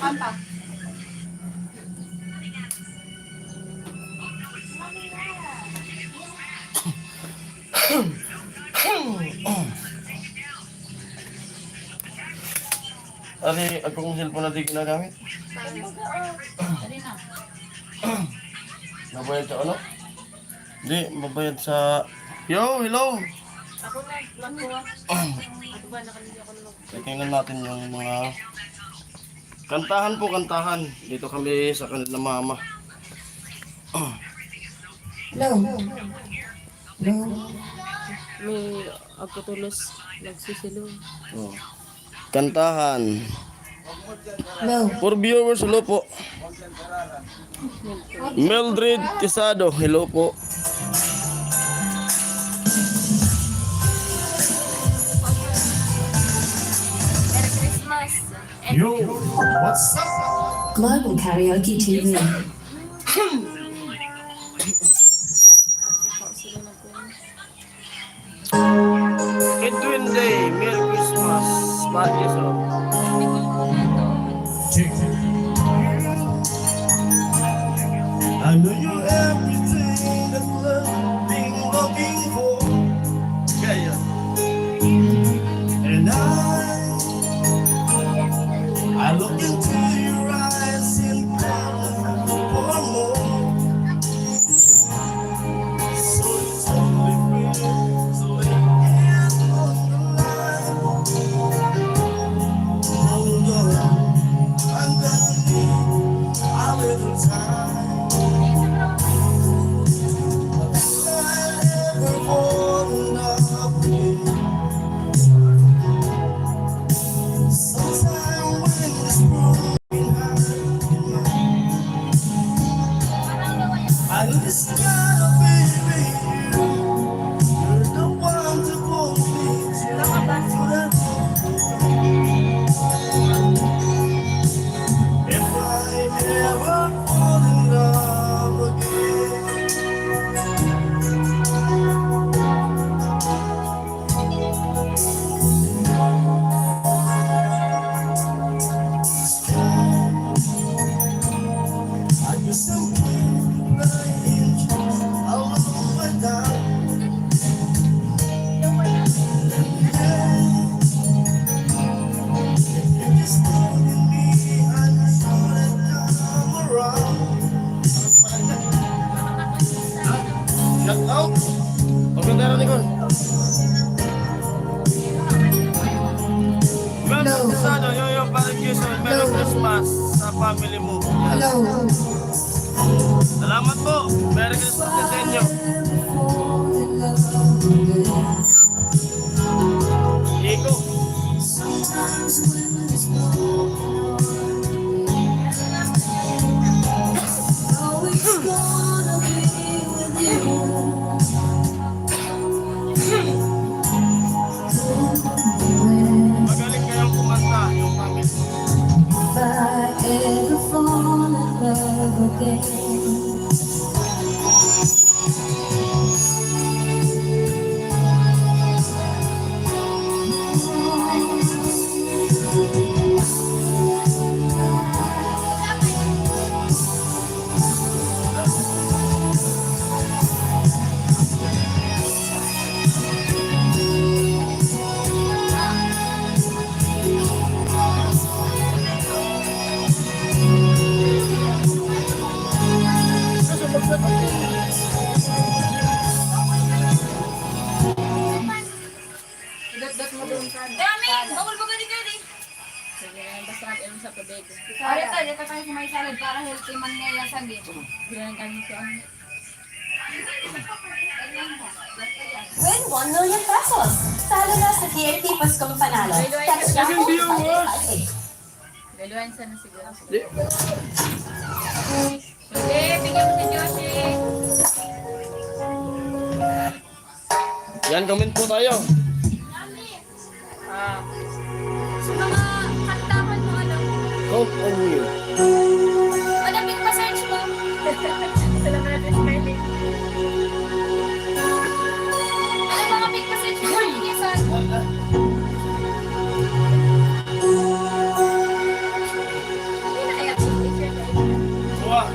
Kanta. Ari, akong cellphone natin ginagamit. Dali na. Mabayad sa ano? Hindi, mabayad sa... Yo, hello! Ako na, lang ko. Ako ba, nakalili ako naman. Tingnan natin yung mga... Kantahan po, kantahan. Dito kami sa kanila mama. Hello. Hello. May agkatulos nagsisilong. Oh. Kantahan. Hello. For viewers, hello po. Mildred Quesado, hello po. Merry Christmas! Yo, what's up? Global Karaoke TV. Edwin Day, Merry Christmas. Bakit so? I know you're everything that love been looking for, Kaya. and I look into your eyes and call for more. So it's only fair, so let me end on the line. Hold on, I'm gonna need a little time. Shout out. Pagkandara ni Kon. Mildred Quesado, yo, parang Quezon, Merry Christmas sa family mo. Hello. Salamat po. Merry Christmas din sa inyo. Iko. Magaling kayang kumanta yung family mo. If I ever fall in love again. Dat mo doon ka. Dami! Bawal ba gani kayo din? Sige, basta natin sa tubig. Dito tayo sa may salad para healthy man niya yung sabi. Bilang kami sa ano. Win 1 million pesos. Talo na sa TNT Paskong Panalo. Text na po 558. Galuan sana siguro. Hindi, bigyan mo si Josie. Yan, comment po tayo. Ah. count on you. Madapit pa search mo. Ito lang natin smiling. Ano mga pic pa search mo? Kisan. Hindi na kaya picture. Wah.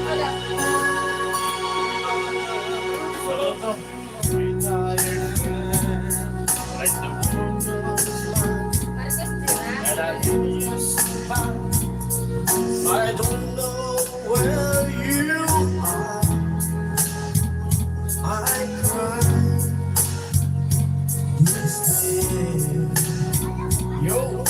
Wala. Sarap. Para sa sila. I don't know where you are. I cry instead. Yo.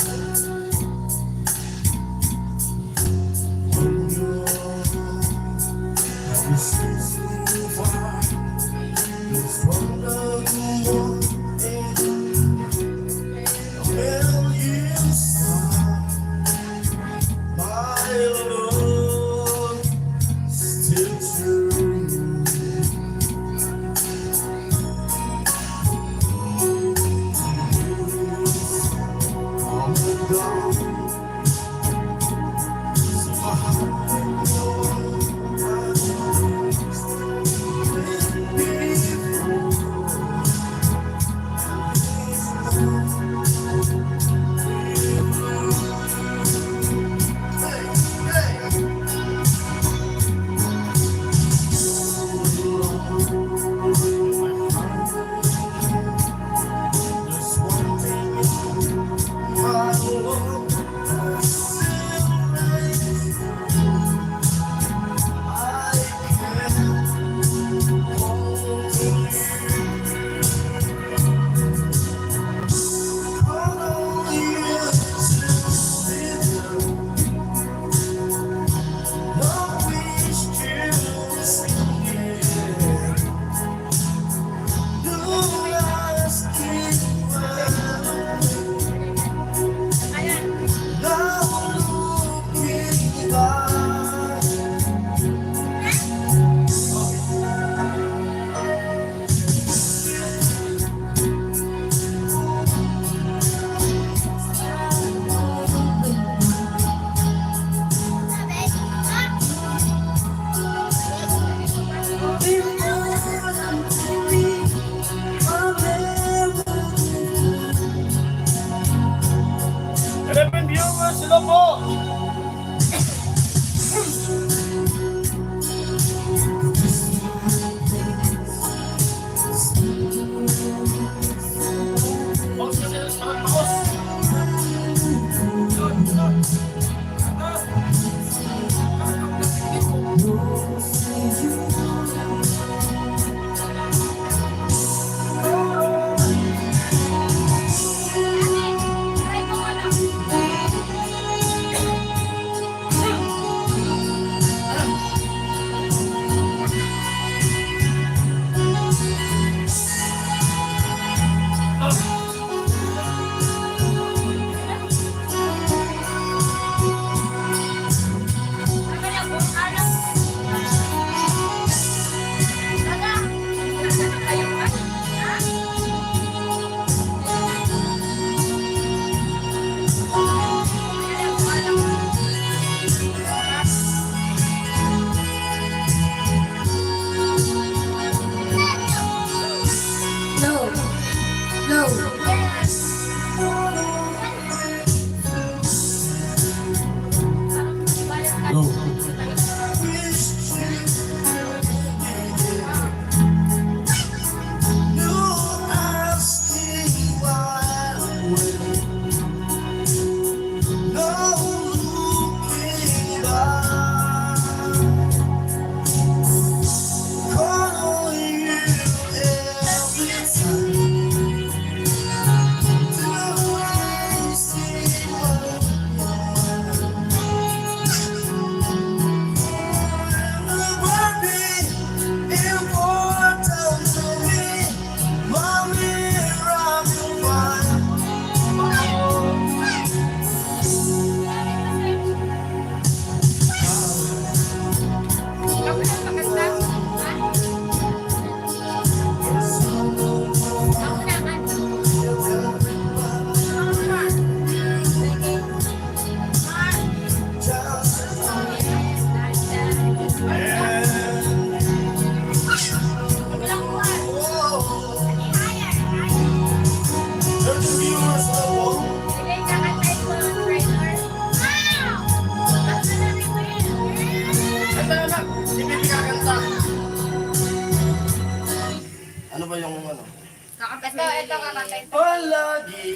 Ito kakantay. palagi.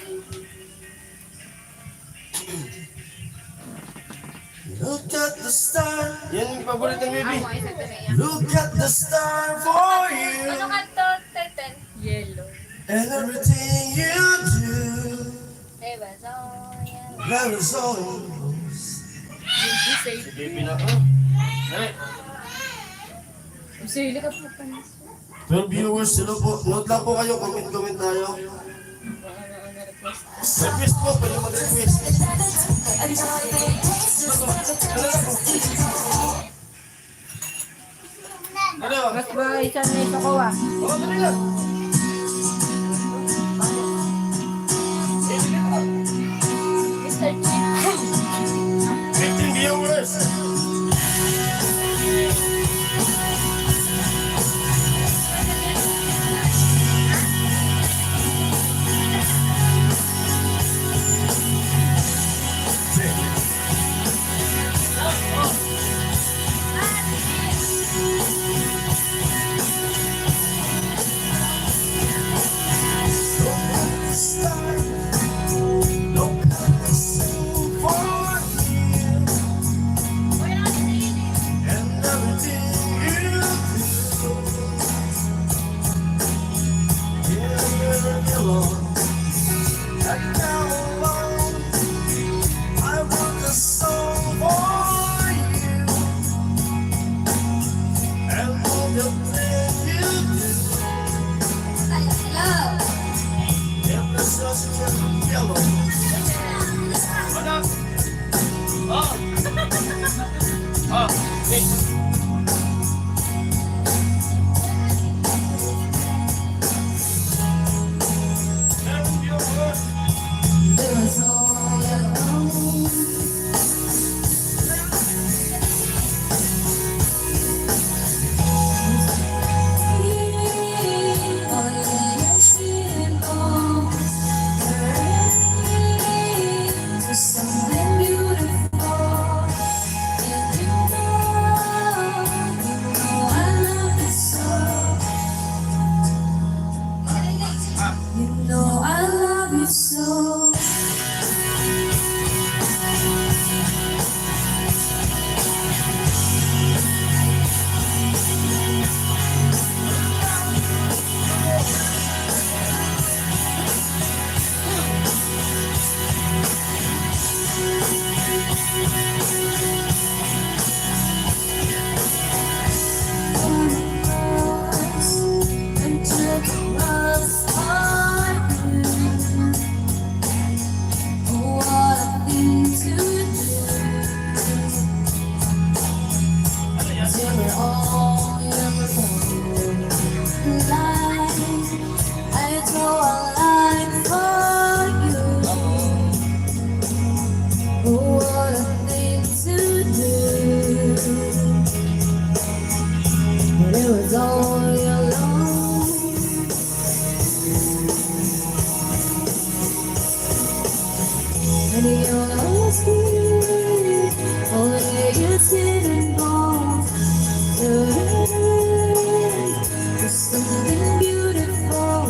Look at the star, Yan yung paborito ng baby. look at the star for you, Ano kanto? Teten. Yellow. and everything you do. Diba? So, yan. That is all. Si baby na. Dali. Sili ka po pa. Pero viewers, sila po, note lang po kayo, comment tayo. Request po, pwede mag-request. Ano? Mas ba isa na ito ko ah? Oh, dali lang. Mr. Chief. 15 viewers. Something beautiful, and you know I love it so. You know I love you so. And took us on you. Oh, what a thing to do. Till we're all in life, I throw a line for you. Oh, what a thing to do. But it was all alone. And you're always here, only you're sitting home. There's something beautiful.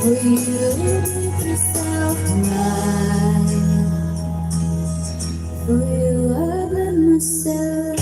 For you to make yourself right. For you I blame myself.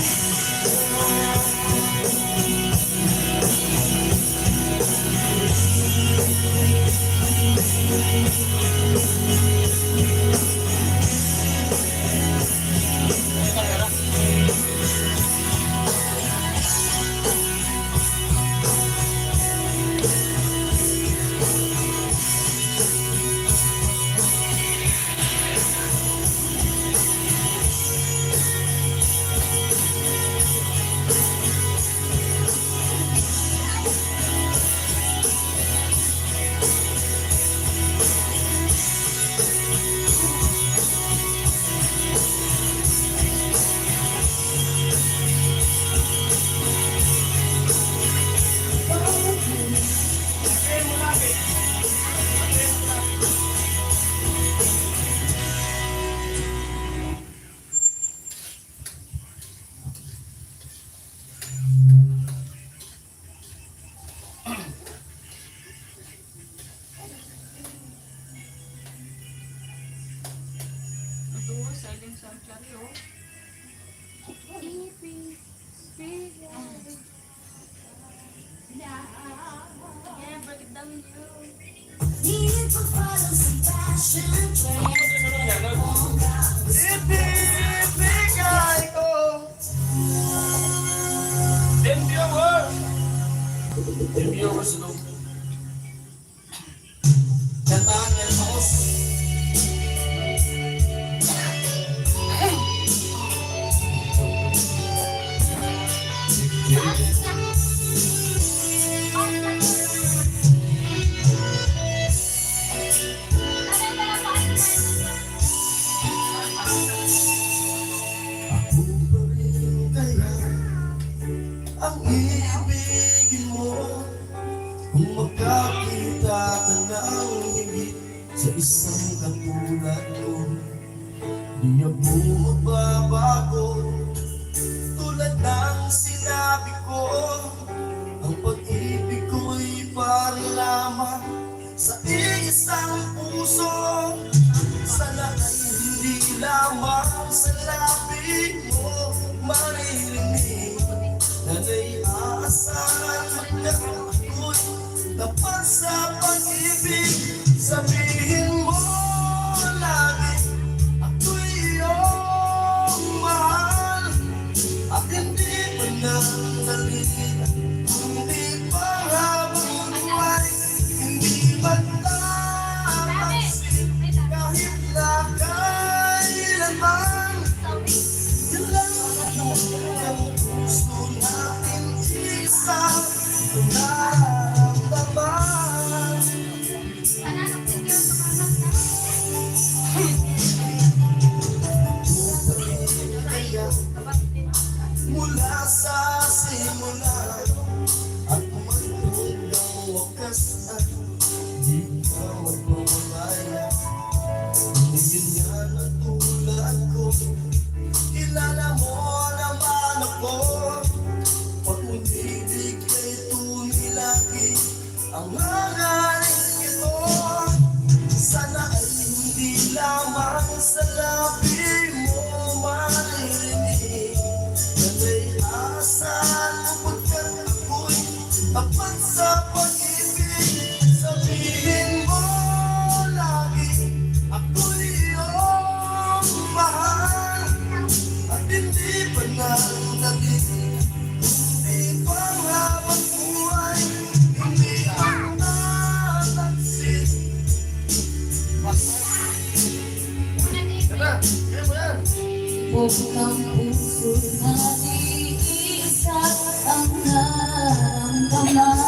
Need to follow some fashion trends. Ibibigay ko 10 viewers. 10 viewers ito. Kantahan yan sa os. Ang ibigin mo kung magkakita ka ng higit sa isang katulad mo. Di ako magbabago tulad ng sinabi ko. Ang pag-ibig ko'y parang lamang sa isang puso. Sana ay hindi lamang sa labi mo maririnig na naiaasahan hanggang ako'y tapat sa pag-ibig. Sabihin mo lagi ako'y iyong mahal at hindi pa nandali, hindi pa habang buhay, hindi ba tataksin kahit na kailanman. Yun lang ang gusto natin isa nararamdaman. Kaya mula sa simula at magtunggang wakas at di ka magmamaya. Ngayon nga na tulad ko, kilala mo naman ako. Pag umibig kay tunay lagi ang hangaring ito. Sana ay hindi lamang sa labi mo maririnig na naiaasahan mo pagkat ako'y tapat sa pag-ibig. Sabihin mo lagi ako'y iyong mahal at hindi pa nandali, hindi pa habang buhay, hindi ang tataksin. Buong ang puso na iisa ang nararamdaman.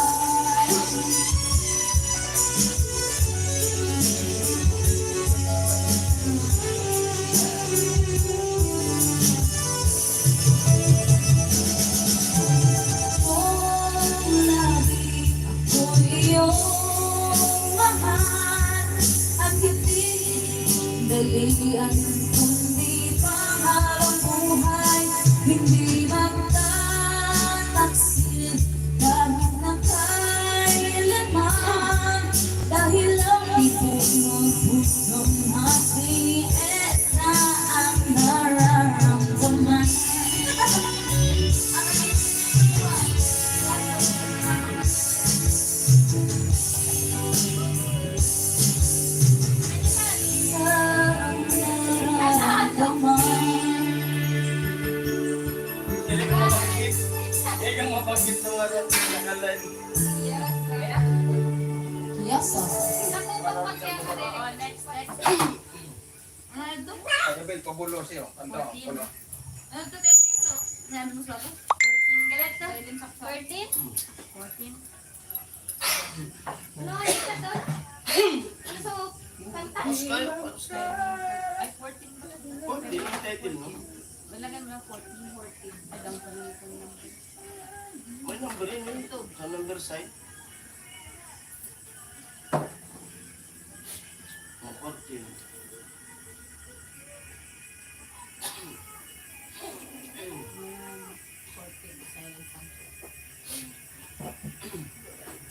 Dalian kundi pangarang buhay, hindi magtataksil kahit na kailanman. Dahil ang ibig ng pusong ating esa ang nararamdaman. Igang mapagit ng araw nakalan. Yes, Sabi pabulo siyo. Kanto, pulo. 14 title mo. May number yun ito sa number side. 14.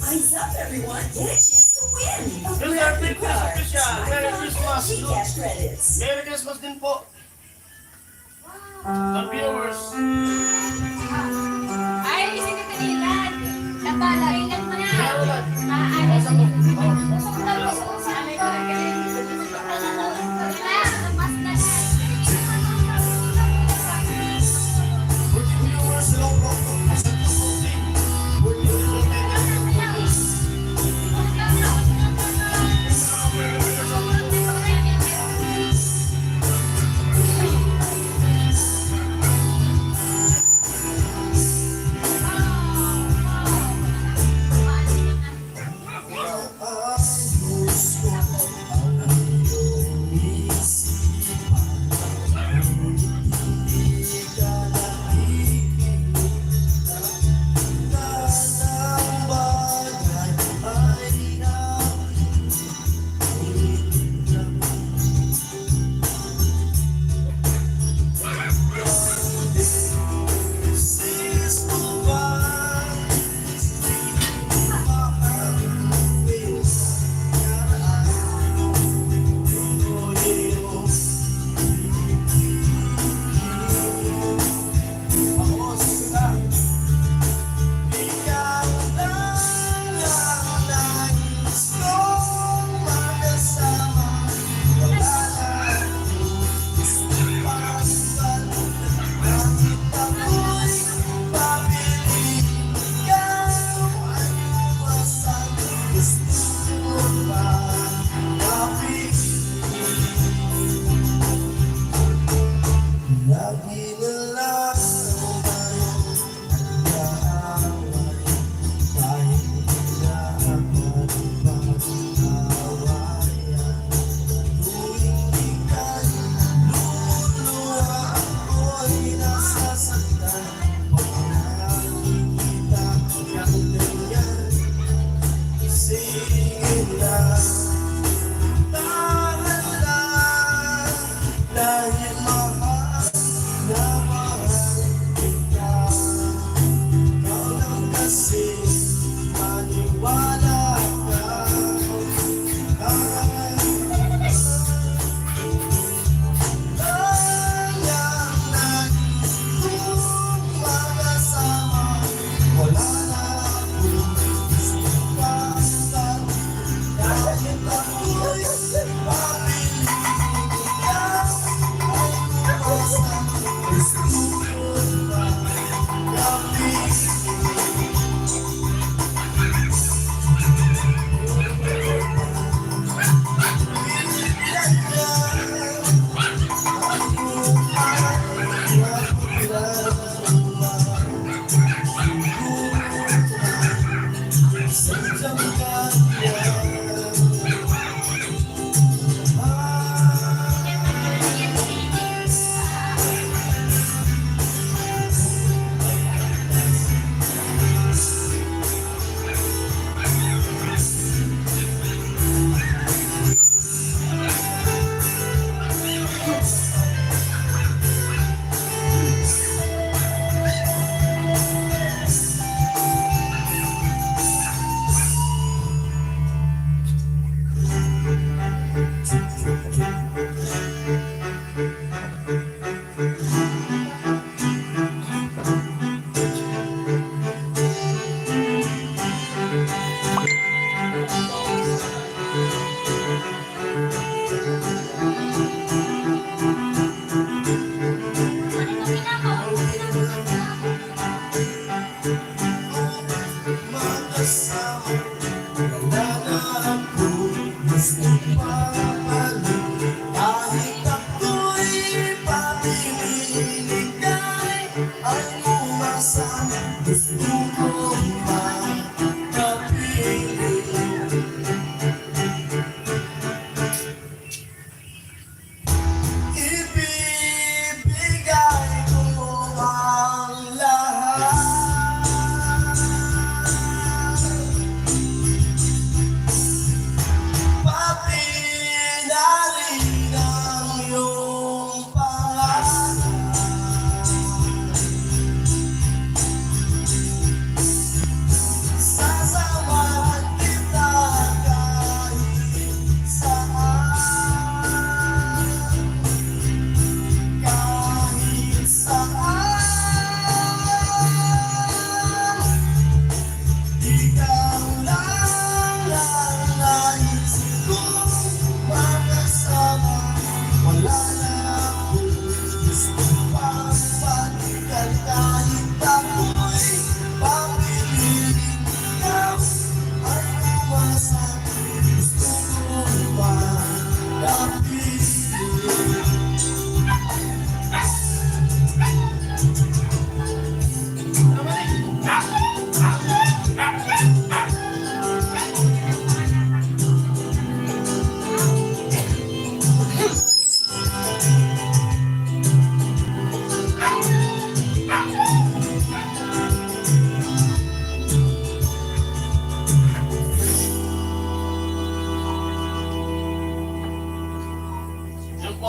Eyes up, everyone. Get a chance to win. Merry Christmas! Cash credits. Merry Christmas din po! The viewers! Ay, isip ka nila. Kapala, ilan mo na. Wala. Maaari.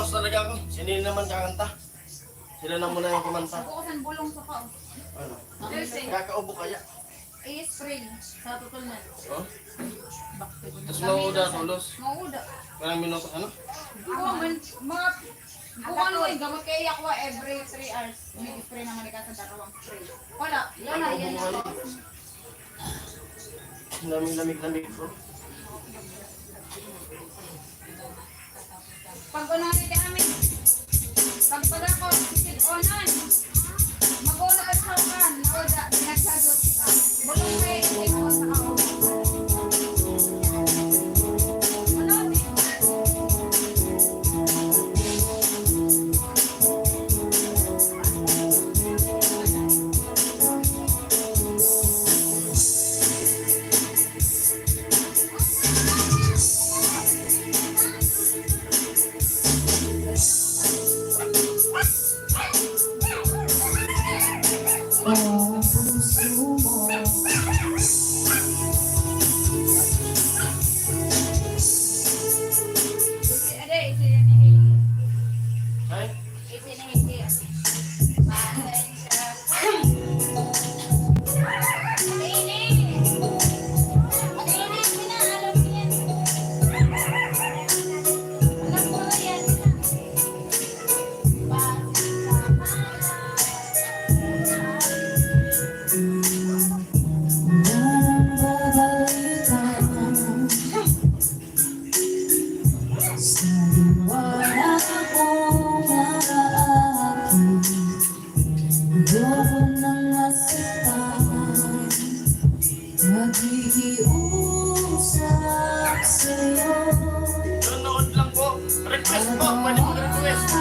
Nabawas talaga ako. Sino naman kakanta? Sila na muna yung kumanta. Bukasan bulong sa pao. Ano? Thursday. Kakaubo kaya? Spring. Sa tutol na. Oh? Tapos mauuda tulos. Mauda. Parang minuto ano? Mga buwan mo yung gamot kaya ako every 3 hours. May spray naman ka sa dalawang spray. Wala. Yan na. Yan na. Lamig-lamig bro. Pag unahin kami. Pag ako, sit onan. Mag-una ka sa kan. Nauda. Pinagsagot. Bulong kayo. Ikaw sa ako. Ang puso mo Ade, isi ni Haley. Ay? Isi ni Haley. Pasensya. sa liwanag mong nakaakit. Ayoko nang masaktan, nakikiusap sa'yo. Nanonood lang po. Request po. Pwede mo request.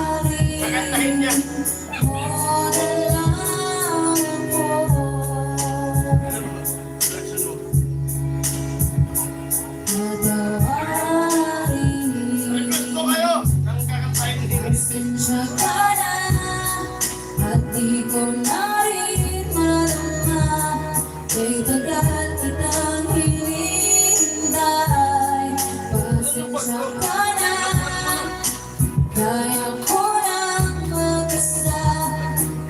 Kakantahin niya. Mo na lang ako. Request po kayo. Ang kakantahin ni Pasensya ka na at di ko na rin madama. Kay tagal kitang hinihintay. Pasensya ka na, kaya ko nang mag-isa.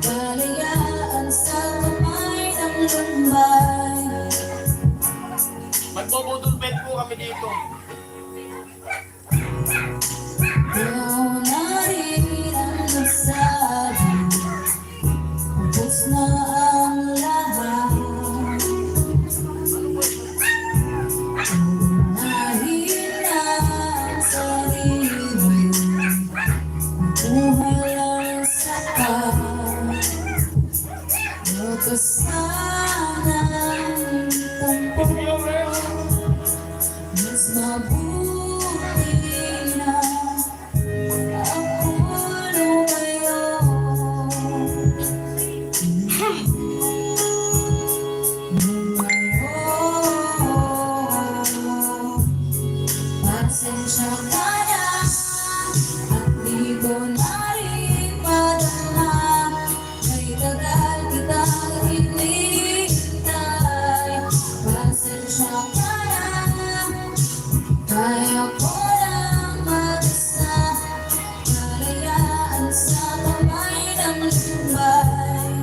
Kalayaan sa kamay ng lumbay. Magbobodol bed po kami dito. Ikaw na rin ang nasabi, ubos na ang lahat. Unahin ang sarili, buhay ang sapat. Huwag ka sanang tampo, mas mabuti na ako lumayo. Lumayo. Pasensya ka na at di ko na rin madama. Kay tagal kitang hinihintay. Pasensya ka na, kaya ko lang mag-isa. Kalayaan sa kamay ng lumbay.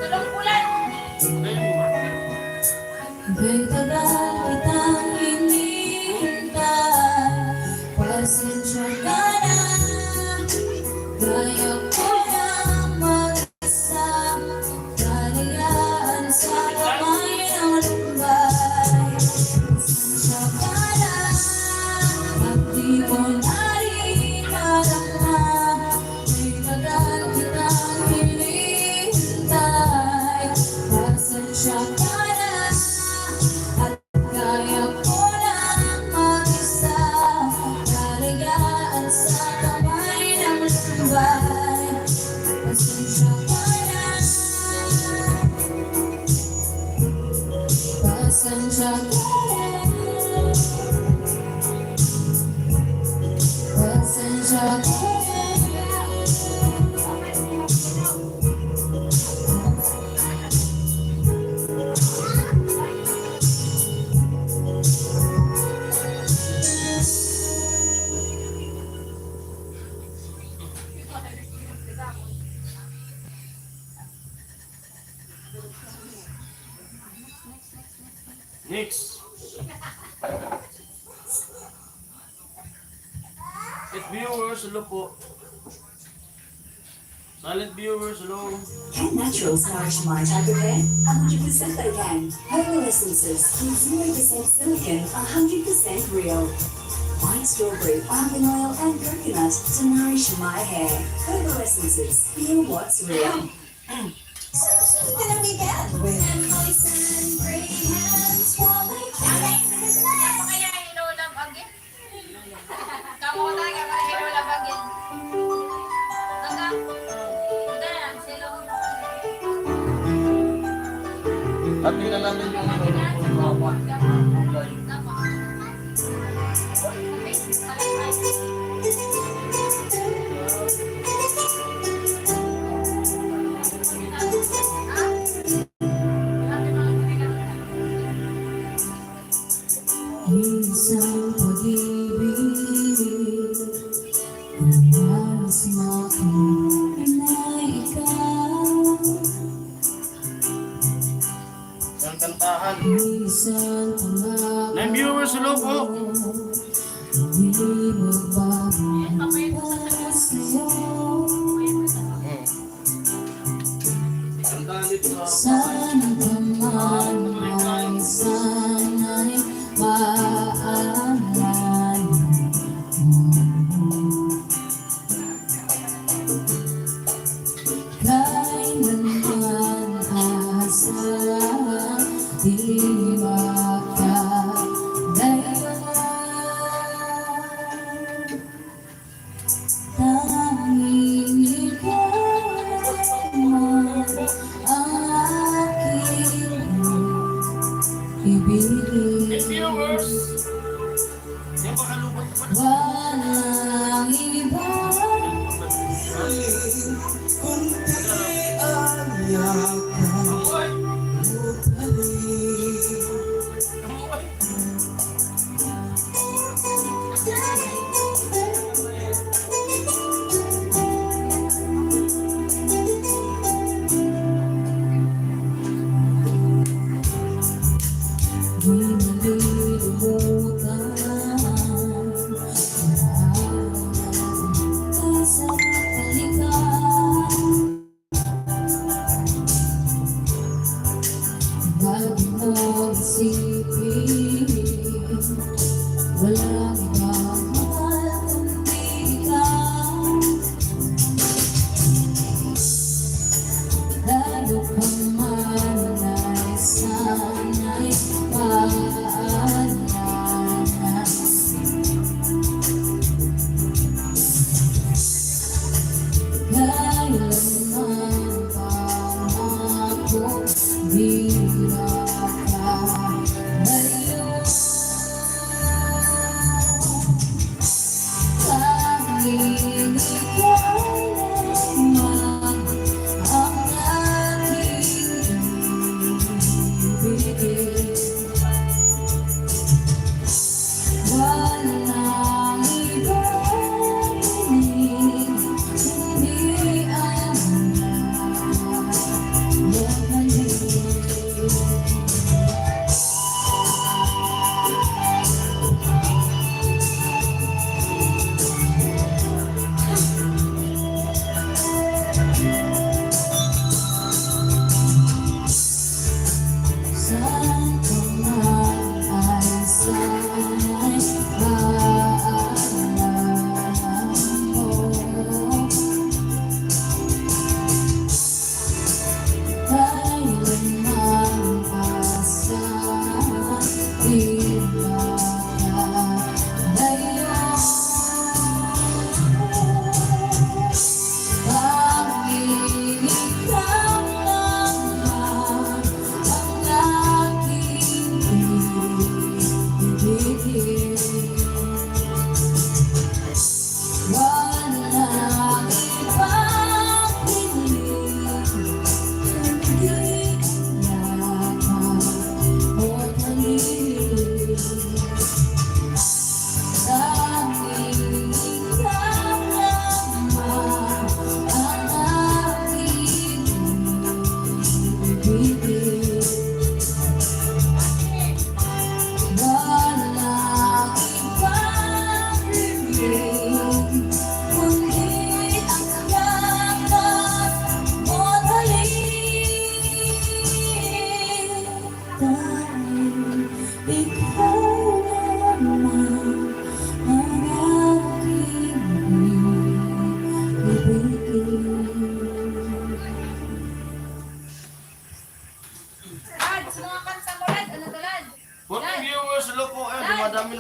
Tulong pulan. Kay tagal kitang hinihintay. Mix. If viewers, hello po. Silent viewers, hello. Can Naturals nourish mind and prevent 100% organic herbal essences with 0% silicon, 100% real. White strawberry, almond oil, and coconut to nourish my hair. Herbal essences, feel what's real. Then a weekend with At tingnan natin yung Isang pag-ibig ang malas mo na ikaw. Isang kantahan. Isang pangako 9 viewers, hello po. hindi magbabago sa'yo. Kantahan dito sa Sana naman ay sana'y maaalan mo. Kailanman asa di makadalaman. Tanging ikaw man ang aking ibigin. 10 viewers. Yung pakalubot pa. Walang iba Kunti ang yakap mo palit. di malilimutan. Marami sa balikan. Lagi mo isipin, walang ibang mahal kundi ikaw. Lalo kang man ay sana'y paalala. Kailanman pa ako di makalayo.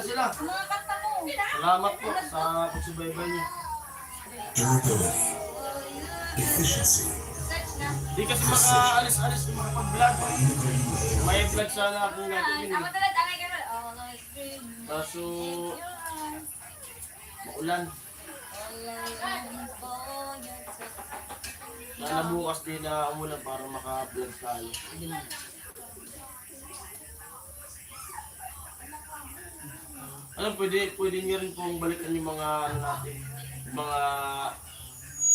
na sila. Ang mga kanta mo. Salamat po sa pagsubaybay niyo. Durability, efficiency, Search na. Di kasi makaalis-alis yung makapag-vlog. May vlog sana akong gagawin Tama eh. talaga, angay ka na. All I dream. Kaso, maulan. All I want for you. Sana bukas din na umulan para maka-vlog tayo. Alam, pwede niyo rin pong balikan yung mga ano natin, yung mga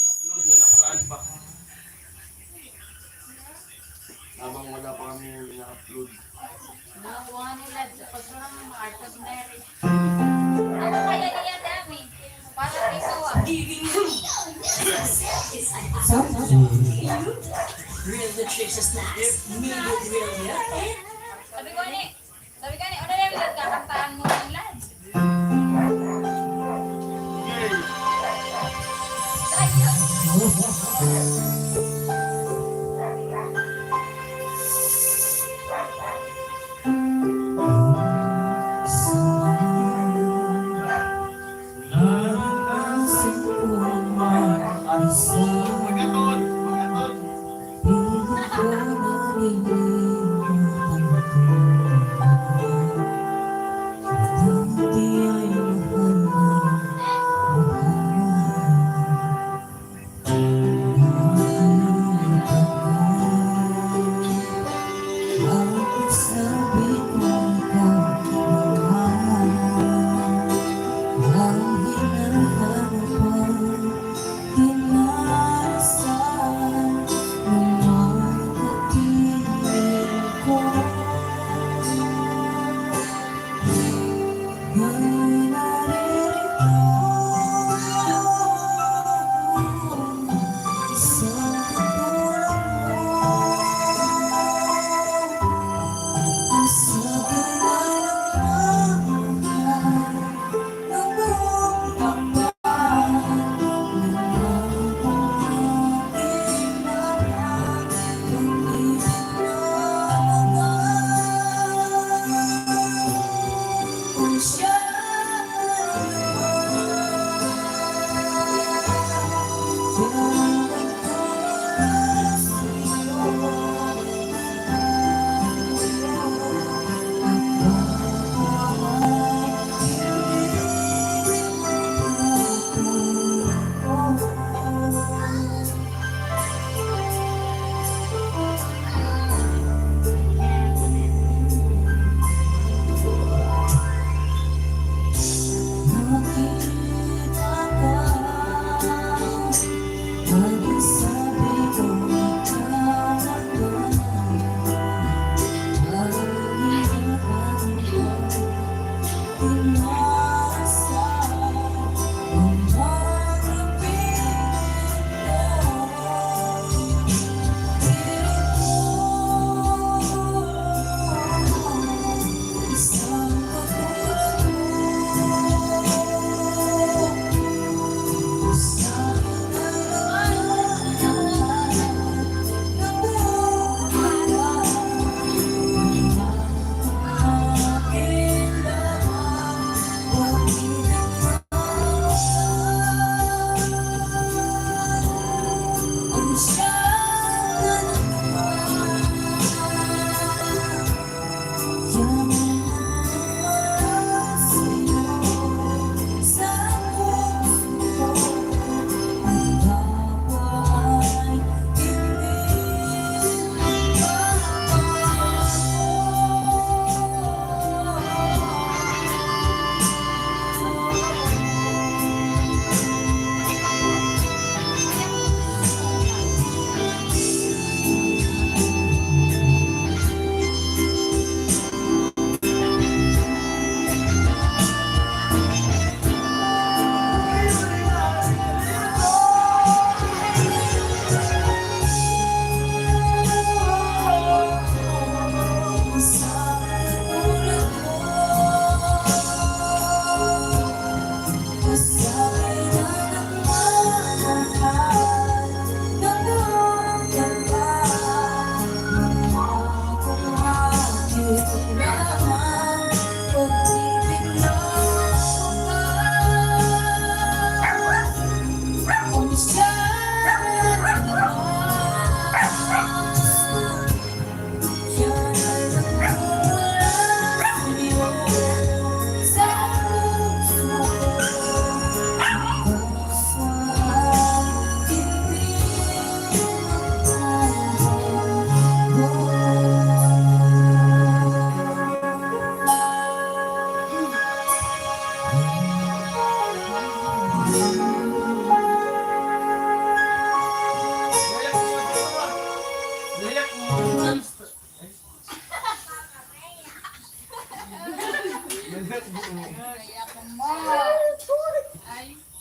upload na nakaraan pa. Habang wala pa kami na-upload. Nakuha nila. Pag lang mga art of marriage. Ano kaya niya dami? Para ikaw ah. Real nutritious snacks, medium real milk, Sabi ko ni, ano na yung kakantahan mo ng lads? Yay! Try yun. Magaton! Magaton!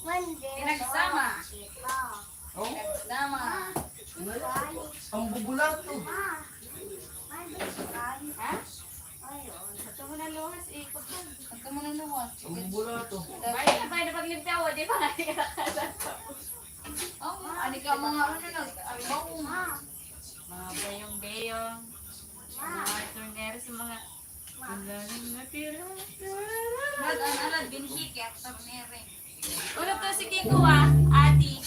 Ay, pinagsama. Oh, Pinagsama. ang bubulato. Ha? Ito mo na luwas eh. Ito mo na luwas. Ang bubulato. Ay, na paglimpiawa, di ba? Oh, ani ka mga ano na, mga beyong-beyong, mga turnero sa mga alaling na tira. Mag-analad, binhi, kaya turnero. Ulo to si Kiko ati.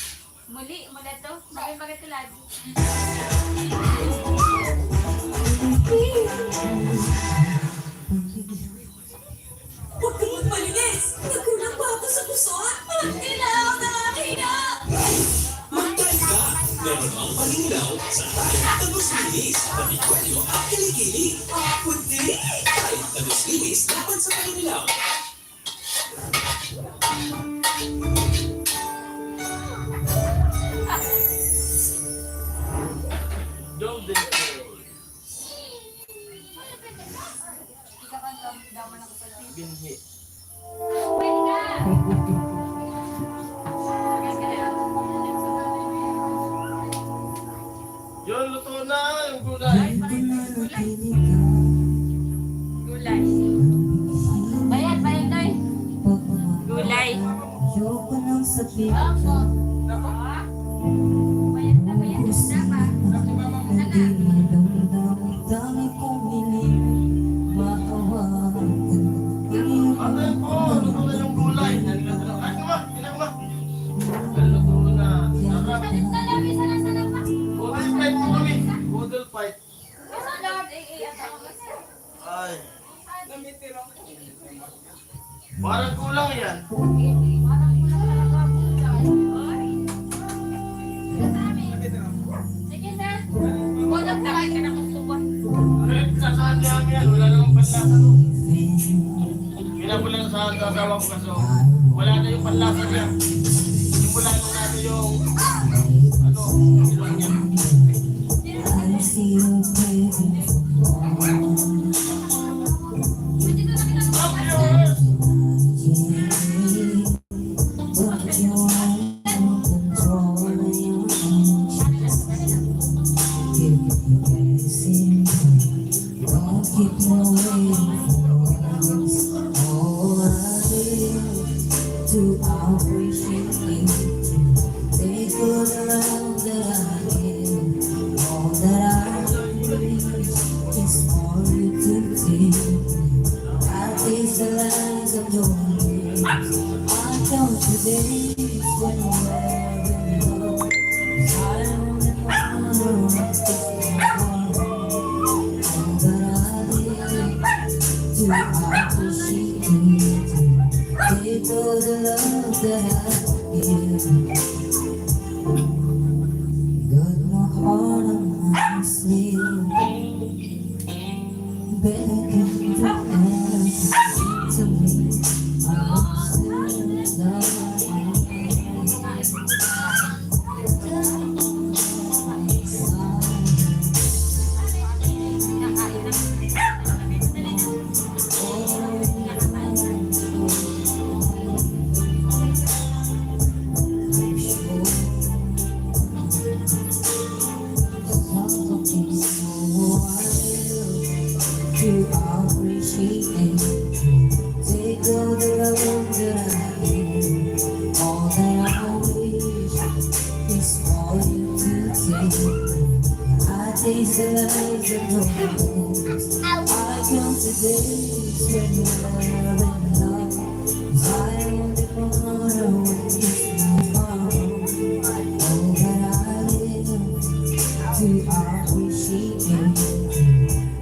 Muli to. Bagay to lagi. Huwag kang magmalinis! Nagkulang pa ako sa puson! Kailangan na nakakaya! Magtay ka! Meron ang paninglaw sa tayo tagos-linis, panikwelyo at kilikili. Kundi! Kahit tagos-linis laban sa paninglaw. Golden Tail. Binhi. Yun, luto na yung gulay. Gulay. Bayad tayo. Gulay. Ayoko nang sabihin Bayad na. Hindi madamdam ang dami kong hiling maawakan. Ano yun po? Luto na yung gulay. Nalilito na. Ay, kuma! Pinakuma! Luto na. Sarap. Budel fight po kami. Budel fight. Ay. Parang kulang yan. Sige na. Walang takay ka na magsubuan. Kahit sasaan niya yan, wala namang panlasa no. Pinabulan sa asawa ko kaso wala na yung panlasa niya. Simula nung natin yung ilong niya. I see you baby. But you are controlling Give me kissing. Don't keep me waiting for us. All I will to appreciate you. Take all the love that I give. All that I need is for you to take. I taste the lies of your lips. I count the days when you're wearing love. I only want to kiss my heart. All that I need to appreciate you. Take all the love that I give. Got my heart on my sleeve. Begging to answer to me. I'm still to appreciate it. Take all the love that I give. All that I wish is for you to take. I taste the lies of your lips. I count the days when you're in love. 'Cause I only wanna waste my heart. All that I live to appreciate you.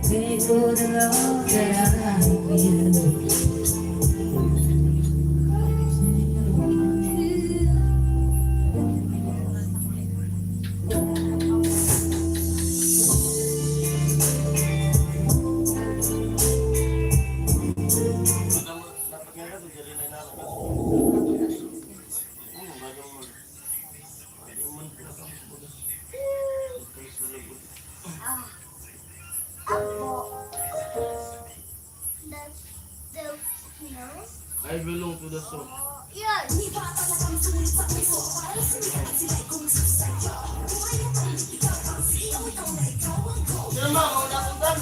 Take all the love that I give. Dapat nga ito, dyan rin ay nalakas. The, you know, I belong to the soup. Sino ma? Mauna akong dan.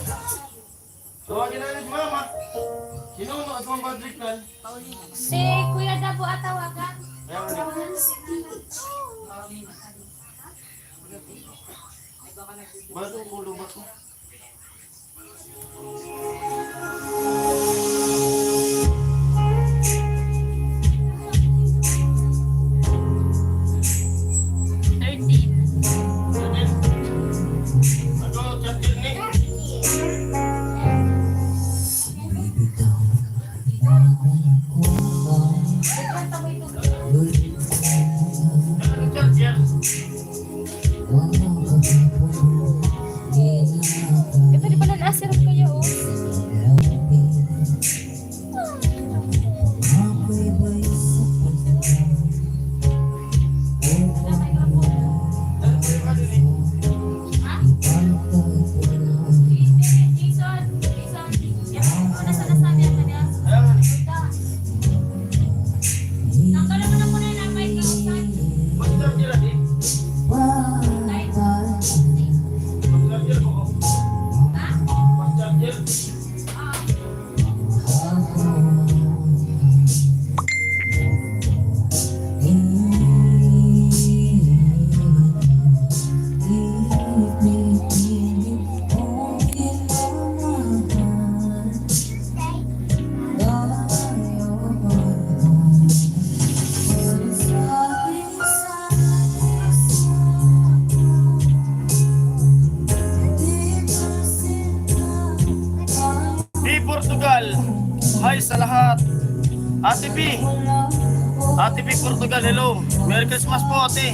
Tawagin na rin mama. Sino at mga badrikal? Si Kuya Dabo atawagan. Ayaw na. Ba't ang kulo ba ko? Ako, chat-chat ni. Chat yan. Ito di pala na-asirap kayo oh. Portugal. Hi sa lahat. Ate B. Ate B Portugal, hello. Merry Christmas po, ate.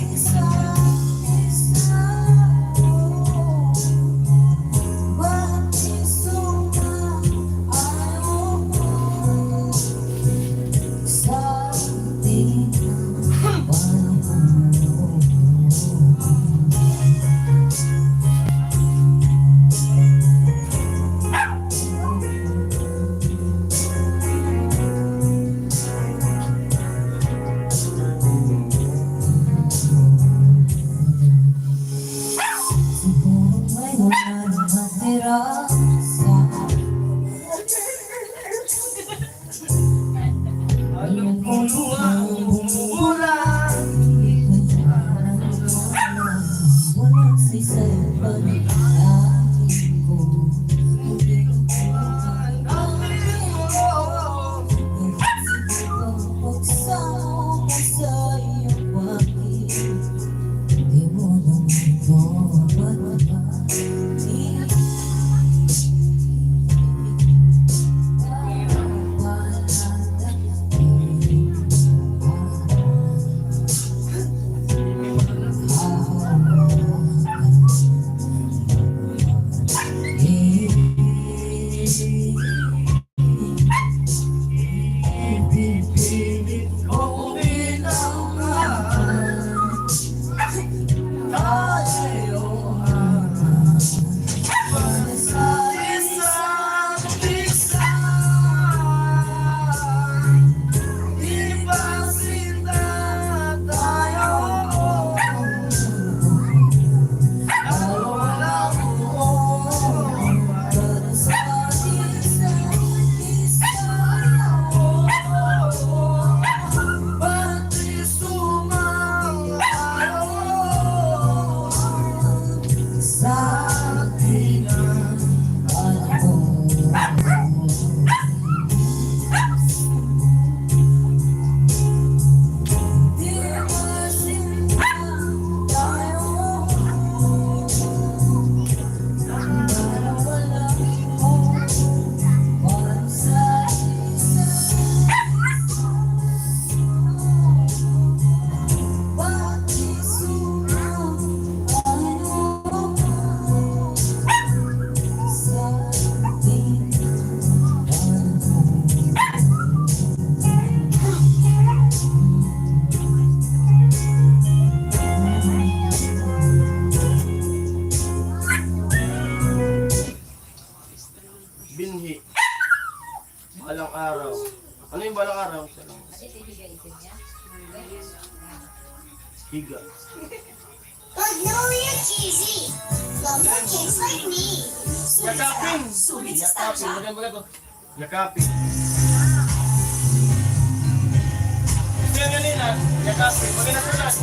araw sa lang. Higa. But no, you're cheesy. Love your kids like me. Yakapin! Yakapin, maganda to. Yakapin. Gusto yung ganina, yakapin. Maganda to lang.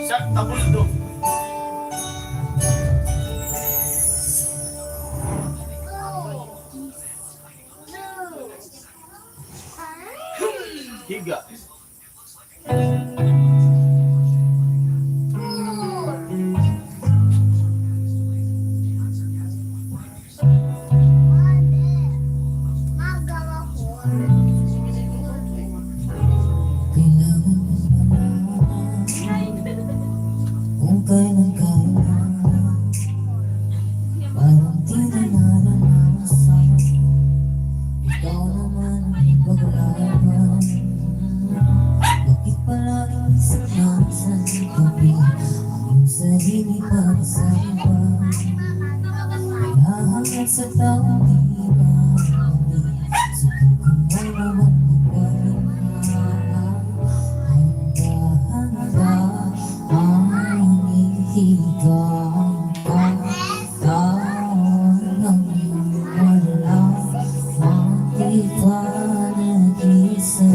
Sak, tabuldo. Higa. Kailangan mo malaman kung kailan kailangan. Parang di na naranasan. Ikaw naman ang paglaban. Bakit palaging isip lang sa gabi ang sarili para sa iba? Nahangad sa taong di marami. Subukan mo naman magpahinga. Handa-handa ang inihigang katawan ng wala di ka nag-isa.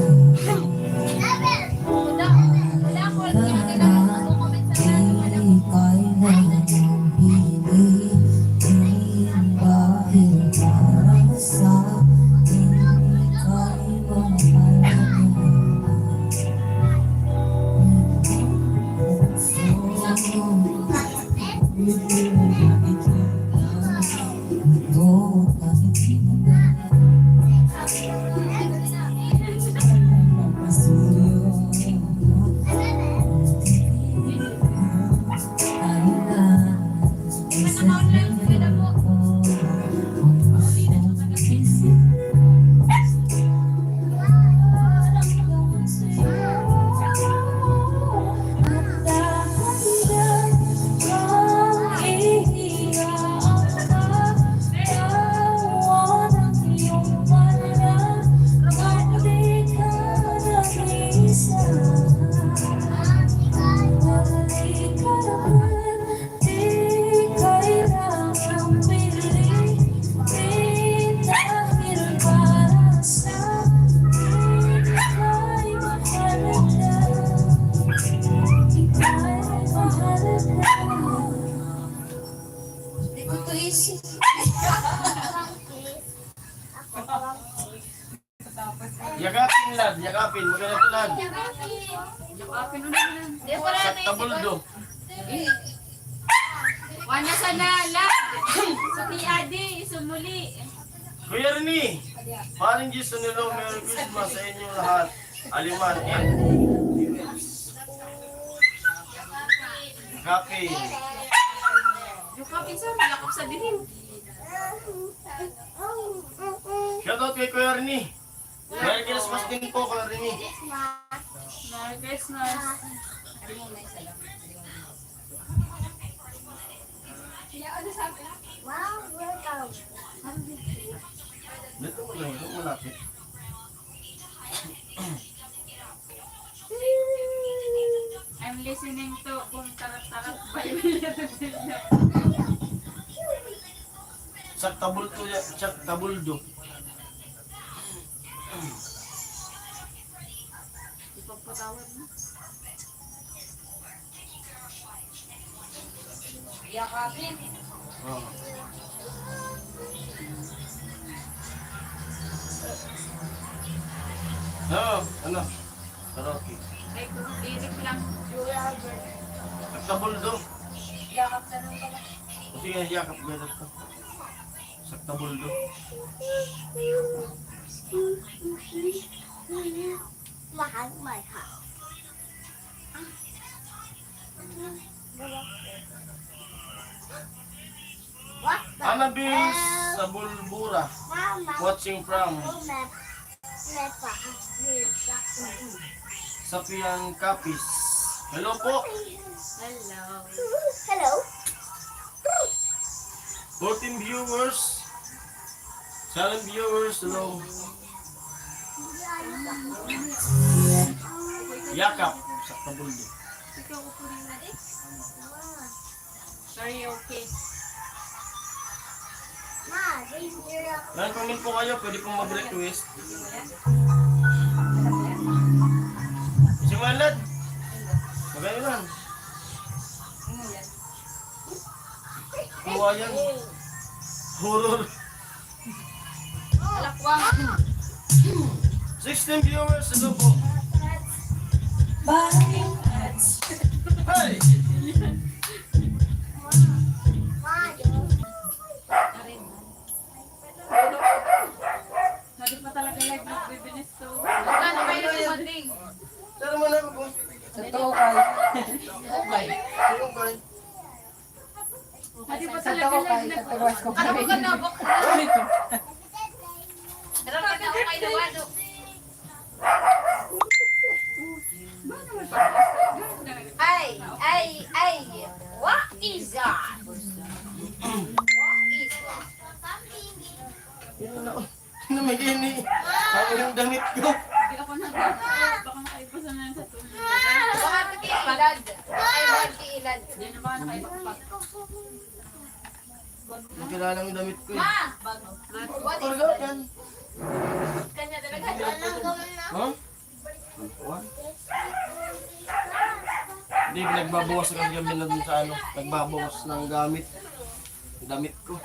Yakapin lad, yakapin. Maganda to lad. Yakapin mo na lang. Sak, tabuldo. Wala sa nalag. Sa Adi, sumuli. Kuya Rini, paring Diyos nilo, Merry Christmas sa inyo lahat. Aliman, Yakapin. Yakapin sa yakap sa dilim. Shoutout kay Kuya Rini. Merry Christmas din po, Kuya Rini. Merry Christmas. Wow, welcome. Dito mo lang, dito malapit. I'm listening to kung tarat-tarat pa Sak tabuldo, sak tabuldo. Ipagpatawad mo. Yakapin. Oh. Ano? Karaoke. Ay, kung tirik lang. Sak tabuldo. Yakap na lang pala. Sige, yakap gano'n to. Sak tabuldo. Mahal, mahal. What the Annabelle sa Bulbura. Mama. Watching from Lepa. Sapian Capis. Hello po. Hello. Hello. 14 viewers. Silent viewers, hello. Yakap sa kabuldo. Karaoke. Ma, reindeer ako. Lang comment po kayo, pwede pong mag-request. Si Malad. Magayo lang. Kuha yan. Horror. Alakwang. 16 viewers, hello po. Bye. Hey! Hindi pa talaga live nagbibinis to. Magkano kayo dumating? Saan naman ako po? Sino kayo? Hindi pa talaga live nag- Ano mo ka na? Pero ka na ako kayo nawado. What is that? What is that? Ano may gini? Ako yung damit ko. Hindi ako baka nakaipasan na sa tulog. Baka nakiilad. Ay, nakiilad. Hindi na baka nakaipagpag. Nakilala yung damit ko eh. What is Talaga yan. kanya talaga? Ha? Hindi, nagbabawas ng gamit na dun sa ano. Nagbabawas ng gamit. Yung damit ko.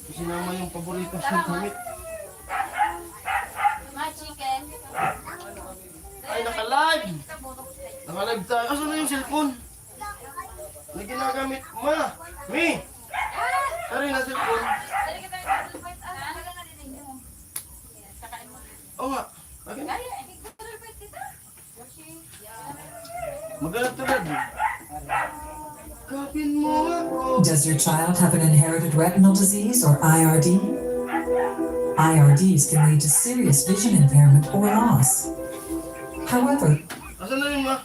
Kasi naman yung paborito ng damit. Ma, chicken. Ay, naka-live! Naka-live tayo. Asan na yung cellphone? Hindi ginagamit. Ma! Mi! Sari na cellphone. Oo nga. Okay. Magalat tulad. Kapin mo ako. Does your child have an inherited retinal disease or IRD? IRDs can lead to serious vision impairment or loss. However, Asan na yung ma?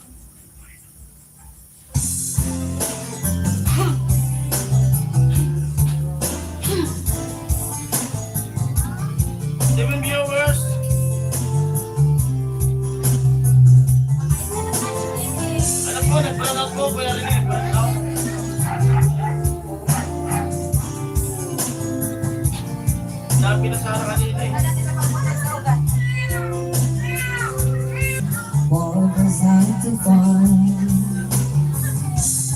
Seven viewers. Anak ko, nagparanat ko. Kaya rin yung parang dami na sana kanina eh. what was I to find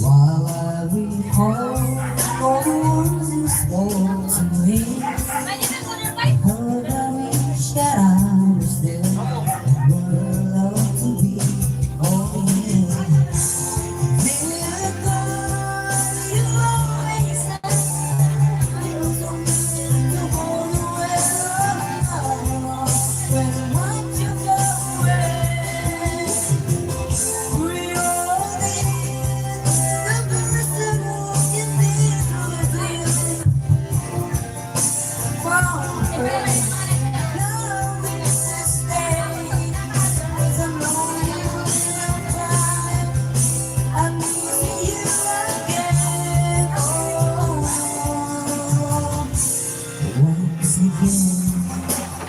while I recall all the ones you spoke to me? Heard I wish that I was there and would love to be. Oh yeah. Miracle, you always said you were so good to hold away. When I want you go away, we all need the person who can be through the far away. Now we just stay, 'cause I'm lonely without time. I miss you again, once again.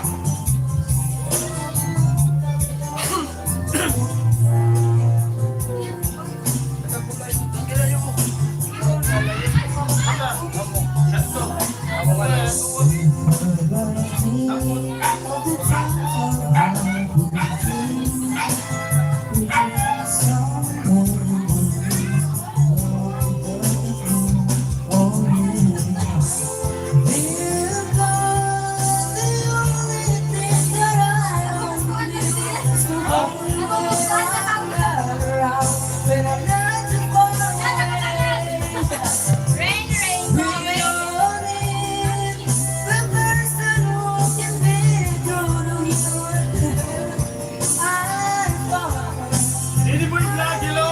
Hindi po yung vlog, hello!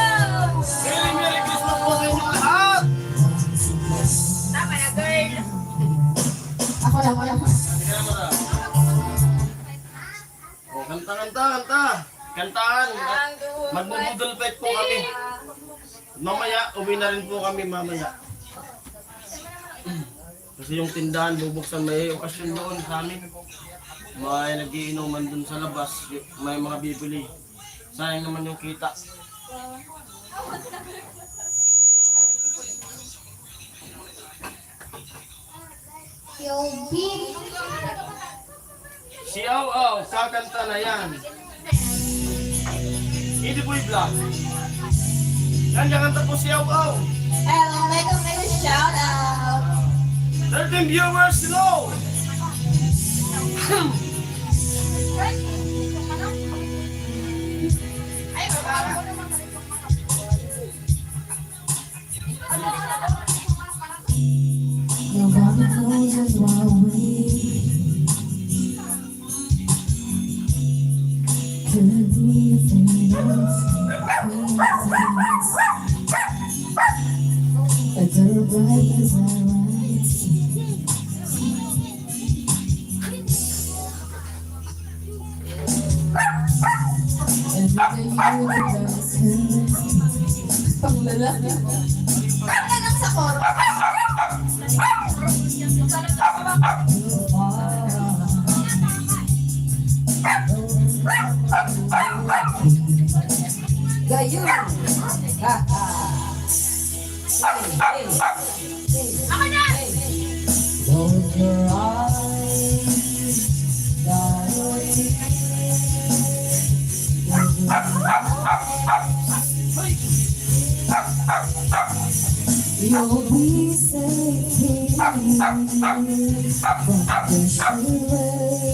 Merry Christmas po sa inyong lahat! Tama na, girl. Ako lang. Hindi ka naman ah. Oh, kanta. Kantahan. Magbo-budol fight po kami. Mamaya, uwi na rin po kami mamaya. Kasi yung tindahan bubuksan, may okasyon doon sa amin. May nagiinuman dun sa labas, may mga bibili. Sayang naman yung kita. Yo, big. Si Aw, kakanta na yan. Hindi po i-vlog. Yan, kakanta po si Aw. Hello, make a shout out. 13 viewers, no! Nobody knows us while we could be famous. It's a bright as our eyes. Everything you does pang lalaki. Pagkagang sa koro. Gayon! Ako na! Close your eyes, darling. You'll be safe here from the shivers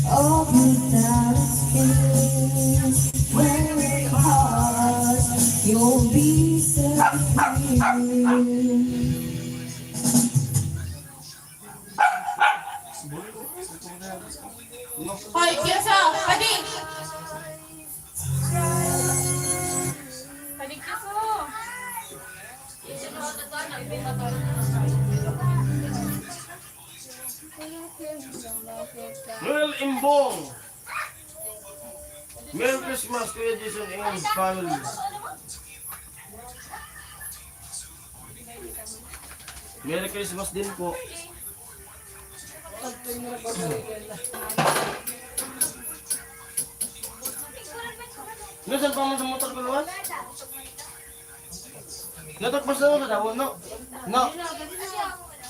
of without experience. Very hard, you'll be safe here. Hoy, Kiyoso! Padig! Padig, Kiyoso! Noel Imbong. Merry Christmas, Kuya Jason and family. Merry Christmas din po. Nasaan pa man sa motor ko luwan? Natakpas na ako sa dawon, no? No.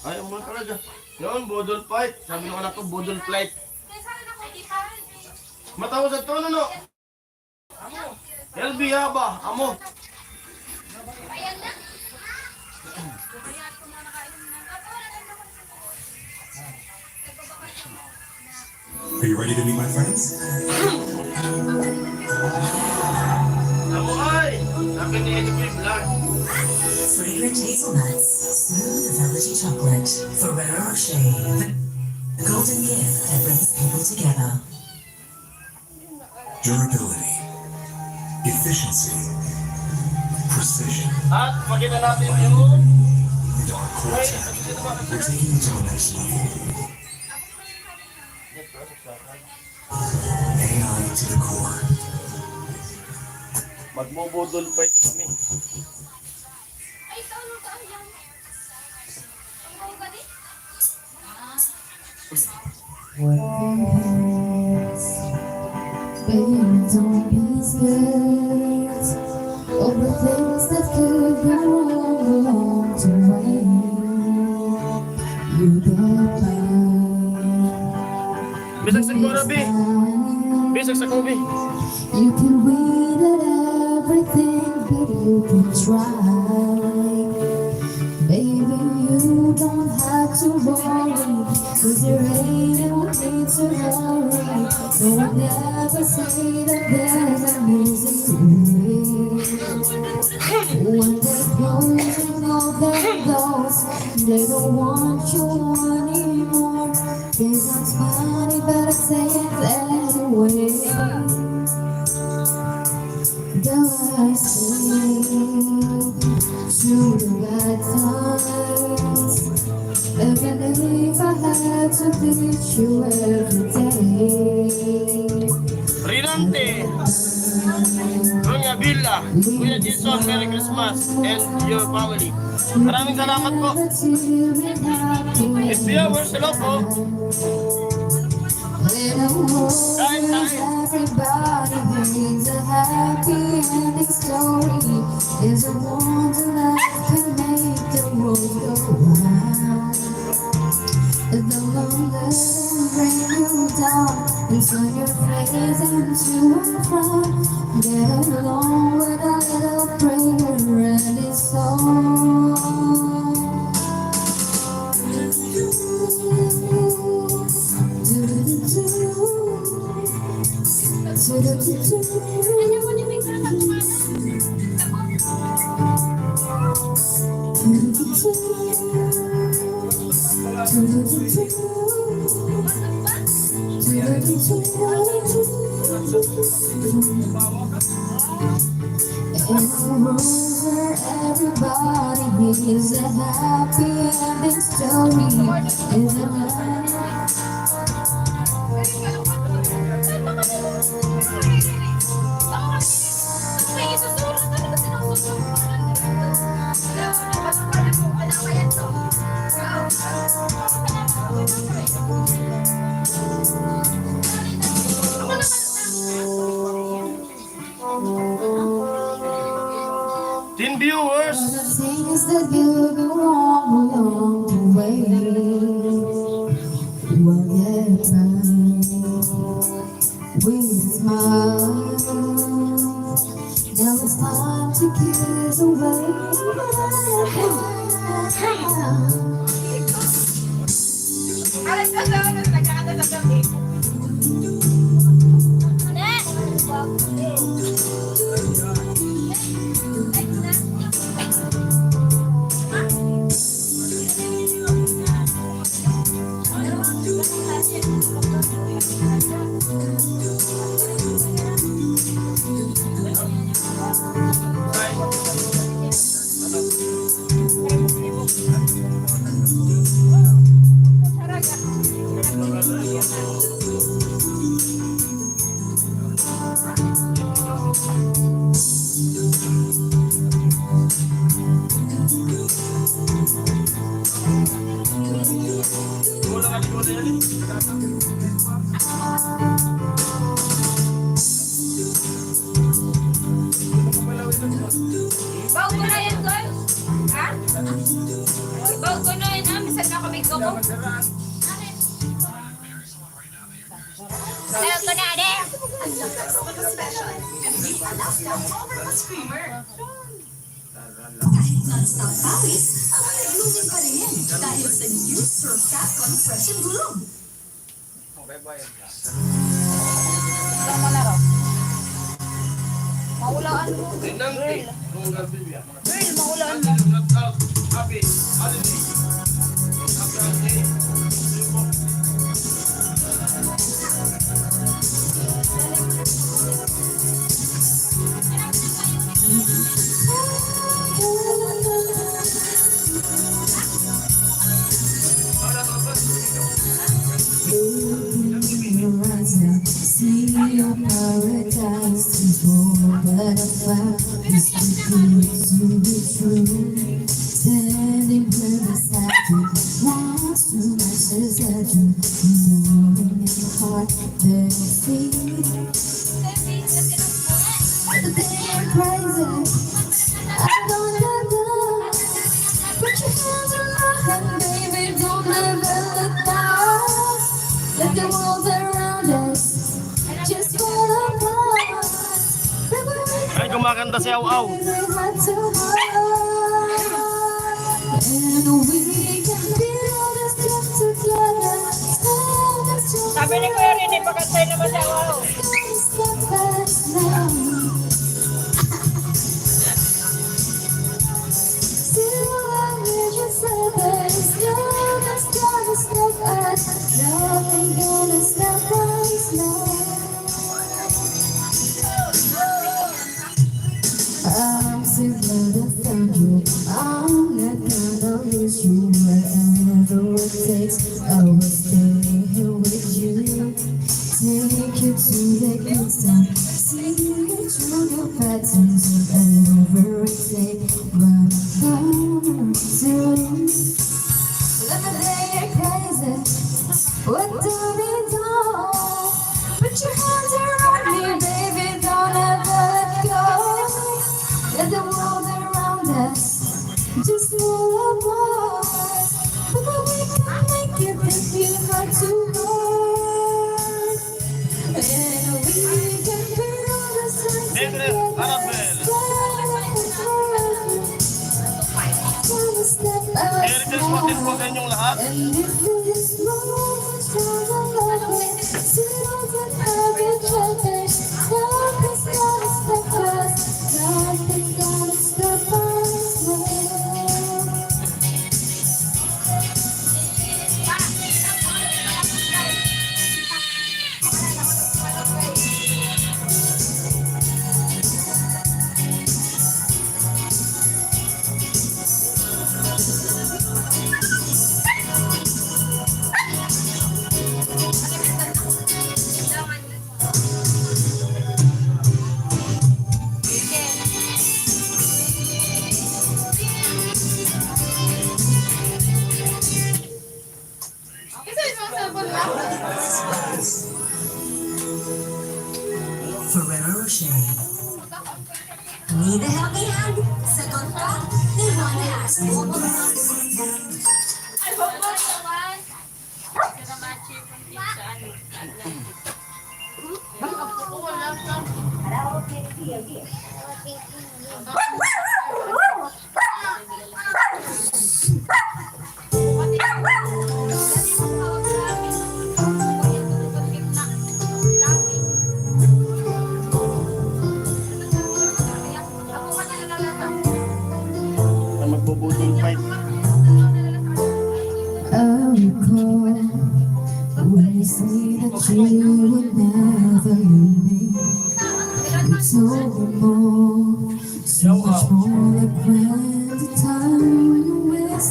Ay, umulan ka na dyan. Noon, budol fight. Sabi ng anak ko, budol flight. Matawa sa tono, no? LB haba, amo. Are you ready to meet my friends? Amo ay! Sabi ni Eddie P. Vlog. Fragrant hazelnuts, smooth velvety chocolate, Ferrero Rocher, the golden gift that brings people together. Durability, efficiency, precision. At makita natin yung... Dark core tech. We're taking it to the next level. AI to the core. Magbubudol fight kami. Ay, tawag ka yan. Ang ba di? Baby, don't be scared of the things that could go wrong along the way. You got mine. Bisag sa Korabi! Bisag sa Kobe! You can win at everything, but you can try. Baby, you don't have to worry, 'cause there ain't no need to hurry. No one ever say that there's an easy way. When they're closing all their doors, they don't want you anymore. It's not funny, but I say it anyway. I through the bad times, even if I had to beat you every day. Rinante! Kuya Villa, Kuya Jason, Merry Christmas and your family. Maraming salamat po. It's viewers, hello po. In a world Kain, where kain. everybody brings a happy ending story, is a wonder that can make the world go round. The long doesn't bring you down and turn your face into a frown. Get along with a little prayer and it's all. In a world where everybody is a happy ending story, is a Team viewers, the things that you go wrong along the way will get right with a smile. Now it's time to give Bago na yan, girl? Ha? Bago na yan, ha? Misan na kami ko. Bago ko na, ade. Non-stop pawis, ang naglumin pa rin dahil sa new Surf Saffron Fresh and Bloom. Maulaan mo. Dinang Girl, maulaan mo. Happy holiday. See your paradise is more than a fire. It's too good to be true. Standing where beside you, wants to message at you. Knowing in your heart that you feel. They're crazy. I don't know. Put your hands on my hand, baby. Don't ever look down. Let the world around us just fall apart. Ay, kumakanta si Aw Aw. And we can build a step together. Sabi ni Kuya Rini, pagkantay naman siya. Wow. Step back now. See what we just said. There's nothing gonna stop us. Nothing gonna stop us now. I'm so glad I found you. I'm not gonna lose you wherever it takes. I will stay here with you. Take you to the good time. See you. say when I'm soon. Let me say you're crazy. What do we do? Put your hands around me, baby, don't ever let go. Let the world around us just move apart. But we can make it if you have to work. And we can put all the signs together. Step by step. And if this moment strong enough, still can have each other. Nothing's gonna stop us. Nothing's gonna stop us. Ferrero Rocher. Need a helping hand? Sagot ka? They want to ask mo. Ay, huwag mo naman. Kasi naman chip ang pizza. Wala ka. Magbubuting fight. I recall when you say that you would never leave me. You told me more, so much more like when the time was.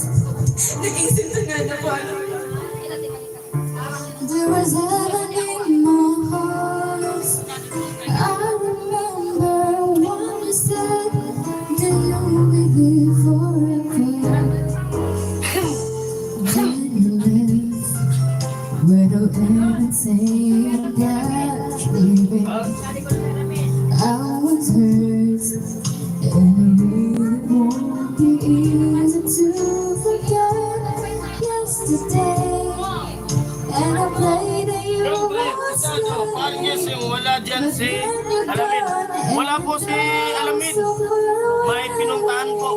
There was heaven in my heart. I remember when you said that you'll be there forever. Then you left without even saying that you're leaving. I was hurt, and it really won't be easy to forget yesterday. And I pray that you won't Parang yes, stay. yung wala dyan si Alamid. Wala po si Alamid. May pinuntahan po.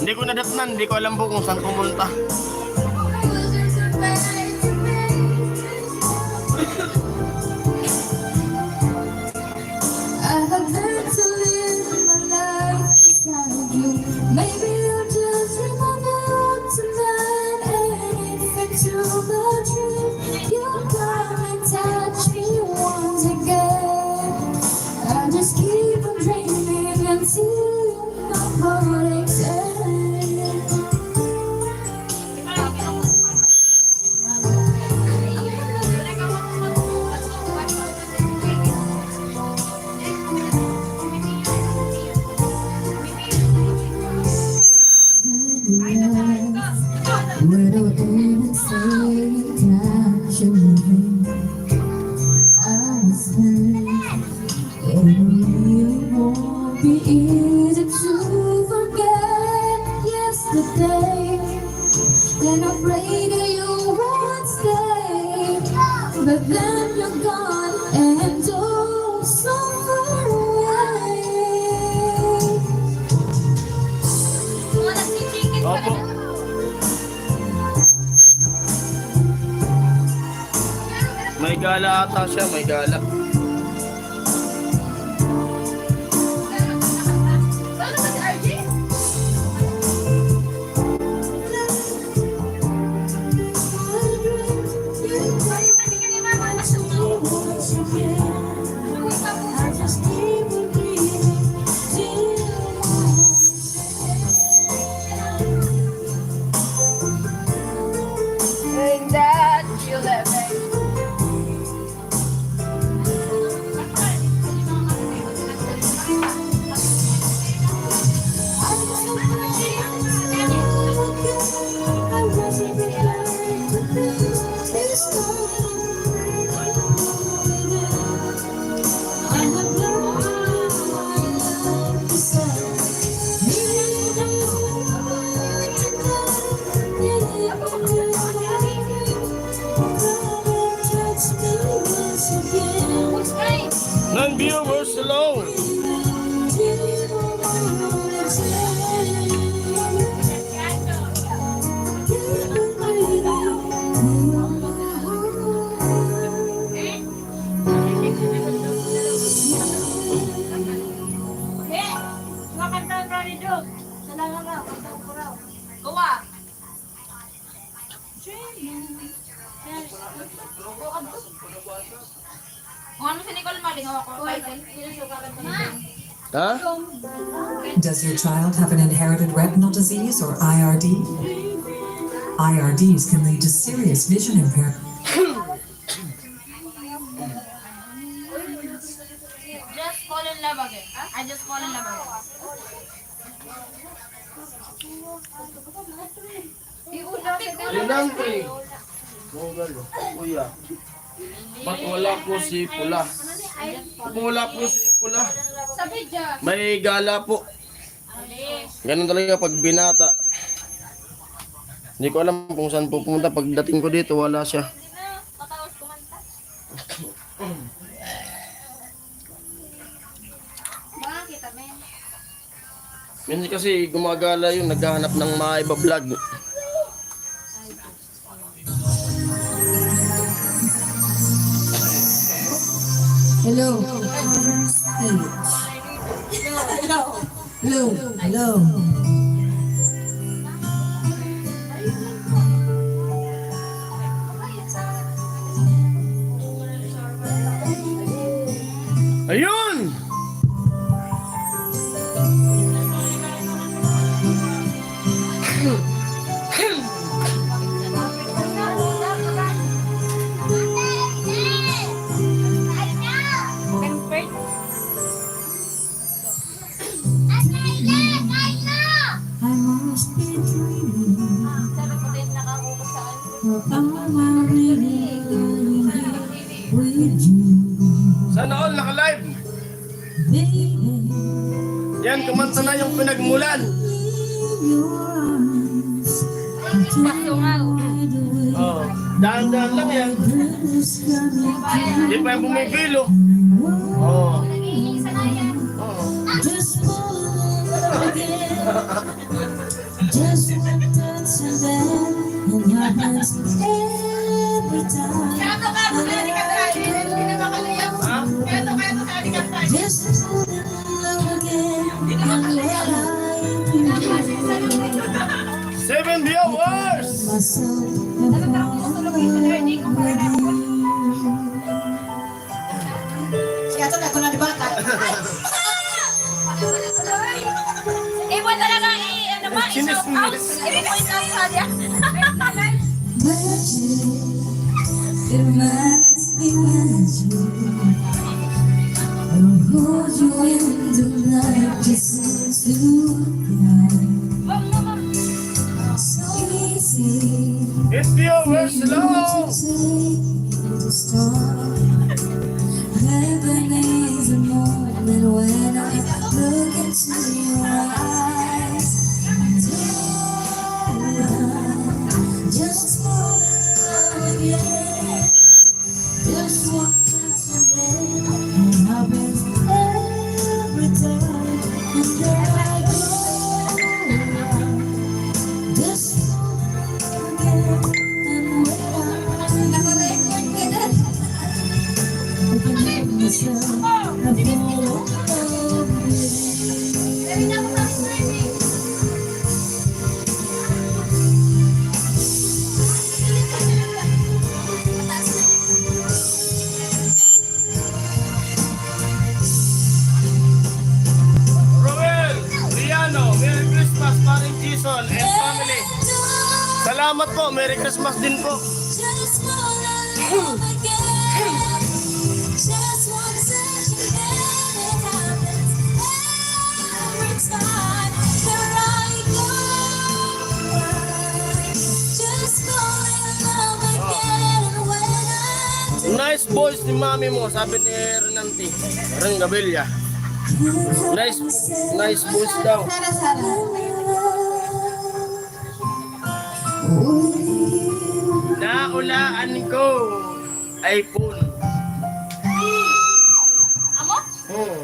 Hindi ko nadatnan, hindi ko alam po kung saan pumunta. I have learned to live my life beside you. Maybe you'll just remember tonight. And if it's too much, you'll come and touch me once again. I just keep on dreaming until my heart aches. Without even saying that you're leaving, I was hurt. It really won't be easy to forget yesterday. Then I pray that you won't stay, but then you're gone and oh, so far away. Opo. May gala ata siya, may gala. That you left me. Kuha. Kung ano si Nicole Maling, ako title. Ha? Does your child have an inherited retinal disease or IRD? IRDs can lead to serious vision impairment. Just fall in love again. I just fall in love again. Yun lang, pre. Mogal, kuya. Ba't wala po si Pula? Ba't wala po si Pula? May gala po. Ganun talaga pag binata. Hindi ko alam kung saan po pumunta. Pagdating ko dito, wala siya. Minsan kasi gumagala yun, naghahanap ng mga iba-vlog. Hello. Hello. Hello. Ayun! I must be dreaming. Or am I really going here with you, Sana all naka-live. baby? Yan, kumanta na yung pinagmulan. In your arms, and take me wide away. Oh, dahan-dahan lang yan. Goodness coming Hindi pa yung bumibilo. Oh. just fall in love again. Just one touch of that, and happens every time. Just fall in love again, and what I do. 7 viewers! Myself and fall in love with you. Iwan talaga ano ba? Sinis-sinis. I-point out sa diyan. Magic, it reminds me when you I'll hold you in the night, just seems to fly. So easy, 8 viewers, hello! to take me to start. Heaven is a moment when I look into your eyes. Just fall in love again. Just one touch of it, and happens every time. And there I go. Just fall in love again, and when I can make myself a fall in love with you. Roel, Riano, Merry Christmas, paring Jason and family. Salamat po, Merry Christmas din po. Just fall in love again. Just one touch and it happens every time. There I go. Just fall in love again. And when I Nice voice ni mami mo, sabi ni Renanti. Rangabella. Nice voice daw. Naulaan ko iPhone. Amo? Hmm.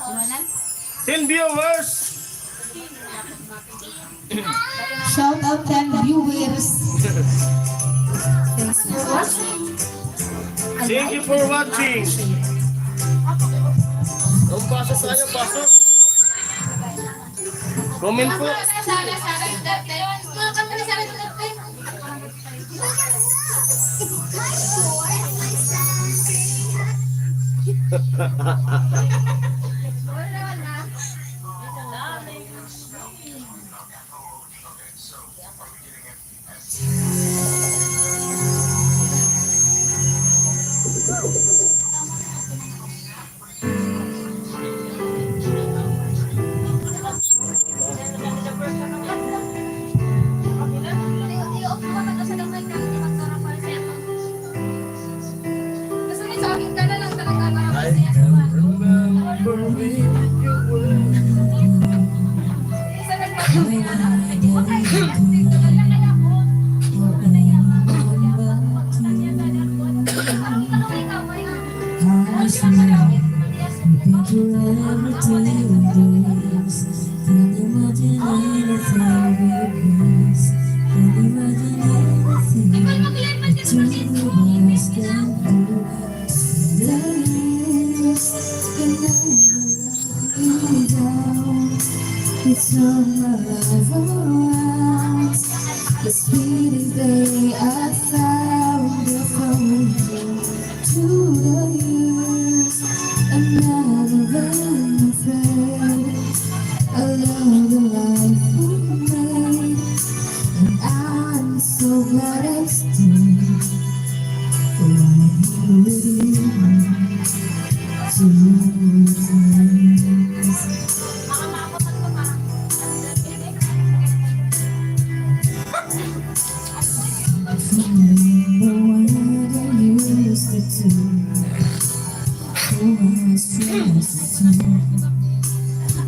Iwanan? 10 viewers. shout out 10 viewers. Thank you for watching. Ang pasok tayo, pasok. Comment po. I can remember when you were. It's all my life around. The speedy day I found a phone to the years. Another been afraid. I love the life we made, and I'm so glad I stayed right with you.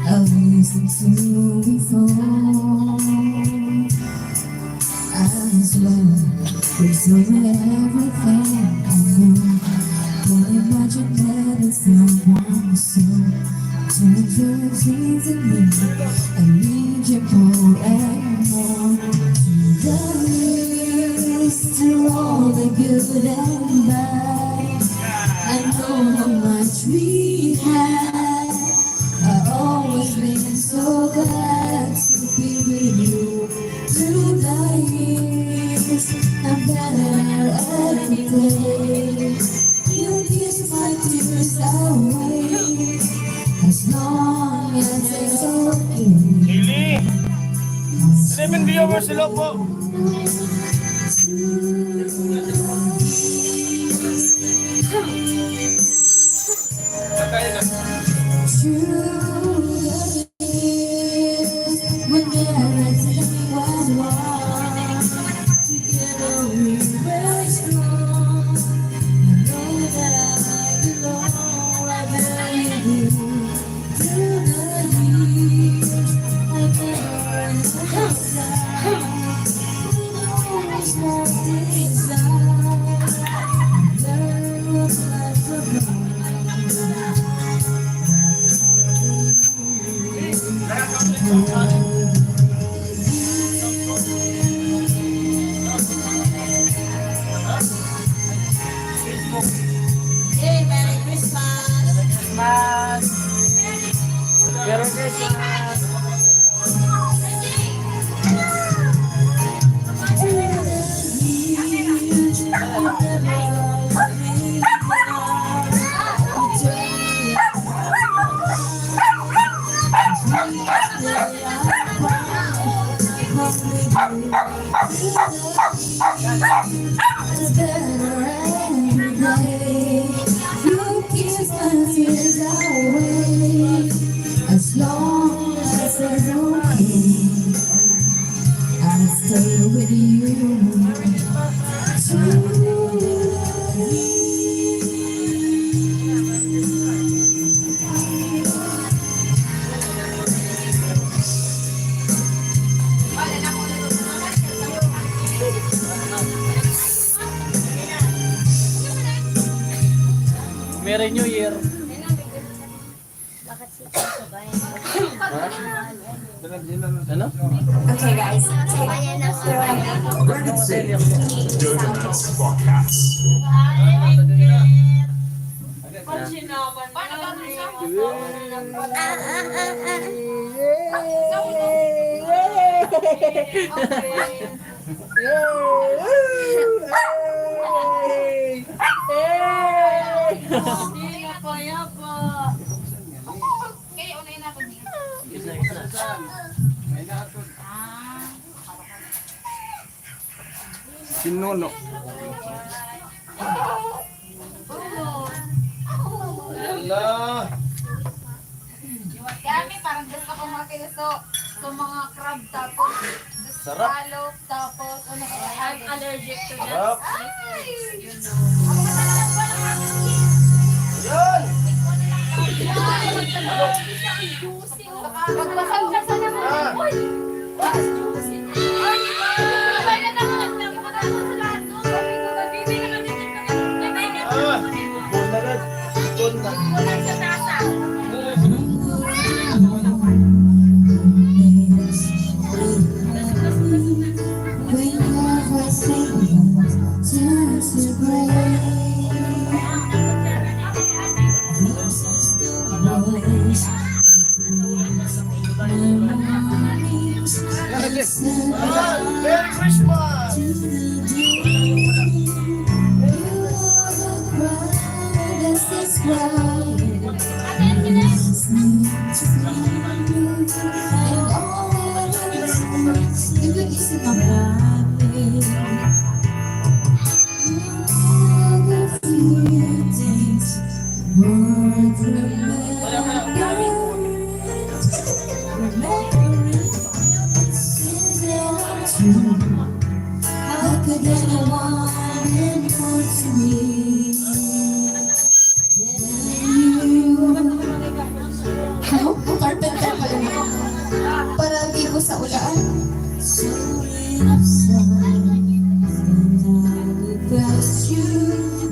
I've listened to before. As well, there's over everything I know. Can't imagine that it's not one so. Turn your dreams in me. I need you more and more. The years through all the good and bad. I know how much we had. I've always been so glad to be with you through the years. I'm better every day. You kiss my tears away as long as it's okay. Ili! 11 viewers sila po. Merry Christmas! As long as it's okay, I'll stay with you. Merry New Year! Ano? Okay, guys. Donuts Podcast. Pag sinawan na. Sinuno. Ala. Kami parang gusto ko makita so mga crab tapos Sarap. scallop tapos ano ka I'm allergic to that. Sarap. You know. Yan. Magbasag-basag naman. Ah. Uy! Mas juicy. Ay! Sabay na naman. Nagpapatapos sa lahat. No? Sabi ko, baby, nakatitin ka na. Sabay na. Ah. Ikon na rin. Ikon na. Walang sa tasa. When your voice sings, turns to gray. This is the voice my mornings listen Ah, Merry Christmas. to the day. You are the cry that's described. Listening to you and all that is even is my body. All the few things worth remembering. Isn't true? How could anyone be more to me than you? Ano? Ang carpenter pa yun. Para bigo sa ulaan. So inside, and I look past you.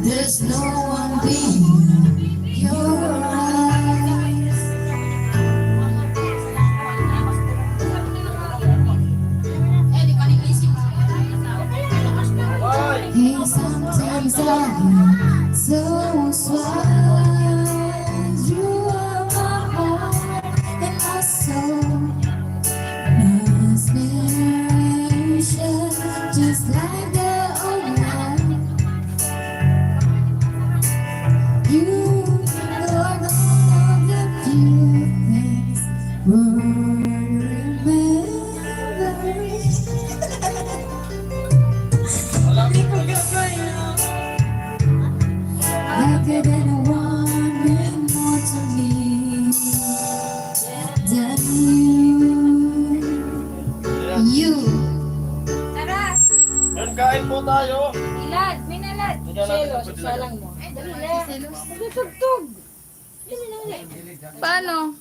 There's no one beyond your eyes. Hey, sometimes I am so swift. You are my heart and my soul. Inspiration, just like the old one. You are one of the few things worth remembering. How could anyone mean more to me than you? Tara! Yan, kain po tayo. Ilad! May nalad! Selos, salang mo. Tugtog! Paano?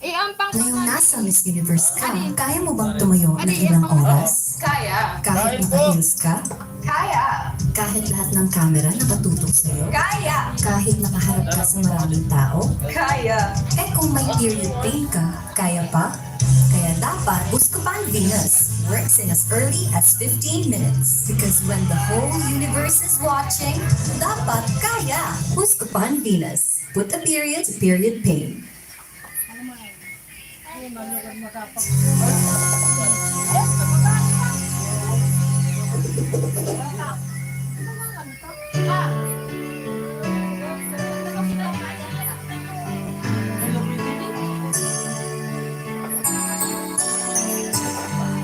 Iampang Ngayong nasa Miss Universe ka, kaya mo bang tumayo ng ilang oras? Kaya. Kahit naka-heels ka? Kaya. Kahit lahat ng camera nakatutok sa'yo? Kaya. Kahit nakaharap ka sa maraming tao? Kaya. Eh kung may period pain ka, kaya pa? Kaya dapat Buscopan Venus works in as early as 15 minutes. Because when the whole universe is watching, dapat kaya Buscopan Venus. Put a period to period pain.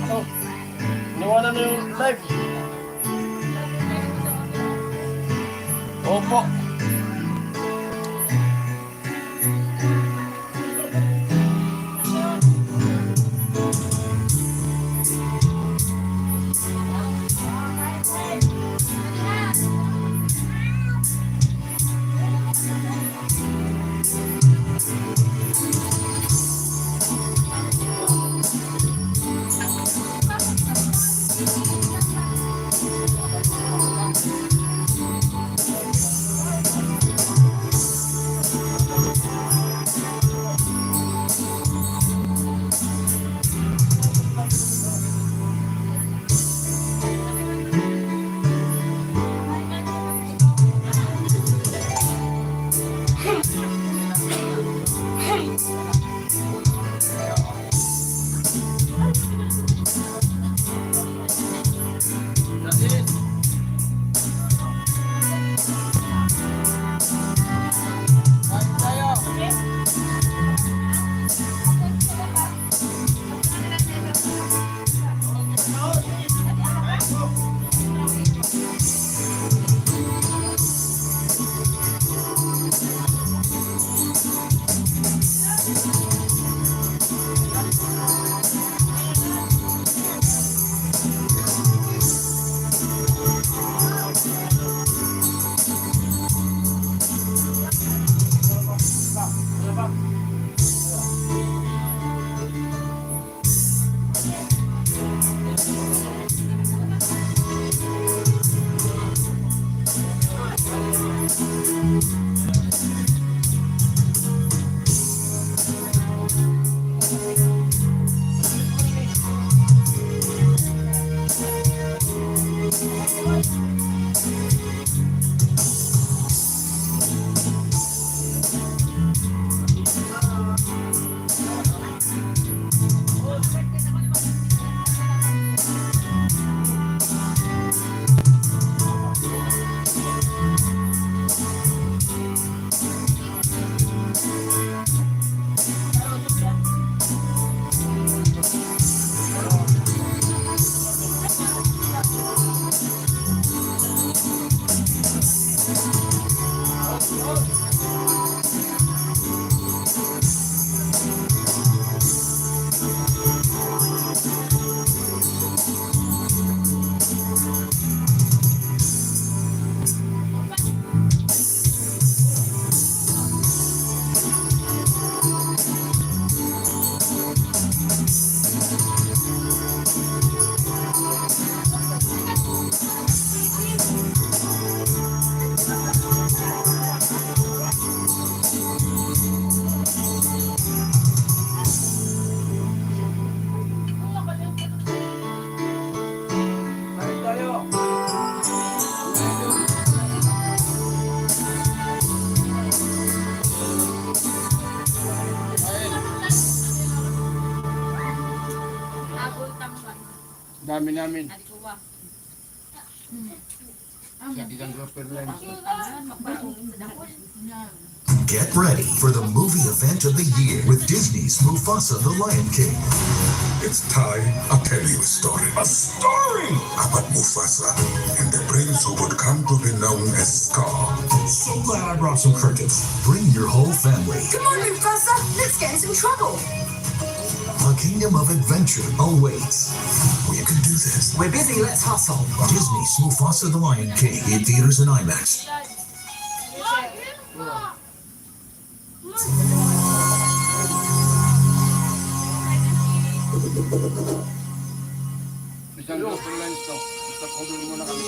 Oh, niwanan na yung live. Opo. Dami namin. Adi ko ba? Sa ilang grouper line. Magpaungin sa dako. Get ready for the movie event of the year with Disney's Mufasa the Lion King. It's time I tell you a story. A story about Mufasa and the prince who would come to be known as Scar. So glad I brought some crickets. Bring your whole family. Come on, Mufasa. Let's get in some trouble. A kingdom of adventure awaits. We can do this. We're busy, let's hustle. Disney's Mufasa the Lion King in theaters and IMAX. Isang grouper line to. Basta kudulo muna kami.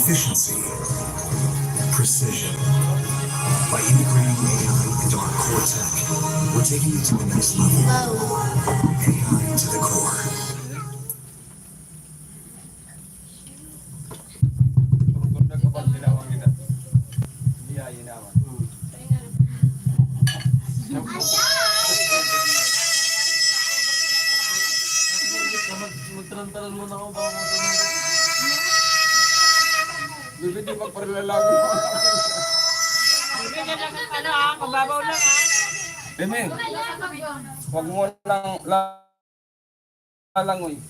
efficiency, precision. By integrating AI into our core tech, we're taking it to the next level. AI to the core. Ganda ka ba tinawag kita? Hindi ay naman. Magtarantaran muna ako baka matanong. Bibili magparlalago. Bigyan lang ng ano ha, mababaw lang ha. Bebe, wag mo langoy.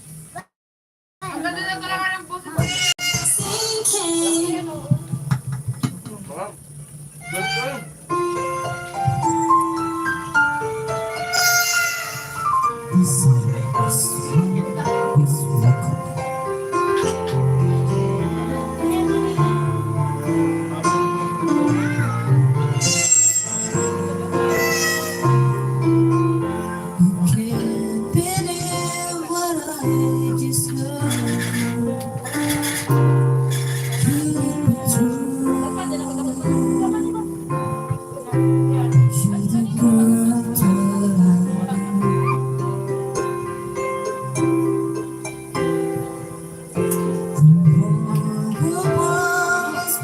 Ang ganda na talaga ng puso mo. This song is record. Can't believe what I just heard. Could it be true? You're the girl I thought I knew. Oh, just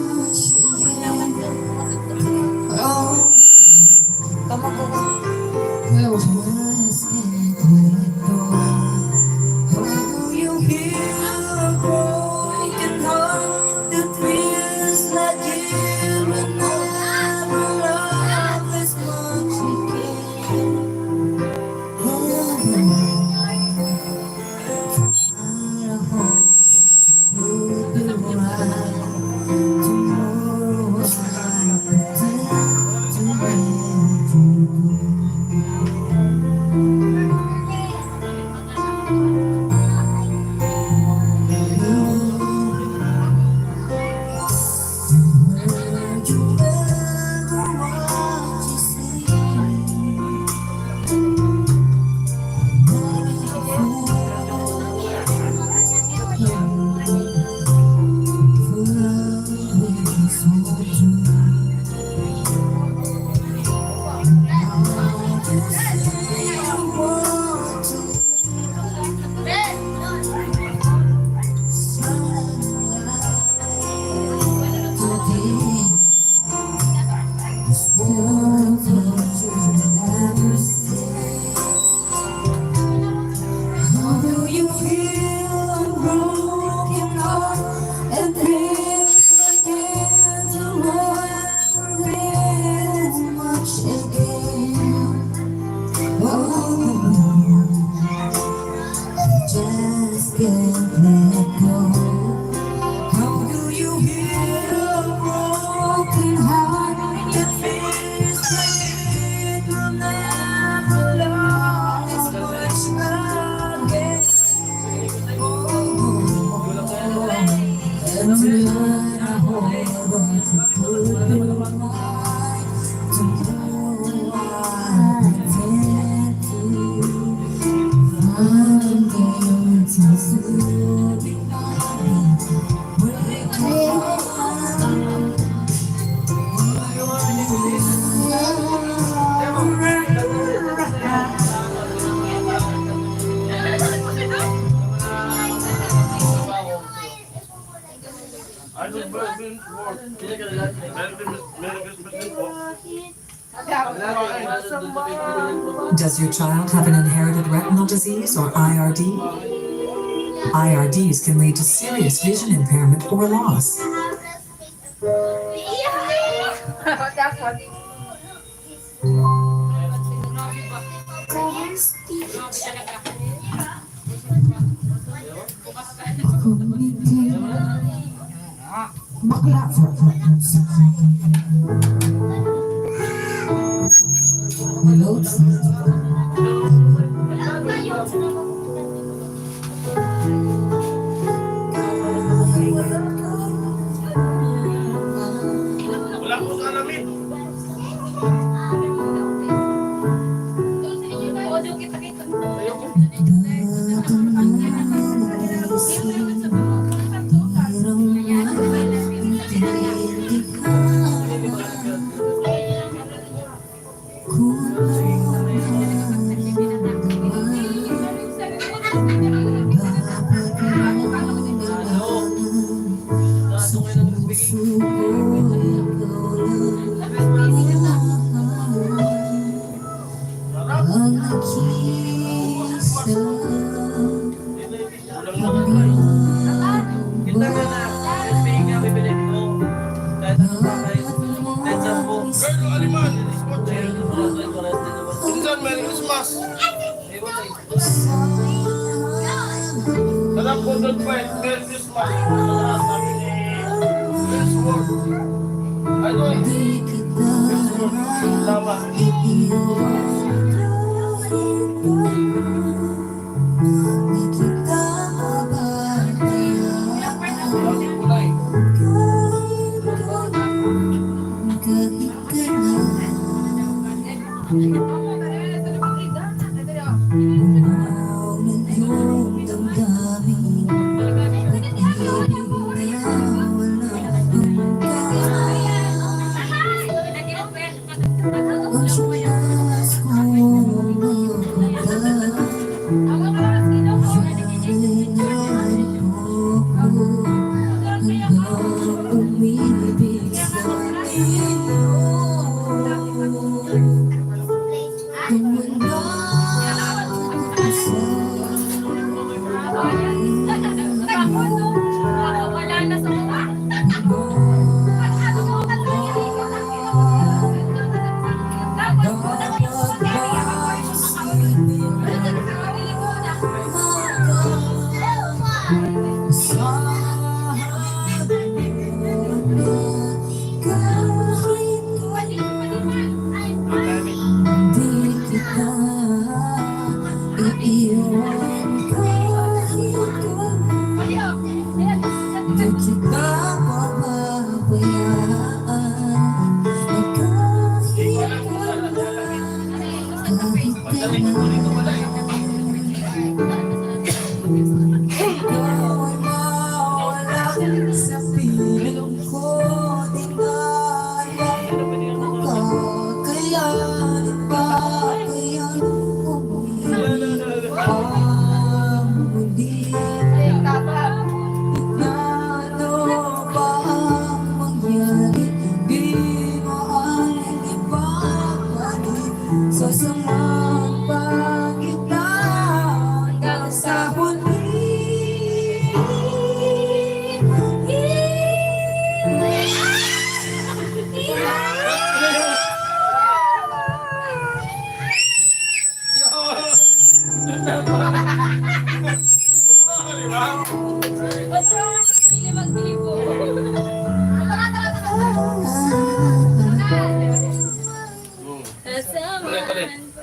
can't let it go. How do you heal a broken heart that feels like you will never love as much again? I hope you'll be right. Tomorrow I pretend to let you go. How do you feel a broken heart and feels like it's never been much again? Oh, just can't let go. How do you heal a broken heart that feels like it will never love as much again? And tonight I hope that you could be mine. Tomorrow I pretend to find you to soon be mine. Does your child have an inherited retinal disease or IRD? IRDs can lead to serious vision impairment or loss. Bakla for salamin. Ayoko. Kita ka na. Speaking nga bibili mo. Kahit ano ba kayo. Kahit sampo. Carlo Aliman. Pinsan, Merry Christmas. Alam ko doon pa eh. Merry Christmas. Sabi ni Christmas. Ano eh? Tama.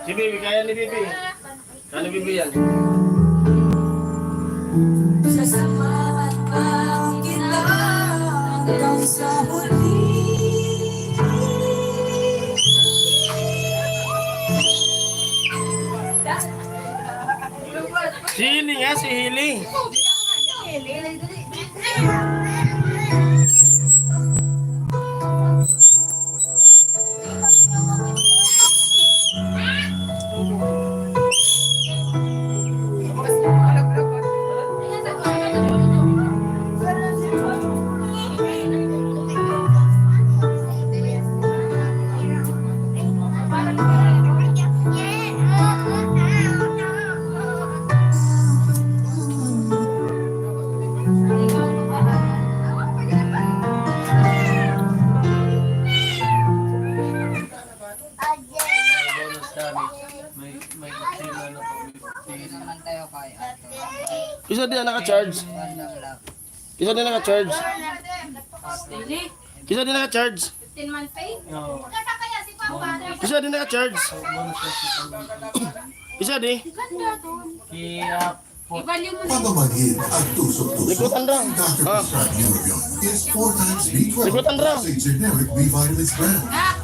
Si Bibi, kaya ni Bibi. Kaya ni Bibi yan. Sasamahan pa kita hanggang sa huli. Si Hili nga, si Hili. Isa din na naka-charge. Isa din na naka-charge. Isa din na naka-charge. 15 month pay? Isa din na naka-charge. Isa din. I-value mo na. Pamamagin at tusok-tusok. Likutan lang. Doctor-prescribed Neurobion is 4 times B12 Likutan lang. as a generic B vitamins brand. Ah!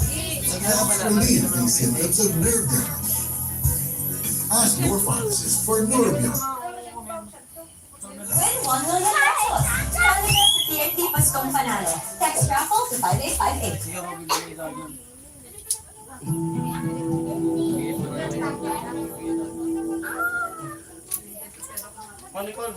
Helps relieve the symptoms of nerve damage. Ask your pharmacist for Neurobion. Win 1 million pesos. Sabi na sa TNT Paskong Panalo. Text raffle to 5858. Malikol.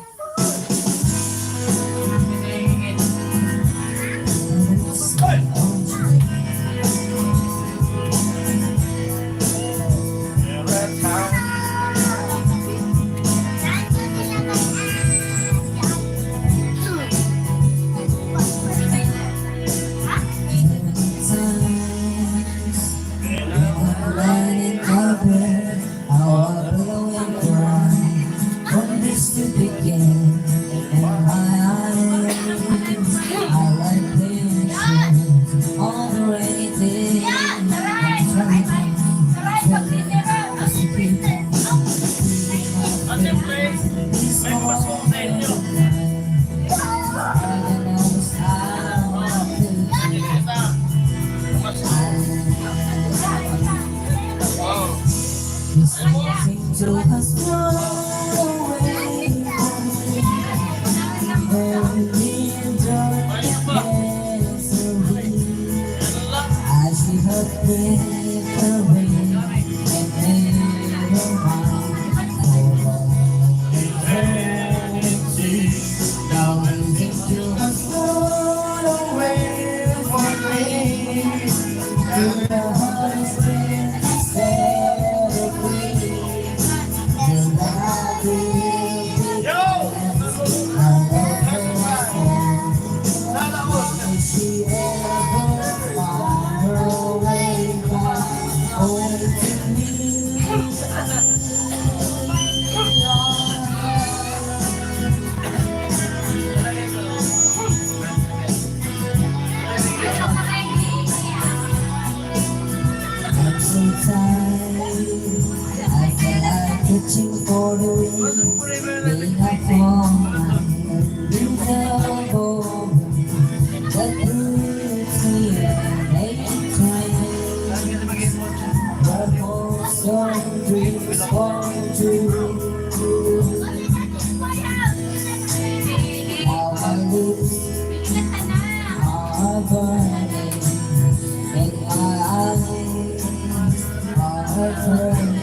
Running cover, how I blow and cry. From this to begin, in my eyes, I like this, all the anything. At siyempre, may pasko sa inyo. To has flown away from me, only enjoy misery. I see her break away and made her mind for eternity. Now I'm to has flown away from me, and the heart is been set free. Reaching for the wind, being up on beautiful that puts me in a trance. But most of dreams come true. How my lips are burning, and my eyes are hurting.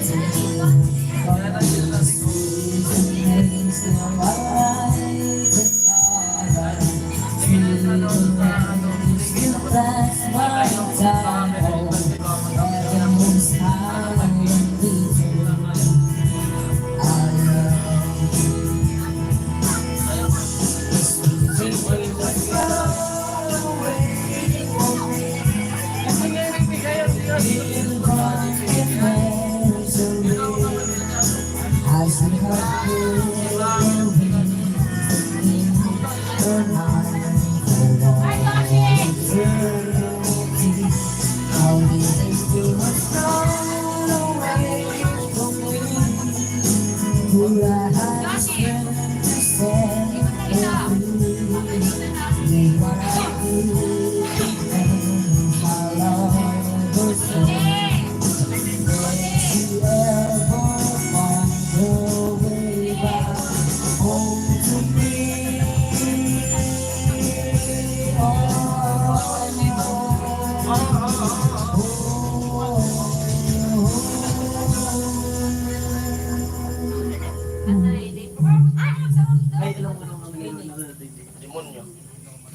Demonyo.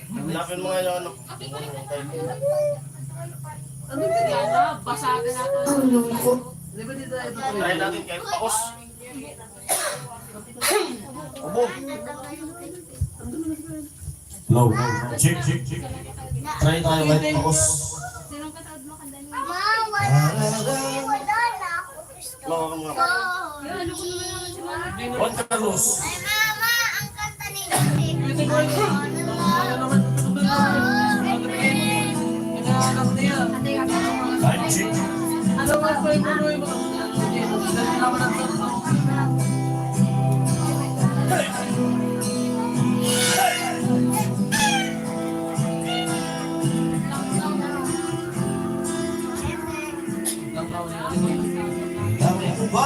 Hanapin mo nga yung ano. Demonyo yung kayo. Ano kaya basagan natin. Try natin kahit paos. Ubo. Low. Check. Try tayo kahit paos. Sinong kataod mo kanda niyo? Wala na ako. Low ka mga. Ano ko naman naman si Mama? Juan Carlos. Ay, mama, ang kanta ni Lucy. Time check. Alam mo ba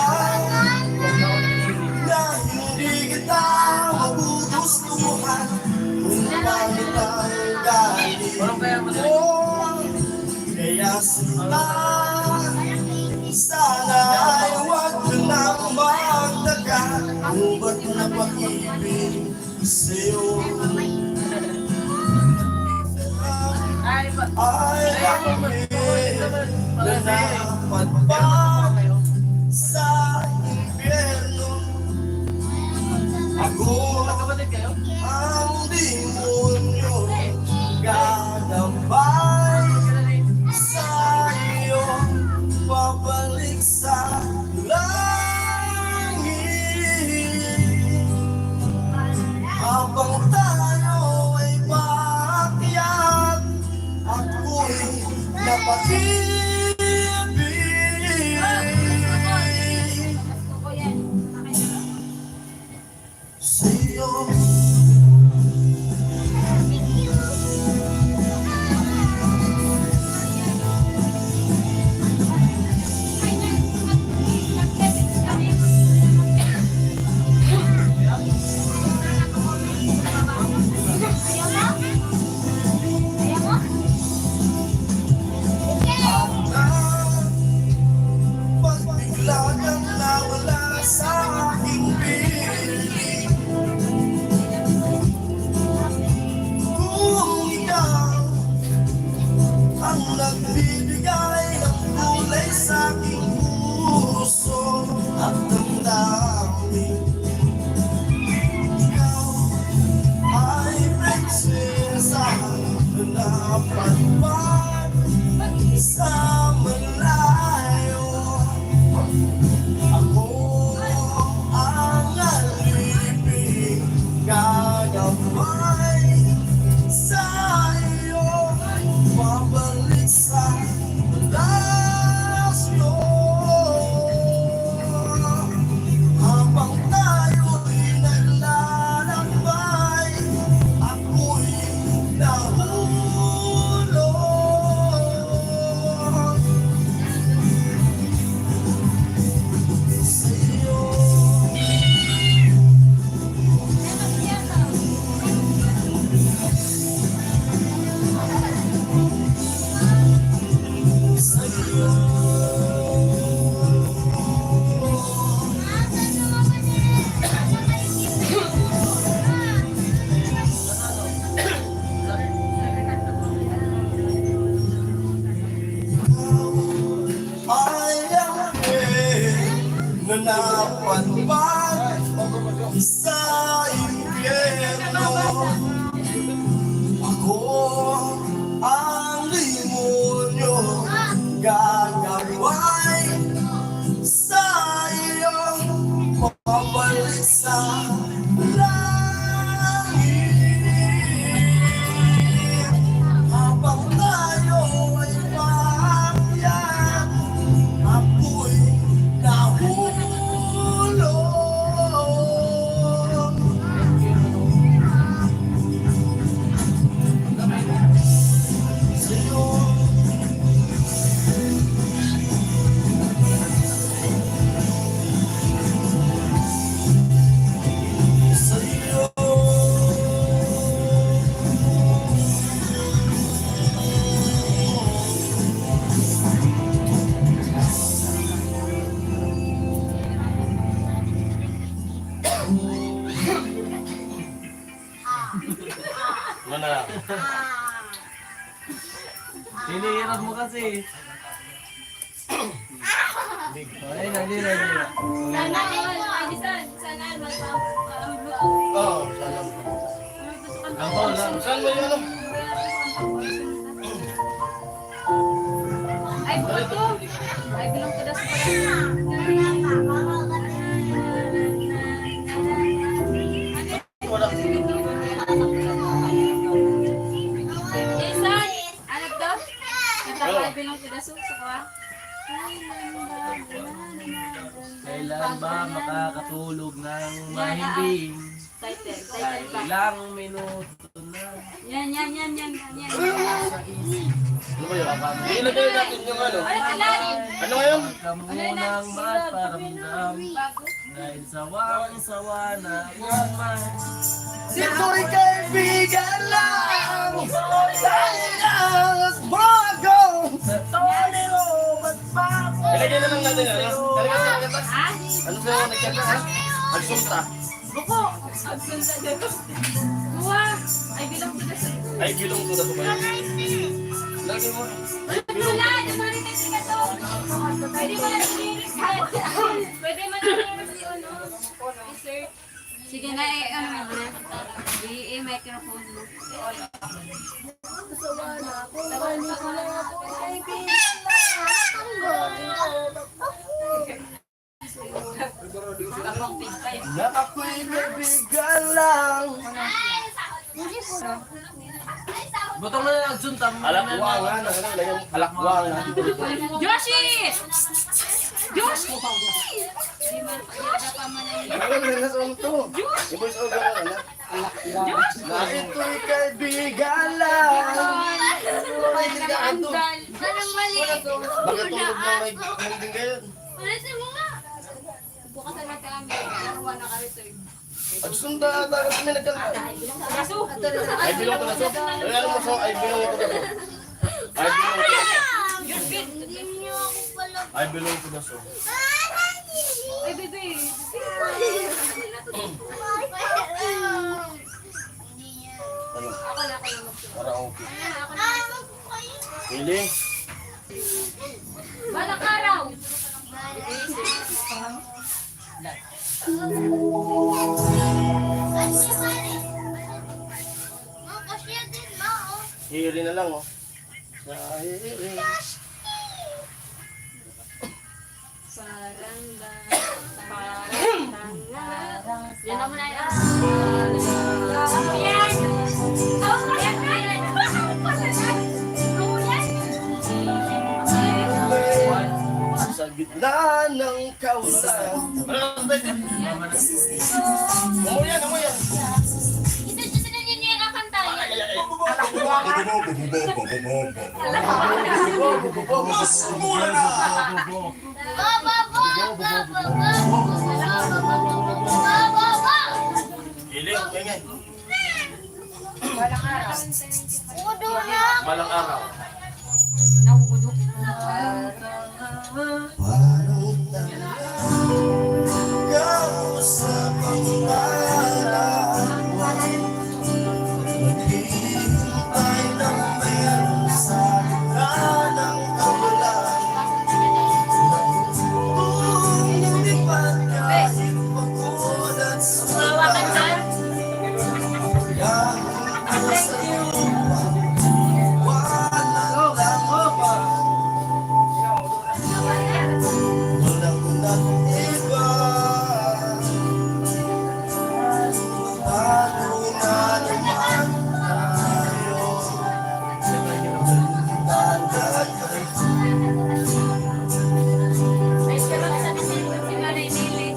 na hindi kita magugustuhan kung pangit ang galing mo? Kaya sila sana ay huwag ka nang magdaga kung ba't napag-ibig sa'yo ay bakit na napadpad sa impyerno. Ako ang demonyo gagabay sa iyo, pabalik sa langit. Habang tayo ay paakyat, ako'y napag-ibig sa'yo. Pag bigla kang nawala sa aking piling, kung ikaw ang nagbibigay ng kulay sa aking puso at damdamin, ikaw ay prinsesa na napadpad sa malayo. Ako ang alipin, gagabay sa iyo, pabalik sa lasto. Habang tayo'y naglalakbay, ako'y nahulog sa'yo. Ay na napadpad sa impyerno. Ako ang demonyo gagaway sa iyo, pabalik sa langit. Habang tayo ay paakyat, ako'y nahulog sa'yo. Sa'yo. Mana? Hinihirap mo kasi. Ay, hindi. Oo, salam. Ako lang. Saan mo yun? Ay, buto. Ay, bilang pedas pa Wala. Jason, anak to? Nagkakay bilang pedas sa kuha. Kailan ba makakatulog ng mahimbing? Ilang minuto na. Yan. Ano ba yun? Ilagay natin yung ano. Ano ngayon? Kamunang magparamdam. Dahil sawang-sawa na naman. Siyempre kaibigan lang! Dahil bago! Sa tonero, ba't ba ako? Ilagay na lang natin ano? Ano sa'yo nagkanta ha? Agsunta. Buko! Agsunta dito. Buwa! Ay, bilang ko na sa... Ay, bilong ko na ito ba? Lagi mo. Wala! Dumari na siya to! Pwede mo lang lyrics ha? Pwede mo lang lyrics yun, no? Sir. Sige na, ano mo na? I-microphone mo. Na ako'y nabigan lang. Butong na lang agsunta. Alakwangan. Alakwangan. Yoshi! Yoshi! Ano na nasa ito? I-voice over ka na. Na ito'y kaibigan lang. Anong mali? Bakit tulog na may hindi ngayon? Ulitin mo nga. Bukas na natin kami. Naruwa na ka-reserve. Agsunta ata kasi may nagkanta. Kaso? Ay, bilong ko na so. Ay, ano mo so? Ay, bilong ko na so. Ay, bilong ko na so. Hindi niyo ako pala. Ay, bilong ko na so. Ay, bebe. Ano? Ako na. Karaoke. Pili. Balang araw. Hiri na lang, oh. Hiri. Yan na muna yan. Yan! Sa gitna ng kawalan. Umuyan. Ito na niyo yung kakanta. Hiling, pengen. Udo na. Malang araw. Nauudok. Parang ikaw sa pangalaman. Maghihintay ng meron sa gitna ng kawalan. Lumilipad kahit pagkulat sa mata. Gagawin ko sa lupa. Walang lamaba. Walang nag-iba. Ano na naman tayo? Nagtagad Ay, pero sa si Marinili.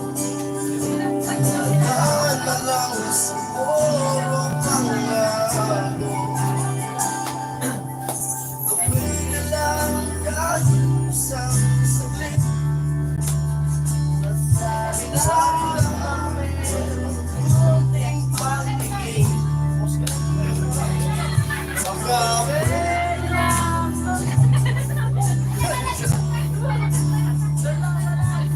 na lang sa puro pangalo. Kapag na lang kahit isang saglit. Nasabi lang mayroong konting pagiging. Pagkawin lang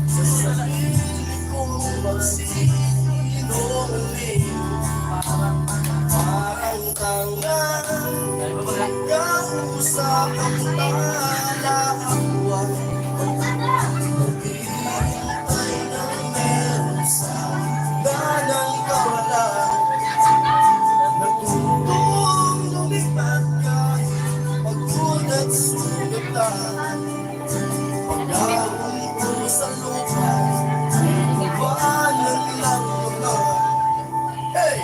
sa sarili kong magsinungaling. Parang tanga kausap ang talaakwa. Maghihintay ng meron sa ganang kawalan. Natutong lumipad kahit pagkulat sugatan. Pagkawin ko sa lupa, walang lang naman. Hey!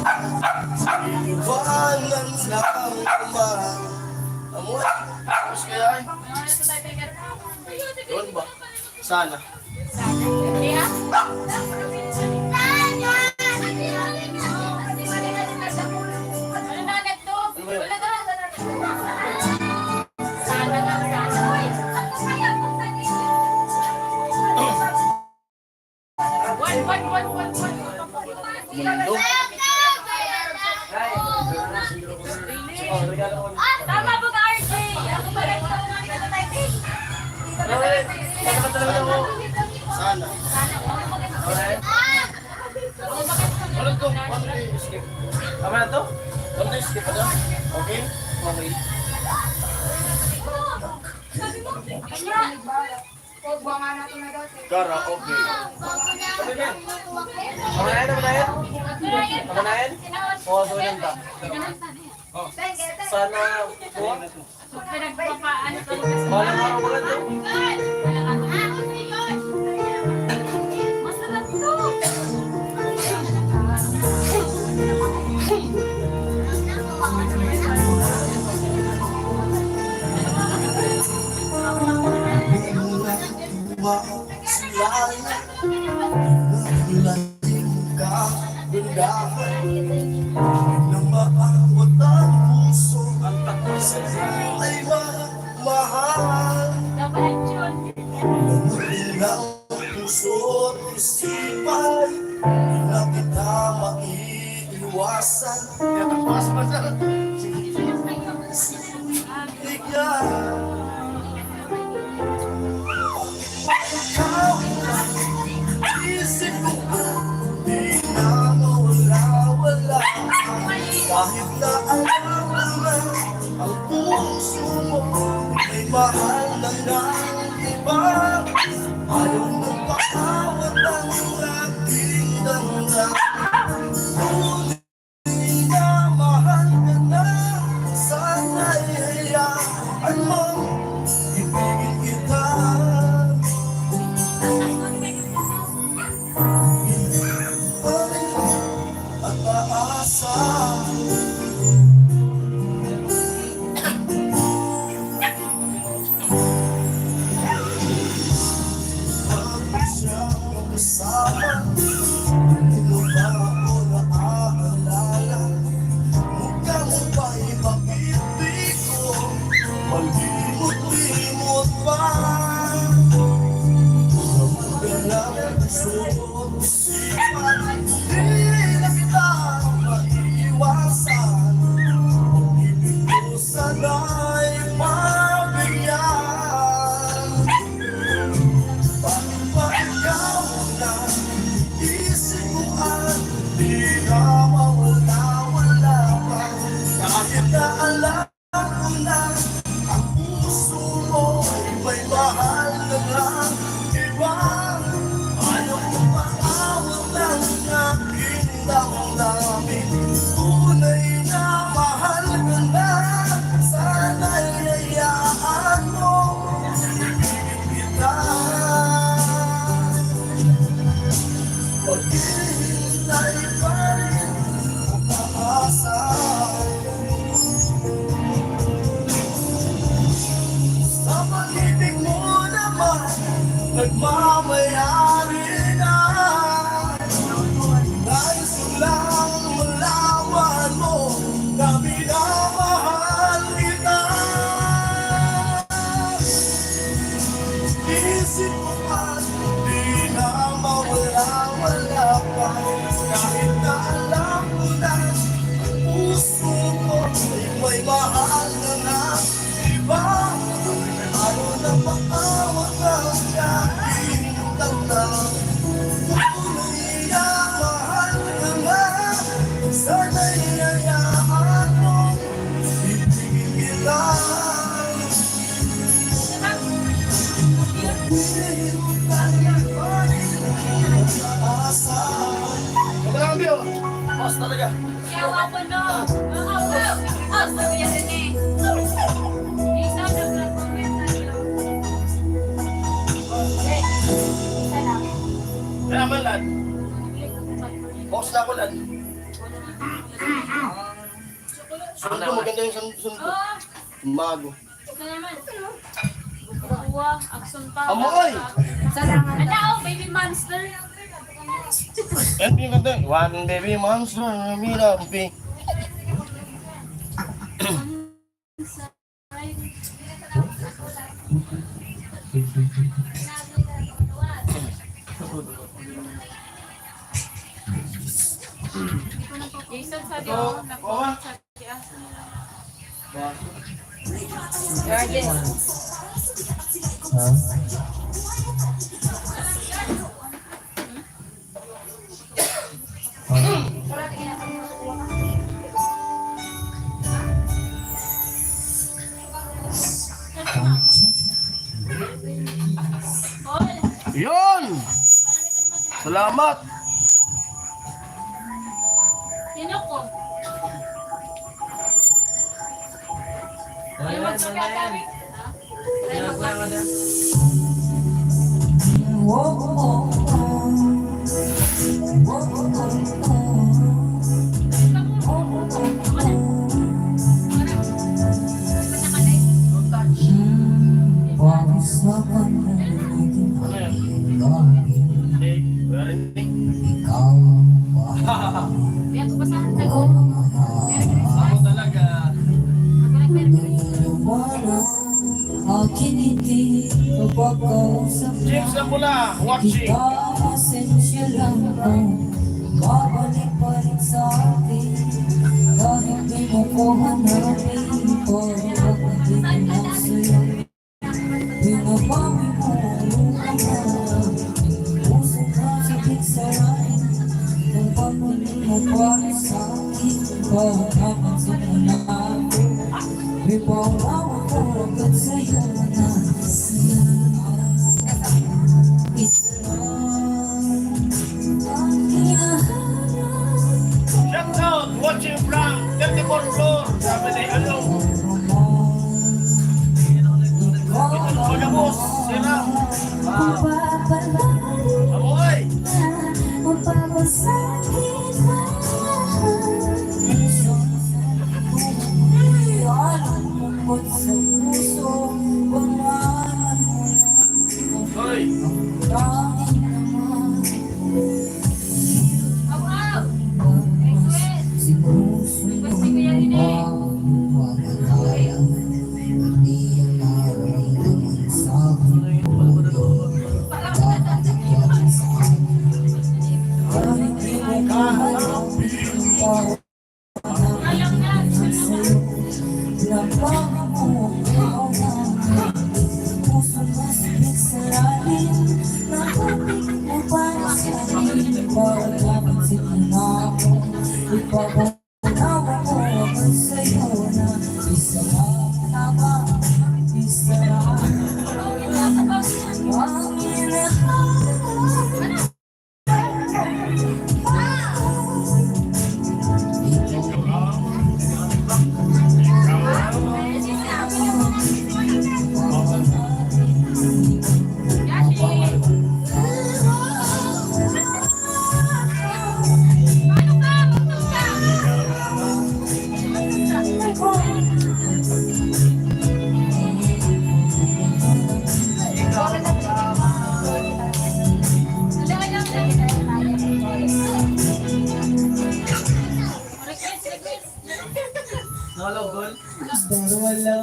Iwanan lang naman. Amoy, tapos kaya ay. Doon ba? Sana. Mundo. Tama po ka, RJ! Ako pa rin ito ng Sana. Ano to? Skip. Tama na to? Ano skip pa daw? Okay? Okay. Karaoke. Kamanayan na manayan? Kamanayan? Oo, so yan ta. Sana po. Pinagpapaano to. Walang araw wala to. Masarap to. Dapat yun. Kahit na alam mo na ang puso mo may mahal na ng iba, ayaw magpakawat ang aking damdamin. Ngunit na mahal ka na, sana'y hayaan mo ibigin kita. At aasa nagmamayari na. Nais ko lang malaman mo na minamahal kita. Isip ko at di na mawala-wala pa. Kahit na alam ko na ang puso ko ay may mahal na na iba. Ano na pakawag ang aking damdamin? Tunay na mahal ka nga, sana'y hayaan mo ibigin kita. Pagpili mo kanya pa rin ang asa. Magandang gabi, oh. Boss talaga. Yawa ko no. Sabi niya din eh. Isa na lang comment tayo. Isa lang. Kaya man, lad. Boss na ako, lad. Sundo, maganda yung sundo. Mago. Ito naman. Bukuha, akson pa. Amoy! Ano, baby monster. Yan yung ganda. One baby monster, mirampi. Jason, sabi ko, nakuha sa tias. Yun! Salamat! Sino ko? Ayaw magpagkakari. Ayaw magpagkakari. Kaya ko pa sa akin. Ako talaga. James na pula, watching. Pasensya lang ako, babalik-balik sa akin. Kahit di mo ko hanapin, pag nagiging lang sa'yo. Binabawi mo yung kamay, puso ka sakit sa lain. Kung pamuli mo para sa akin, bakit napansin mo na ako? Ipawawa ko agad sa'yo na sa'yo. Shout out, watching from 34th floor. Sabi ni ano? Ito mo, sira. Amoy! Hoy!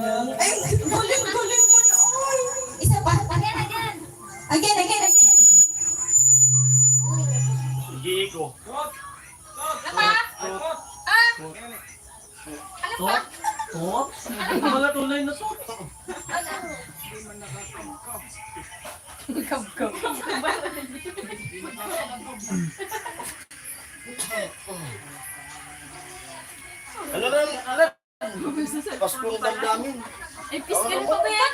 Guling mo na, oy! Isa pa. Again. Hindi ko. Mga tunay na to. Ano rin? Paskong damdamin. Eh, piskal pa ba yan?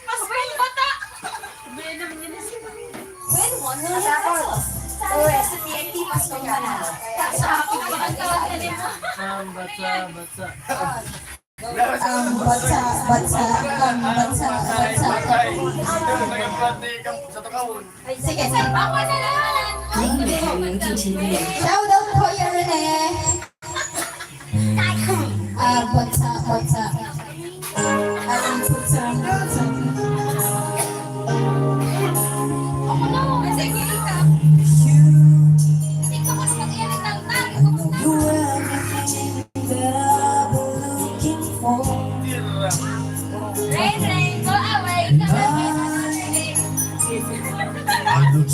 Paskal bata! Sabihin naman yun na siya. Win 1 million pesos. Sa rest of TNT Paskong Panalo. Sa akin pa ang tawag na nito. Sige, Ako na naman! shout out po yan, Rene.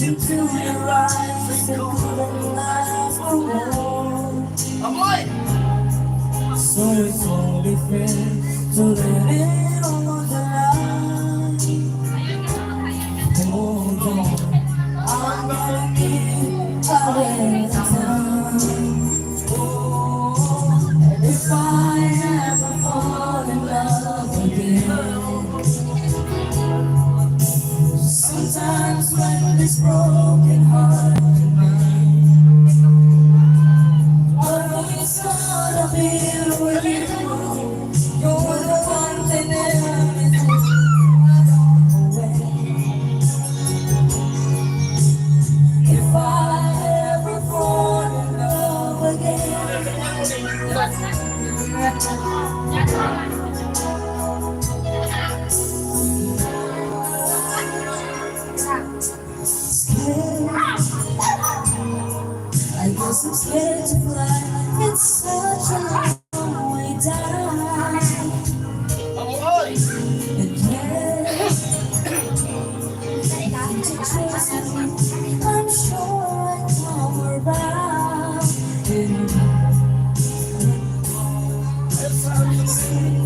into your eyes, I said couldn't last for long. So it's only fair to let it over the line. Hold on, I'm gonna need a little time. Oh, and if I ever fall in love again, sometimes when this broken heart of mine, I know it's gonna be with you. You're the one that everything I don't know when. If I ever fall in love again, I guess I'm scared to fly. It's such a long way down. And yes, to trust me, I'm sure I come around. That's how you see.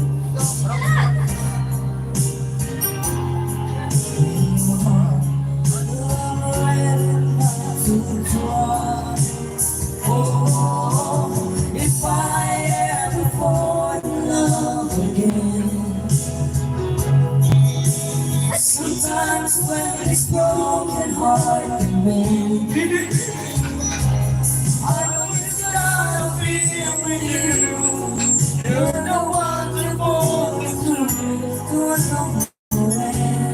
Oh, if I ever fall in love again, sometimes when this broken heart can mend, I know it's gonna be with you. You're the one to pull me through the when.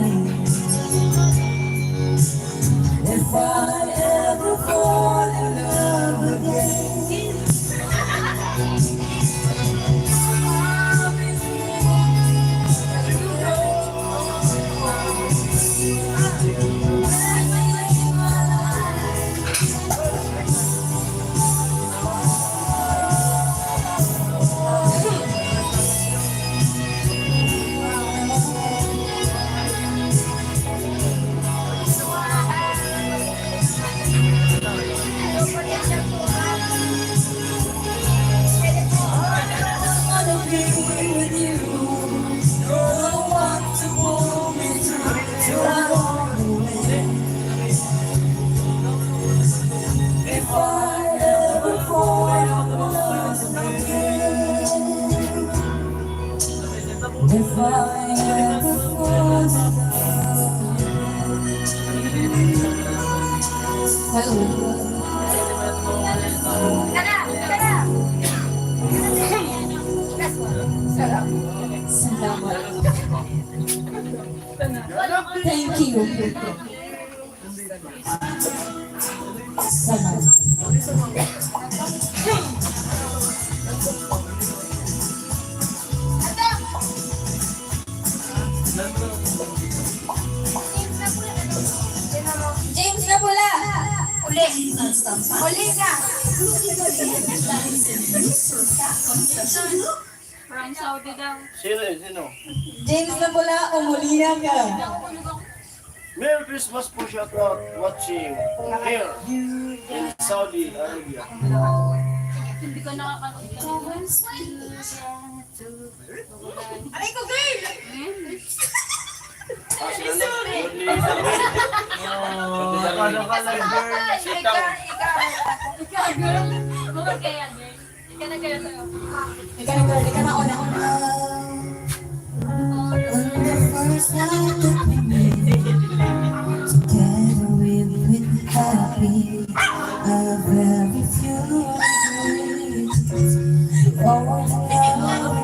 If I ever fall in love again, I'll be gonna be with you. You're the one to pull me through all the way. If I ever fall in love again, if I ever fall in love again. Thank you. Salamat. James na pula. Uli. Uli ka. From Saudi daw. Sino? James na pula, umuli na ka. Merry Christmas po shout out watching here in Saudi Arabia. Hindi ko nakakalimutan. Aray ko, girl! Ikaw, girl. Bukod kaya, girl. Ikaw na kaya sa'yo. Ikaw na una. On the first night that we met, together we've been happy. A very few days. All the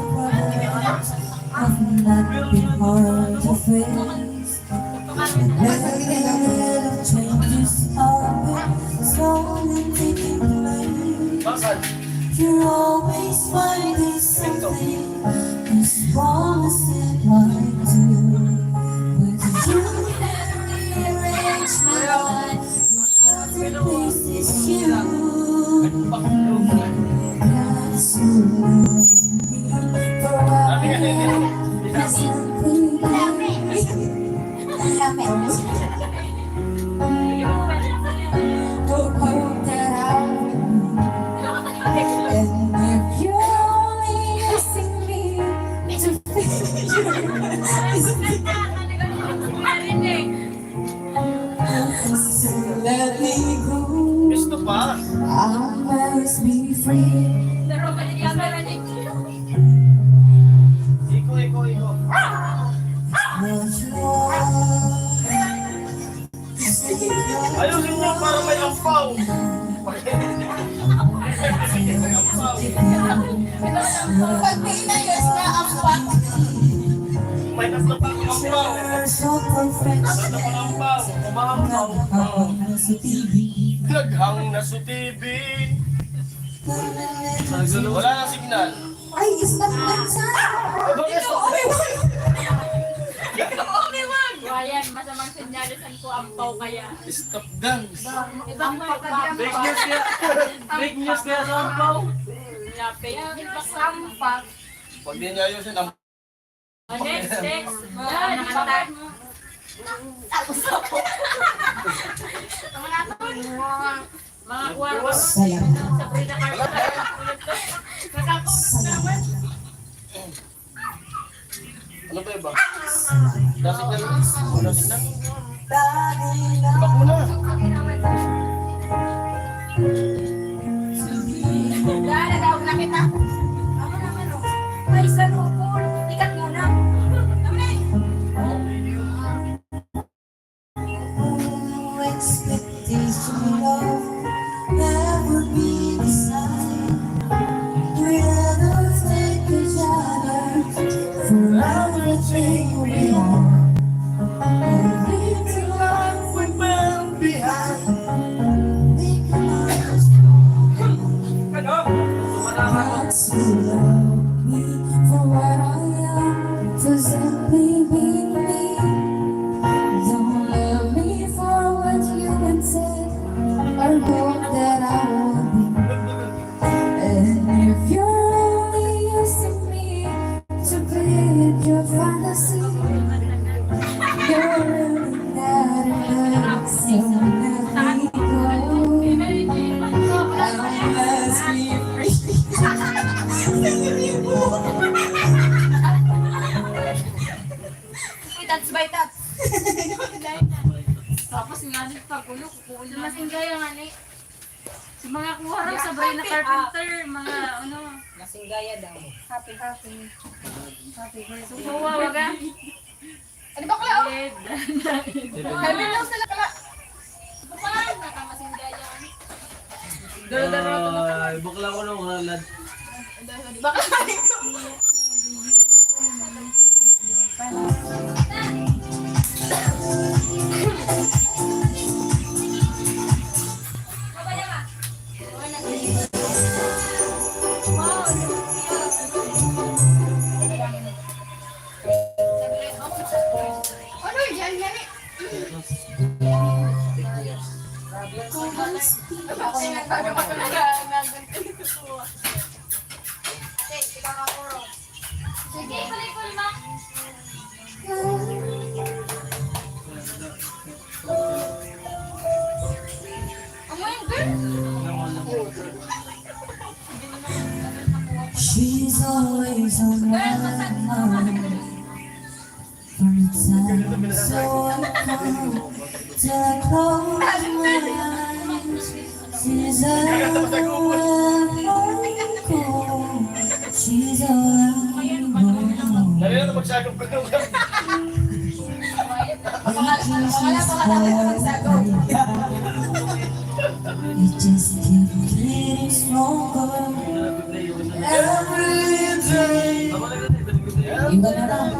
problems have not been hard to face. Little changes are slowly taking place. You're always finding something as wrong as it might do. But you have rearranged my life. The place is you. Not soon. Forever. always be free. Laro ka ni camera ni. Iko. Ayusin mo para may ampaw. Pag may inayos na ang pak. May nasabang ampaw. So perfect. Nasabang ampaw. Umahampaw. Naghang na sa TV. Wala na signal. Ay, is that minsan? Ayan, masamang senyalisan ko ang pau kaya. Stop dance. Ibang pagkakam. Break news kaya. Break news kaya sa ampaw. Lapit. Sampak. Pag di niya ayusin, ang Next. Yan, nakatahan mo. Mga kuwarwa. Sayang. Sabrina Carpenter. Nakakaunod naman. ano ba iba? Dasig na lang. Dasig na. Bak mo na. Dahil nagawag na kita. Ako naman o. May sarupon. Ikat muna. Kami. No expectation love never be the same. We never take each other for everything we are. And leave the life we left behind. We can understand. Hearts who love me for what I am, for simply being me. Don't love me for what you can say or hope that I will be. And if you're only using me to create your fantasy, you're really not enough. So let me go. Unless we free. That's by that. Tapos nga din pagulo, kukulo. Masinggaya nga ni. Si mga kuwarang sa Sabrina Carpenter, mga ano. Masinggaya daw. Happy birthday. Sumawa, wag ah. Ano ba kala? Kami lang sila kala. Bukan, nakamasinggaya. Ay, bakla ko nung halad. Baka ano yan? Sige, kulikul ma. Amoy, girl. She's always on my mind. From the time so I come till I close my eyes. She's everywhere I go. She's all I know. Dali na magsagap ko nung It just keeps getting stronger every day. Yung gano'n lang.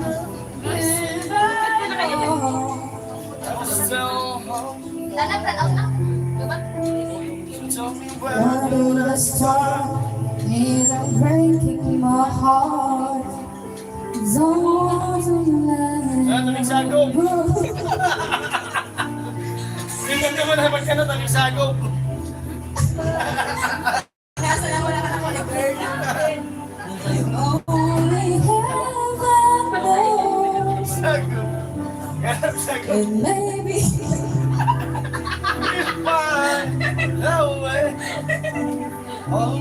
What did I start? Is breaking my heart. Don't want to let sagop. go. Tingnan naman naman ka na taming sagop. Only heaven knows. Sagop. Ganap sagop. And maybe It's fine. No way. Oh.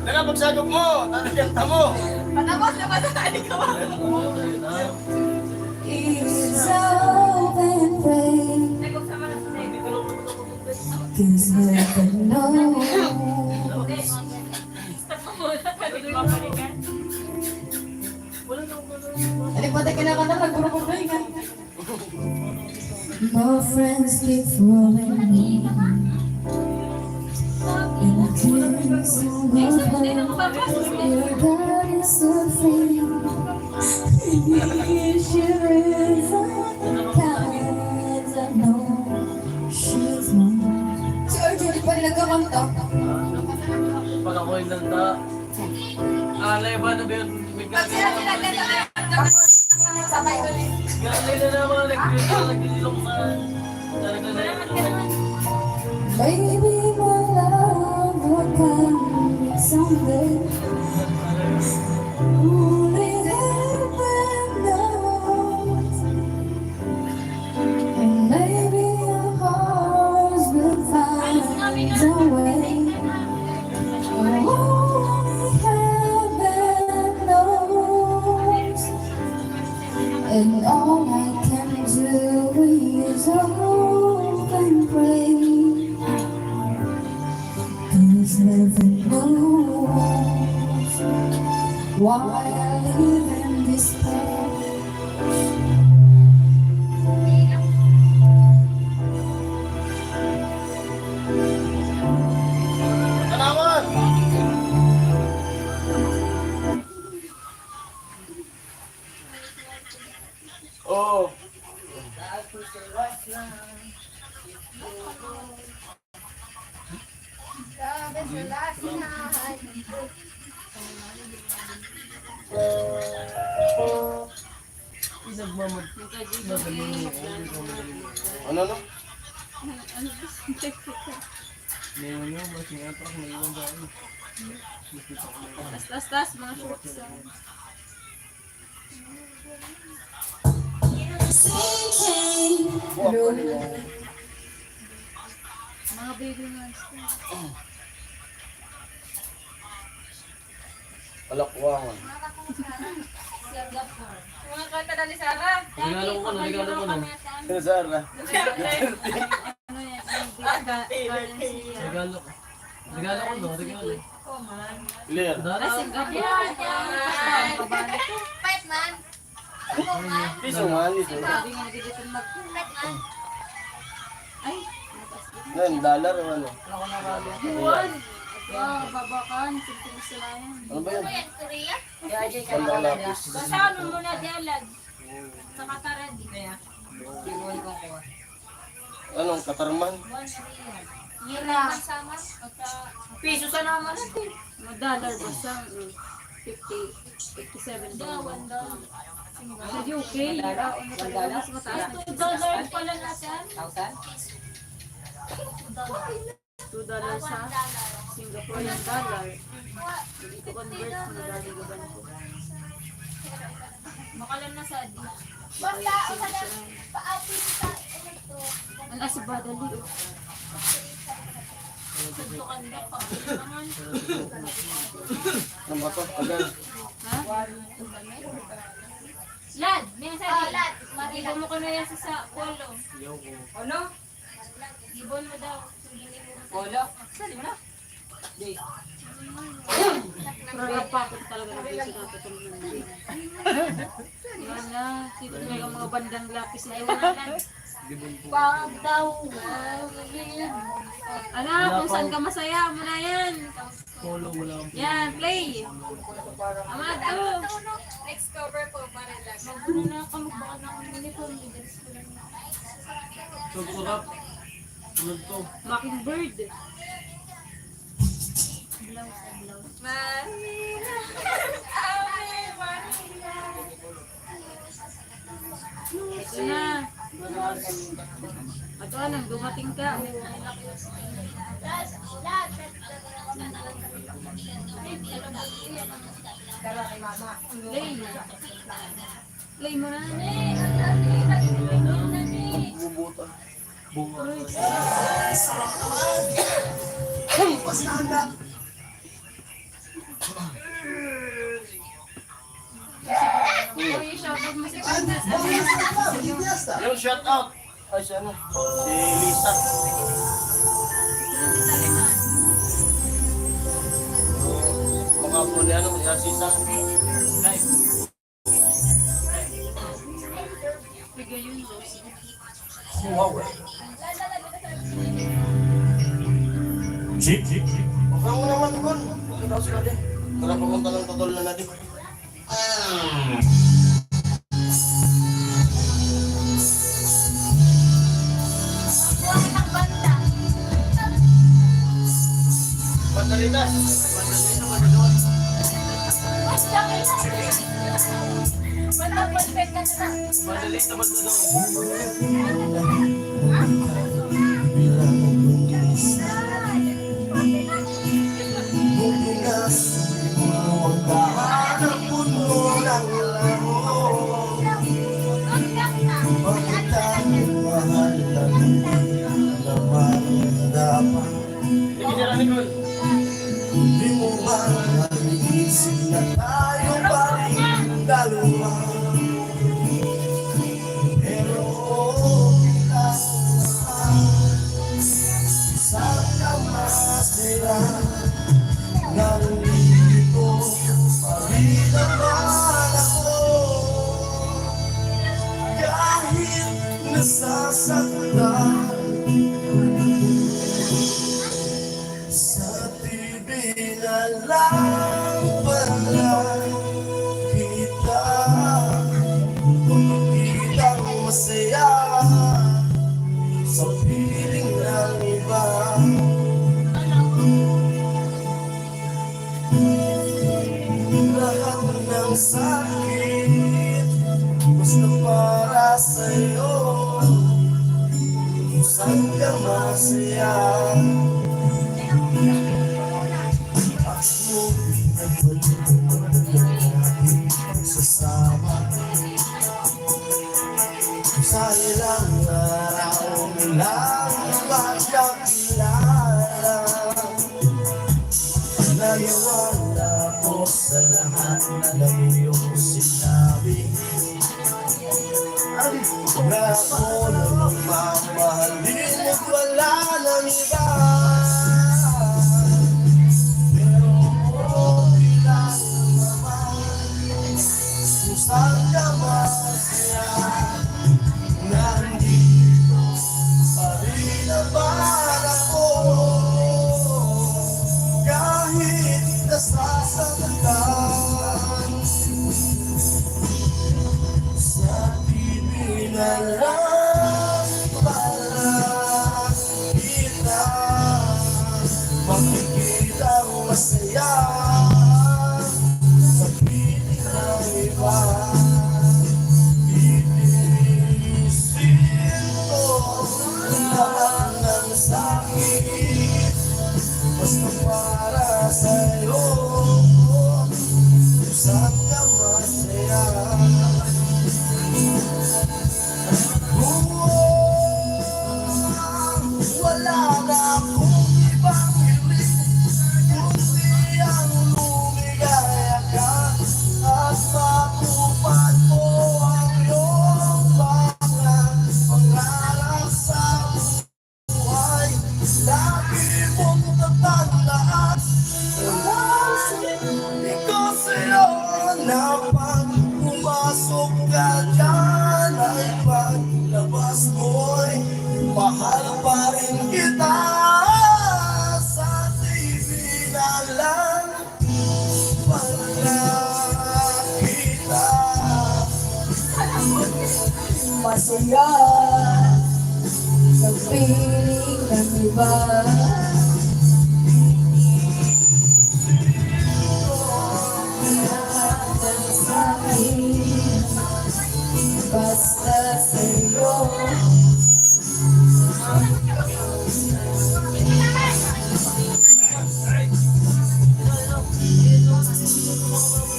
Nakapagsagop mo. Tanaganta mo. Patapos na patay ka ba? it's open way. 'Cause heaven knows. keep rolling in. And I can't so good your God is so free. She is the kind I know she's mine. Si RJ, di pa rin nagkakanta. Pag ako yung nanda. Alay ba na ba yun? May Pag sila nagkakanta, sabay ulit. Galay na naman. Nagdilong ka. Talaga na yun. Baby, my love will come someday. Only heaven knows. And maybe our hearts will find a way. Only heaven knows. And all I can do is hope and pray. 'Cause heaven knows why I live in this place. Kalawan! Oo. Ano no? Ngayon nyo, masing atak, may iwan dahil. Tas, mga shorts. Mga baby monster. Alakwangan. Mga kanta na ni Sarah. Regalo ko na. Sino Sarah? Ano yan? Garden Regalo ko. Regalo. Clear. Ay, Singapore. Fight man. Piso nga, piso. Sabi nga dito mag... Ay, Nan, dollar o ano? yuan. Wow, babakan. Sintilis sila yan. Ano ba yun? Korea? Panlalapis. Basta ano muna dialag. Sa Kataran. Kaya. Anong katarman? Nira. Piso sa naman natin. Mga dollar basta. 57 dollar. Sa UK. Mas mataas. $2 pala natin. $2 sa Singaporean dollar. Hindi ko convert sa nagagaban ko. Makalan na sa adi. Basta, paati sa ito. Ang asibadali. Suntukan na pa. Ano ba ito? Agal. Ha? Lad, may sabi. Lad, ibon mo ko na yan sa polo. Ano? Ibon mo daw. Polo? Sali mo na. Prarapakot talaga ng beso natin itong hindi. Yan na. Dito may mga bandang lapis na iwanan. Pag daw. Anak, kung saan ka masaya mo na yan. Polo wala. Yan, play. Amad, Next cover po, para lang. Magbuno na ako magbaka ng uniform. Surap. Ano to? Mockingbird. Marina. Ito na. Ato anong dumating ka. Play. Play mo na. Bubuta. Bunga. Uy, shoutout mo si Princess. Yung shout out. Ay, si ano? Si Lisa. Mga po ni ano, ni Asisa. Guys. Bigay yun, Rose. Wow. Ang naman kun. Kita sila din. Para pumunta ng totoo na natin. Bandalitas. Bandalita Di mo ba naisip na tayo pa rin dalawa? Pero bilang isang kamasira, nandito pa rin naman ako. Kahit nasasaktan na lang pala kita, kitang masaya sa piling ng iba. Lahat ng sakit basta para sa'yo, kung saan ka masaya. Sasama sa ilang araw nilang magkakilala. Naniwala ko sa lahat ng iyong sinabi, na ako na magmamahalin at wala nang iba. Saan ka masaya, nandito pa rin naman ako. Kahit nasasaktan, sa TV na lang pala kita makikita masaya sa piling ng iba. Inisip ko lahat ng sakit basta para sa'yo, kung saan ka masaya. Wala na akong ibang hiling kundi ang lumigaya ka at matupad mo ang iyong pangarap sa buhay. Lagi mong tatandaan, hindi ko sa'yo na pag pumasok ka dyan ay paglabas mo'y mahal pa rin kita. Sa TV na lang pala kita Masaya sa piling ng iba. Lahat ng sakit basta sa'yo.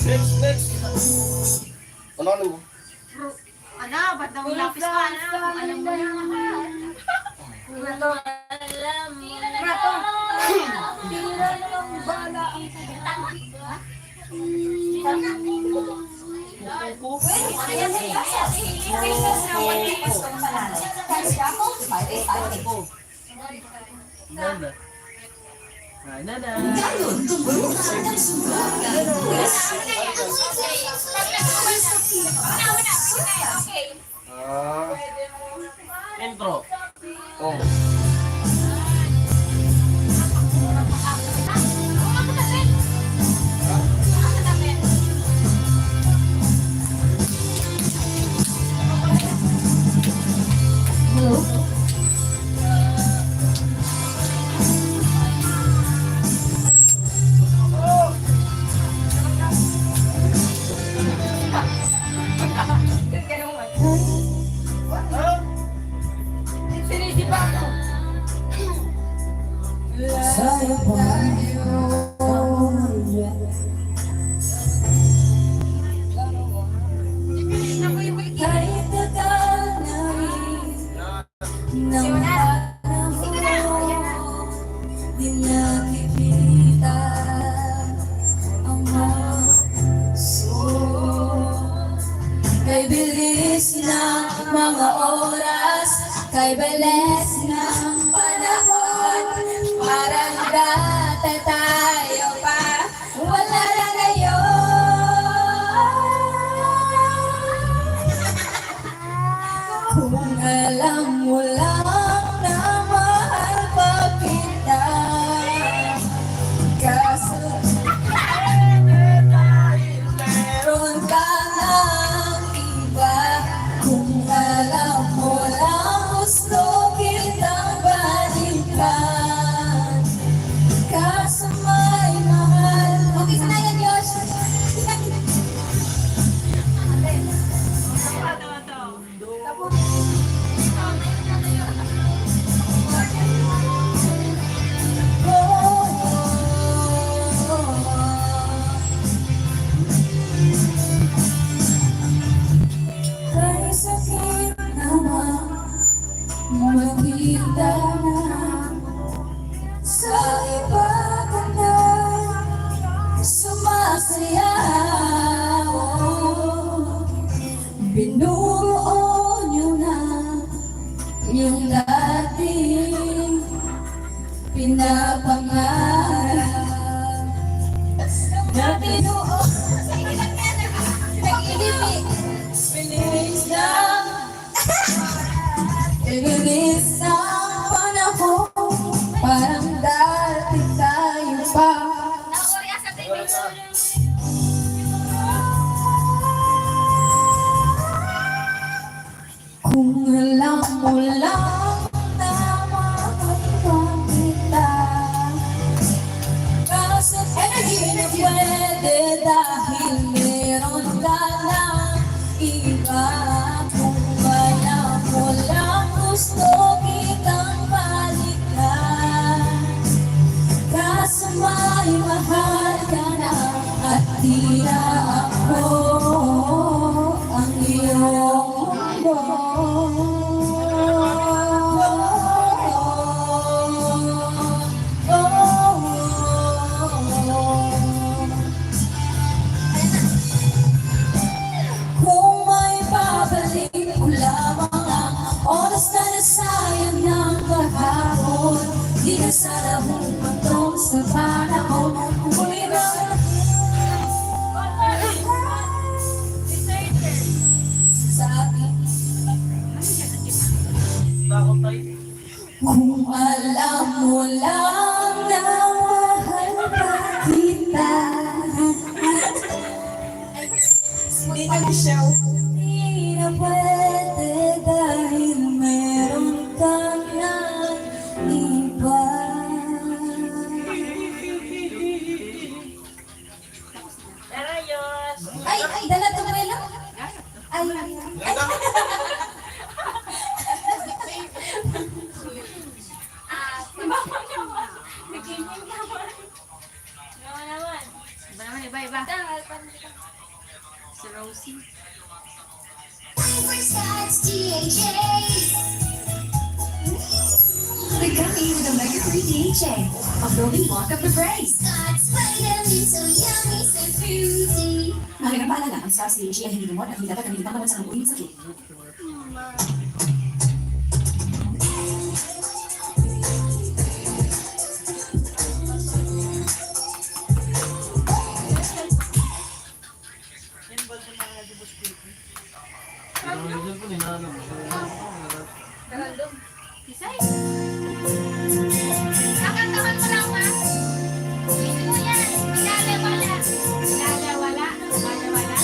Next. Ano mo? Ano? Ba't daw lapis ka? Alam mo yan. Ano? Alam mo yan. Tira ng bala ang Intro. Oh. mo lang na mahal pa kita. Kaso meron ka ng iba. Kung alam mo lang gusto kitang balikan. Kaso may mahal. Okay, sanayan, Josh. Kay sakit naman makita na sa iba ka na sumasayaw. Binuo niyo na yung dating pinapangarap na binuo. Pinilis ng panahon, parang dati tayo pa. Kung alam mo lang na makakapag kita. Kaso hindi na pwede dahil meron ka ng iba. Kung alam mo lang gusto kitang balikan. Kaso may mahal ka na at di na ako ang iyong kung may babalik ko lamang ang oras na nasayang ng kahapon. Di na sana humantong sa panahon kung mayroon sa atin. Kung alam mo lang na mahal pa kita. Hindi na show. Hindi na pwede dahil meron ka na iba. Ay, dala ito mo lang. Ay. Iba. Si Rosie. The gummy with omega-3 DHA, a building block of the brain. Mahalagang paalala, ang Scotts DHA ay hindi lumot at hindi dapat gamitin pangawal sa kamuing sakit. Isay. Kakantahan mo lang, ha? Hindi mo yan. Lalawala. Lalawala. Lalawala.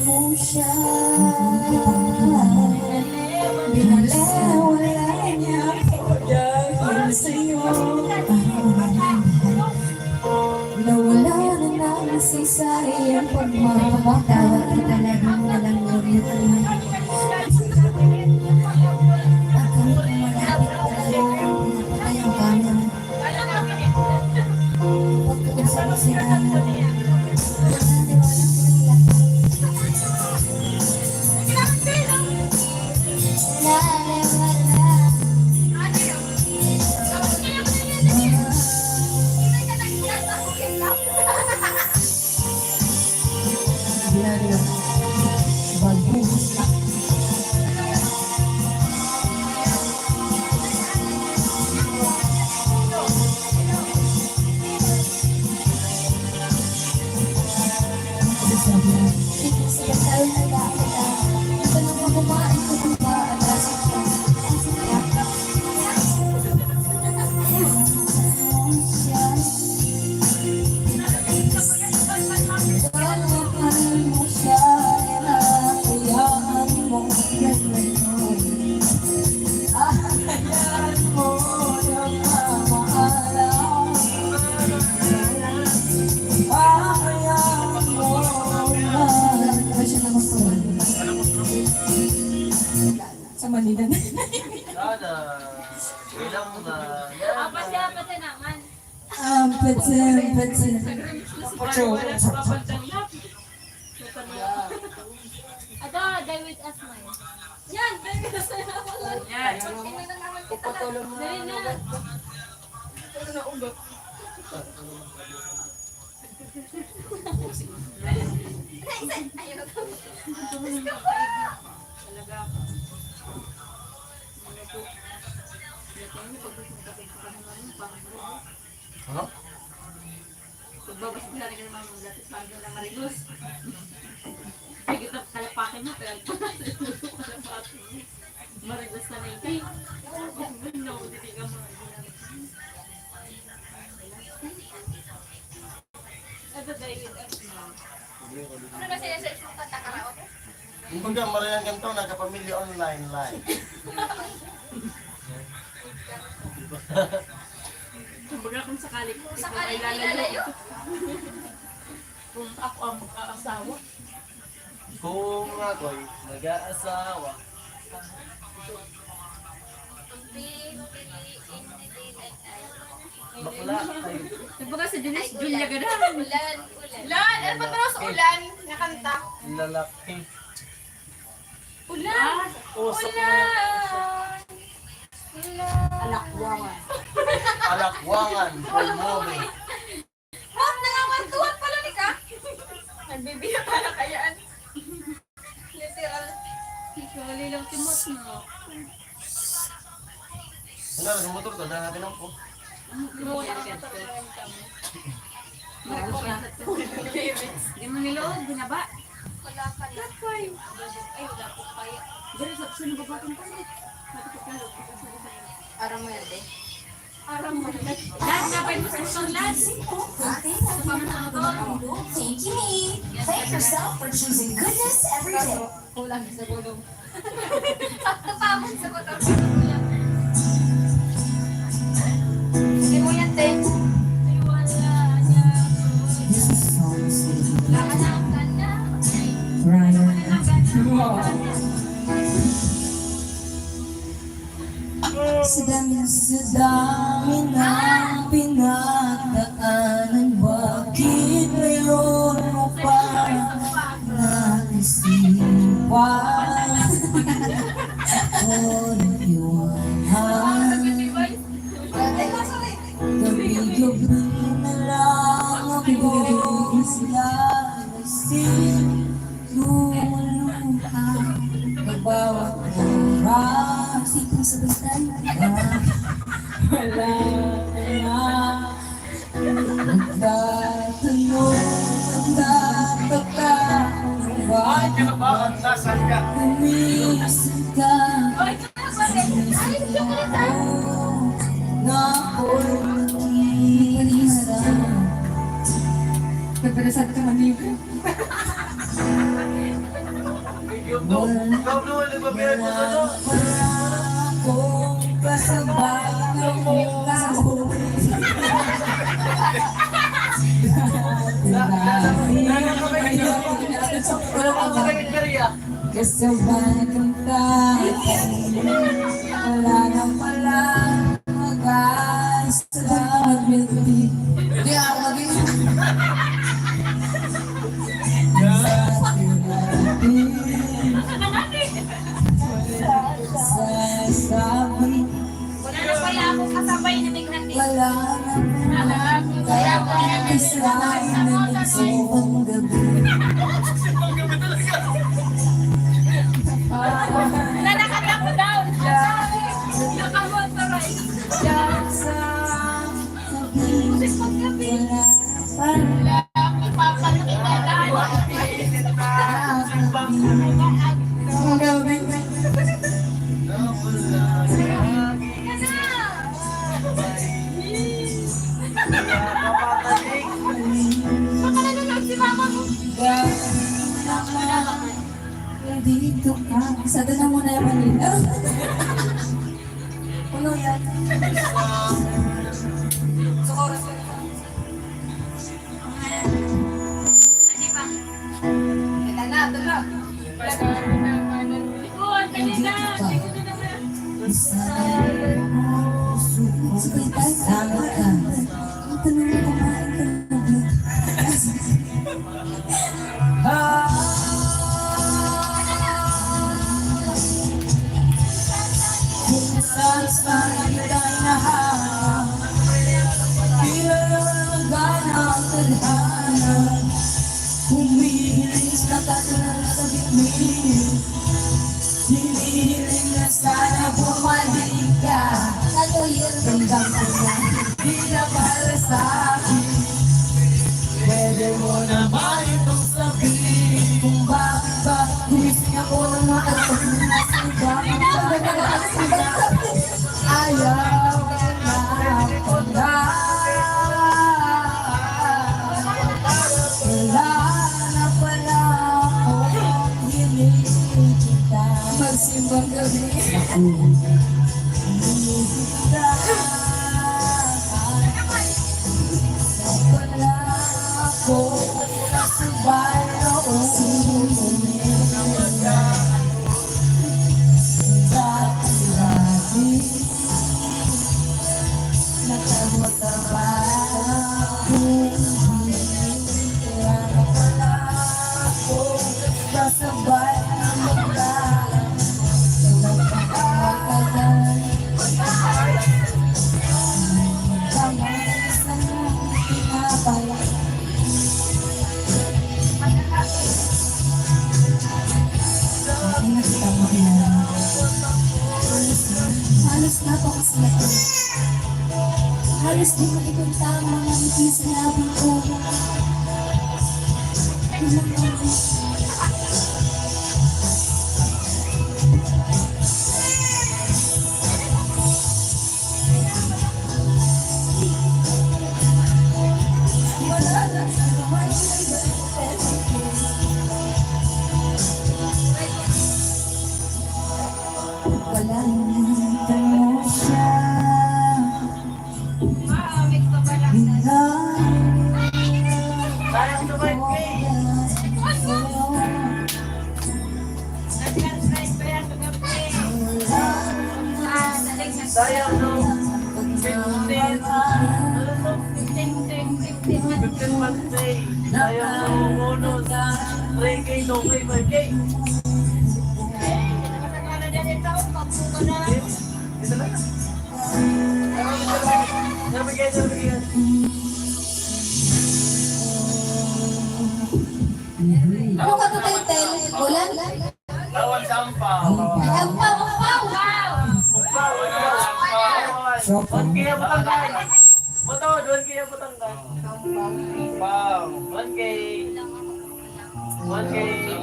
mo siya. Binalewala niya ako dahil sa'yo. Nawala na namin si sayang pagmamahal. Talagang walang ulit-ulit. Akong malapit tayo, napatay ang kanya. Pagkausap sila, sa Manila na. Sana. Ilang na. Apa siya pati naman. Pati. Ato, die with us na yun. Yan, die with us na naman. Yan. Ipatulong mo Dali na. Talaga. Ano? Pagbabas mo lang naman mga dapat bago na marilos. Sige, kalapakin mo, kaya kalapakin mo. Marilos na naiti. No, hindi ka mo. Ito dahil ano ba siya sa isang kanta karaoke? Kumbaga, Marian ganito, nagkapamilya online live. Kumbaga kung sakali lalayo. Kung ako ang mag-aasawa. Kung ako'y mag-aasawa. Bakla tayo. Kumbaga si Denise Julia gano'n. Ulan. Ano ba pero sa ulan? Nakanta. Lalaki. Ulan. Usap na. alakwangan. Alakwangan. Pulmobe. Ma'am, nangawantuhan pala ni ka. Nagbibiya pala kayaan. Literal. Ikali lang timot mo. Ano, sa motor to, dahil natin ako. Hindi mo nilood, binaba. Wala ka na. Ay, wala po kaya. Dari sa sino ba batang tayo? Aram mo yan, eh. Aram mo yan. Lahat na pa yung session lahat. Thank you, me. Thank yourself for choosing goodness every day. Kulang sa gulong. Sakto pa mo sa motor. Hindi mo yan, te. This is song singing. Wala ka na ang ganda. Ryan. Sa dami ng pinagdaanan, bakit ngayon mo pa naisipan? O nag-iwanan, gabi-gabi na lang ako sila lumuluha, nagbawat oras, Sipong sa bastan. wala na. Nagtatanong, nagtataka, Ay, kinabahan, nasan ka? umisip ka, sinisip mo na ako'y nakikiharap. Nagparasan ka manibo. Yung to. Ikaw naman, nagbabihan mo sa to. Kung kasabay ng ikaw. Kasabay ng wala nang pala mag-asa mag-milty. Hindi ako maging sasabi Wala na pala akong kasabay na tignan din. wala nang kaya kasabi na nagsibang gabi. Nanakatak ko daw. Nakamotoray. Diyan sa Music paggabi. wala Ipapalakita tayo. ang gabi. Baka nanonood si mama mo. Dito ka. Sa doon na muna yung Manila. Ano yan? Sa oras ka. Ano ba? Ito na. Likod, kanina. Sige tayo. Tama ka. Ito na yung kumain ka na. Kung saan tayo nahanap, bilang gana ang tadhana, humihiling sa katulang sa bituin, hinihiling na sana bumalik ka. Ramdam ko na hindi na para sa akin. Pwede mo naman itong sabihin kung bakit ba gumising ako ng matatag na sigaw. Ayaw na ako na. Wala na pala akong hinikita. Magsimbang gabi hinikita. Wala ako nasubay noon. Dati-dati nakamot ang bagong kaya na pala ako nasubay ng mga nagpapakagal. Kamay sa tinapay. Nakita mo na. Halos na po kasi ako. Halos di mo ipunta ang mga ngiti sa labi ko. Wala na sa kamay sa wala nang mo siya. Sayang sa 5K. Sayang no. 15 birthday. Sayang no bonus. 3K, 2K, 5K. Ito lang. Nabigyan. Ano ka to title? Ulan? Lawan sampaw. Ang pao! Doon kaya Batangan. Boto, doon kaya Batangan. Sampaw. 1K. 1K.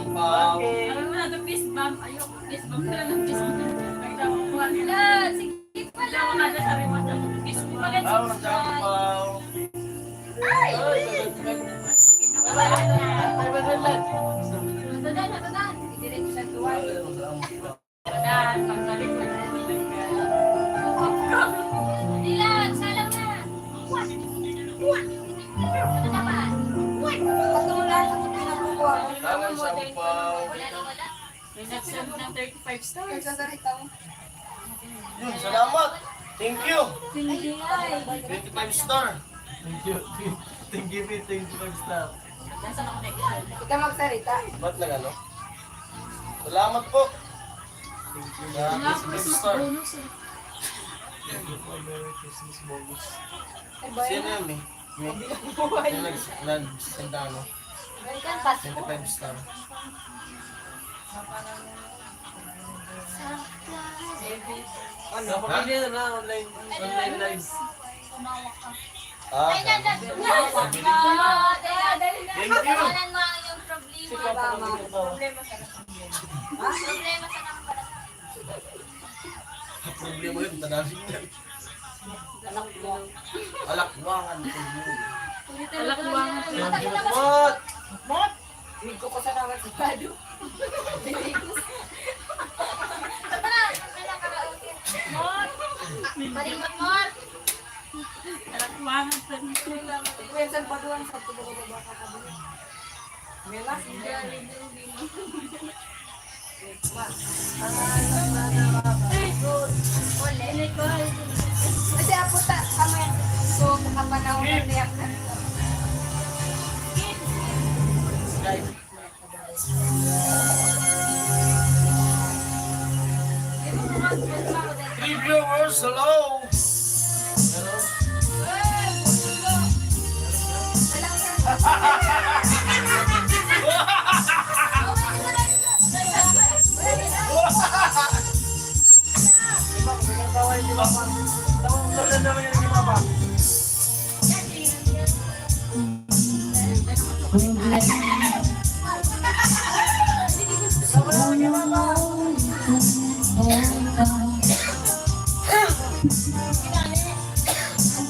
1K. Alam mo na ito, fist bump. Ayoko, fist bump na lang, fist bump. Ay, dapat ko nila. Sige pala. Ako na sabi mo na, fist bump. Lawan sampaw. Ay! Ay, badalan. Matadan. Idiretso sa Daan, pagbalik ko na Dilan, salam na. Ano naman? Patulan sa pinakuha. Tangan sa upaw. May nag-send ng 35 stars. Yun, salamat. Thank you. Hindi ay. 25 star. Thank you. Thank you, 25 star. Nasa connection. Ikaw magsalita. Ba't nag ano? Salamat po. Thank you. Wala Na Christmas star. bonus eh. Thank you for Merry Christmas bonus. Ay, boy. Sino yun eh? Yung nag-send ano? Balikan, pass mo. 25 star. Ano? Hindi na online live. Ah, Dali na. thank you. Wala mo ang iyong problema. Problema sa number. Problema yun, tanasin yan. Alakwangan. Alakwangan. What? Mot! Hindi ko sa naman sa bado. Malimot mo. Alakwangan sa nito. Kwensan pa doon sa tubo ko ba kakabili. Melas, hindi. Kasi ako kami. So, makapanahon na niyak na. Three viewers, hello.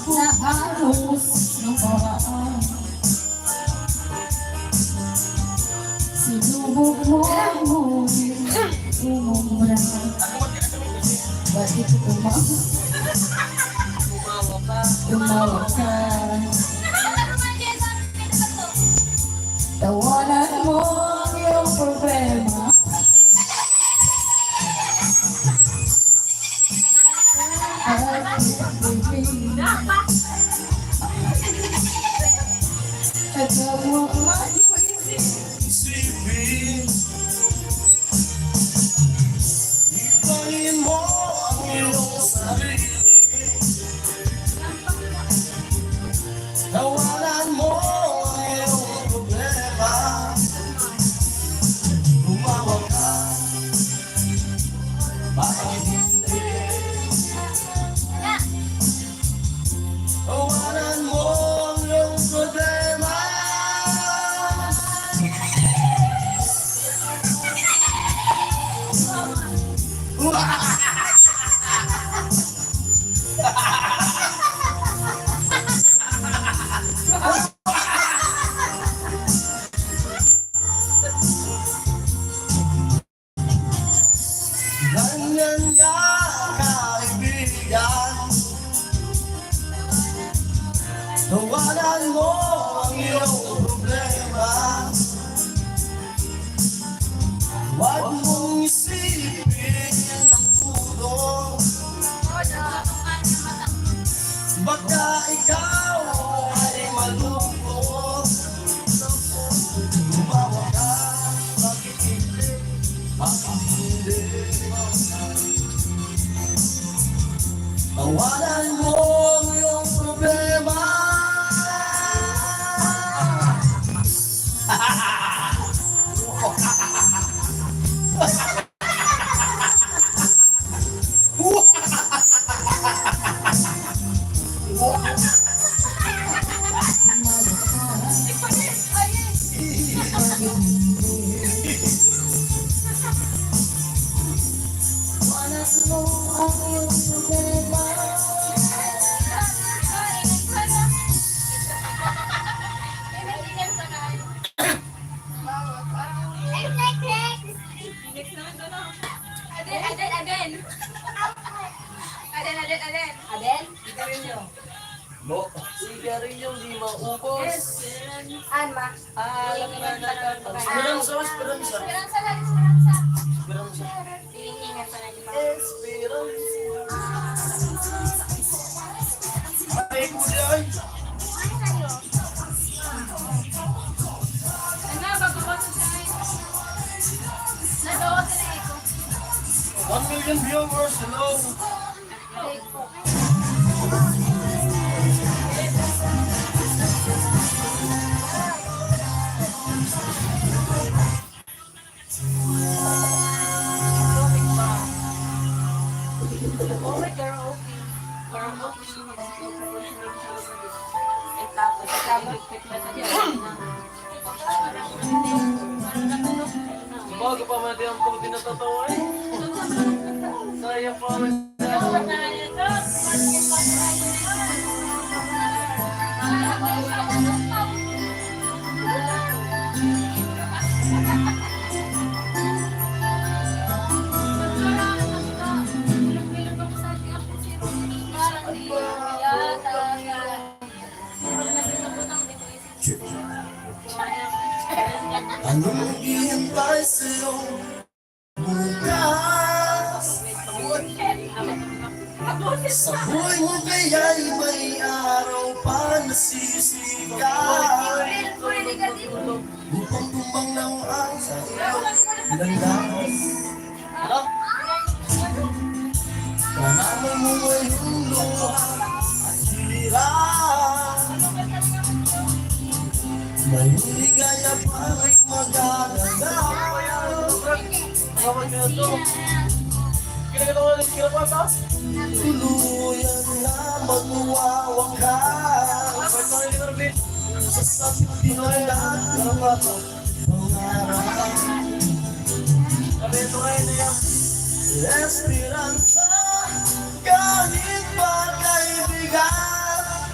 Naaros ng paraan. Sinubok mo umumra. Bakit tumawa ka? Tawanan mo ang iyong problema. At mo Isipin, ipangin mo ang iyong sarili. Tawanan mo ang iyong problema. Tumawa ka, bakit hindi? Tawanan mo ang iyong problema. Ganyan nga kaibigan. Tawanan mo ang iyong problema. Huwag mong isipin ang pulo. Baka ikaw ay malungkot. Tumawa ka, bakit hindi? Bakit hindi? Tawanan mo ang iyong problema. tawanan mo ang iyong problema. Aden, Aden, Aden. Aden, Aden, Aden. Aden, ikarin nyo. Mo, sigarilyo di maubos. Anma. Alam na natin. Esperanza, esperanza. Esperanza lang, Esperanza. Esperanza. Hihingan pa na di ba? Esperanza. Ay, kuya ay. Ano, bago ko sa sa'yo. Nagawa ka na ito. 1 million viewers, hello. Okay, karaoke. Karaoke. Tapos, Bago pa man din ang pag tinatatawa eh. Sayang pa man. Anong naghihintay sa'yo? Bukas sa buhay mo kaya'y may araw pa nasisikat upang tumbang ng ang sa iyong landas. Kanaman mo ngayong luha at hirap. May ligaya pa rin magaganap. Tuluyan na magwawakas sa sakit ng lahat ng pangarap. Esperanza, kahit pa kaibigan,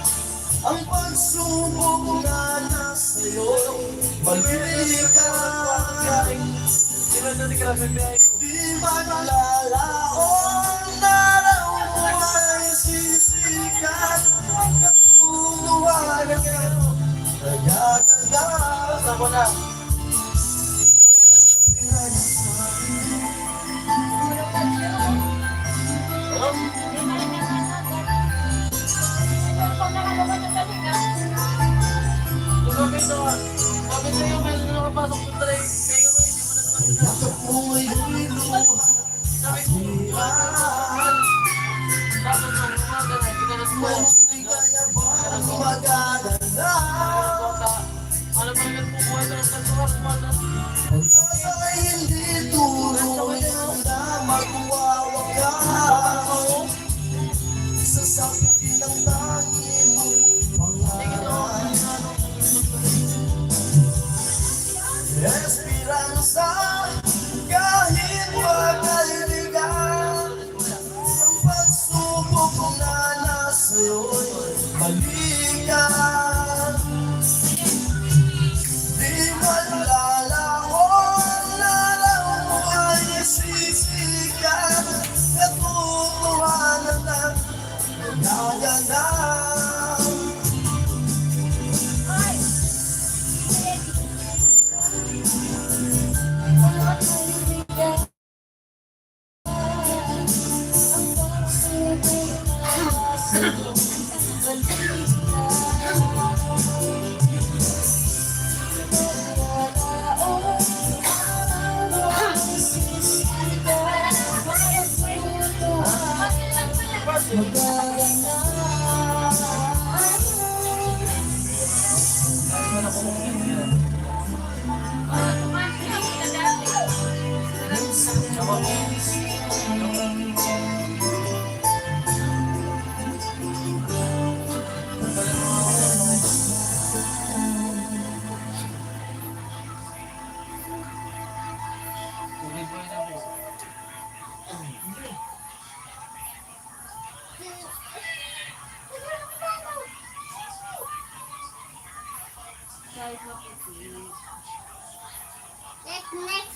ang pagsubok na nasa'yo, balikan. Di maglalaon na raw mo ay sisikat, katuluhan ka, nagaganda. Sabo na. Yakap mo ngayon'y luha at hiran. May ligaya pa ang magaganap. Pag-asa ay hindi tuluyan na magwawakas sa sakit ng tangi mong pangarap. Esperanza, kahit magkaibigan, ang pagsubok na nasa'yo'y balikan. Di maglalaon na lang mo ay sisikat, katotohanan ng nagaganap. Next.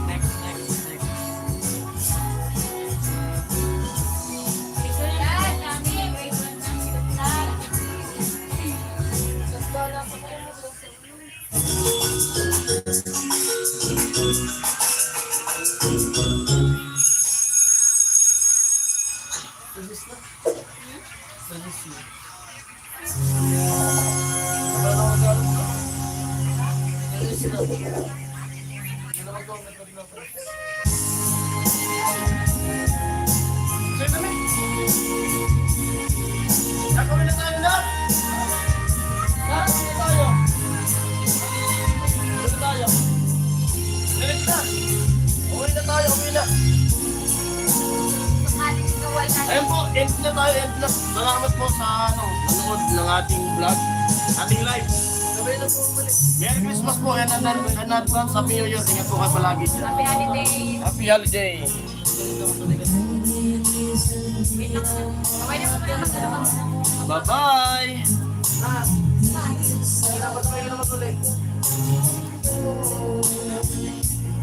Next, next, next. Yan, kami. Wait, wait, Suggest na. Suggest na. Wala na magagawa mo. Suggest na. Hindi na mag-comment pa rin ako. Sir, kami. Gagawin na tayo na. Gagawin na tayo. Gagawin na tayo. Dilit na. Uwi na tayo, uwi na. Ayun po, end na tayo, end na. Salamat po sa nanonood ng ating vlog, ating live. Sabay na po ulit. Merry Christmas po and advance Happy New Year. Ingat po kayo palagi. Happy holiday. Happy holiday. Kaway na po. Bye-bye. Dapat may naman ulit.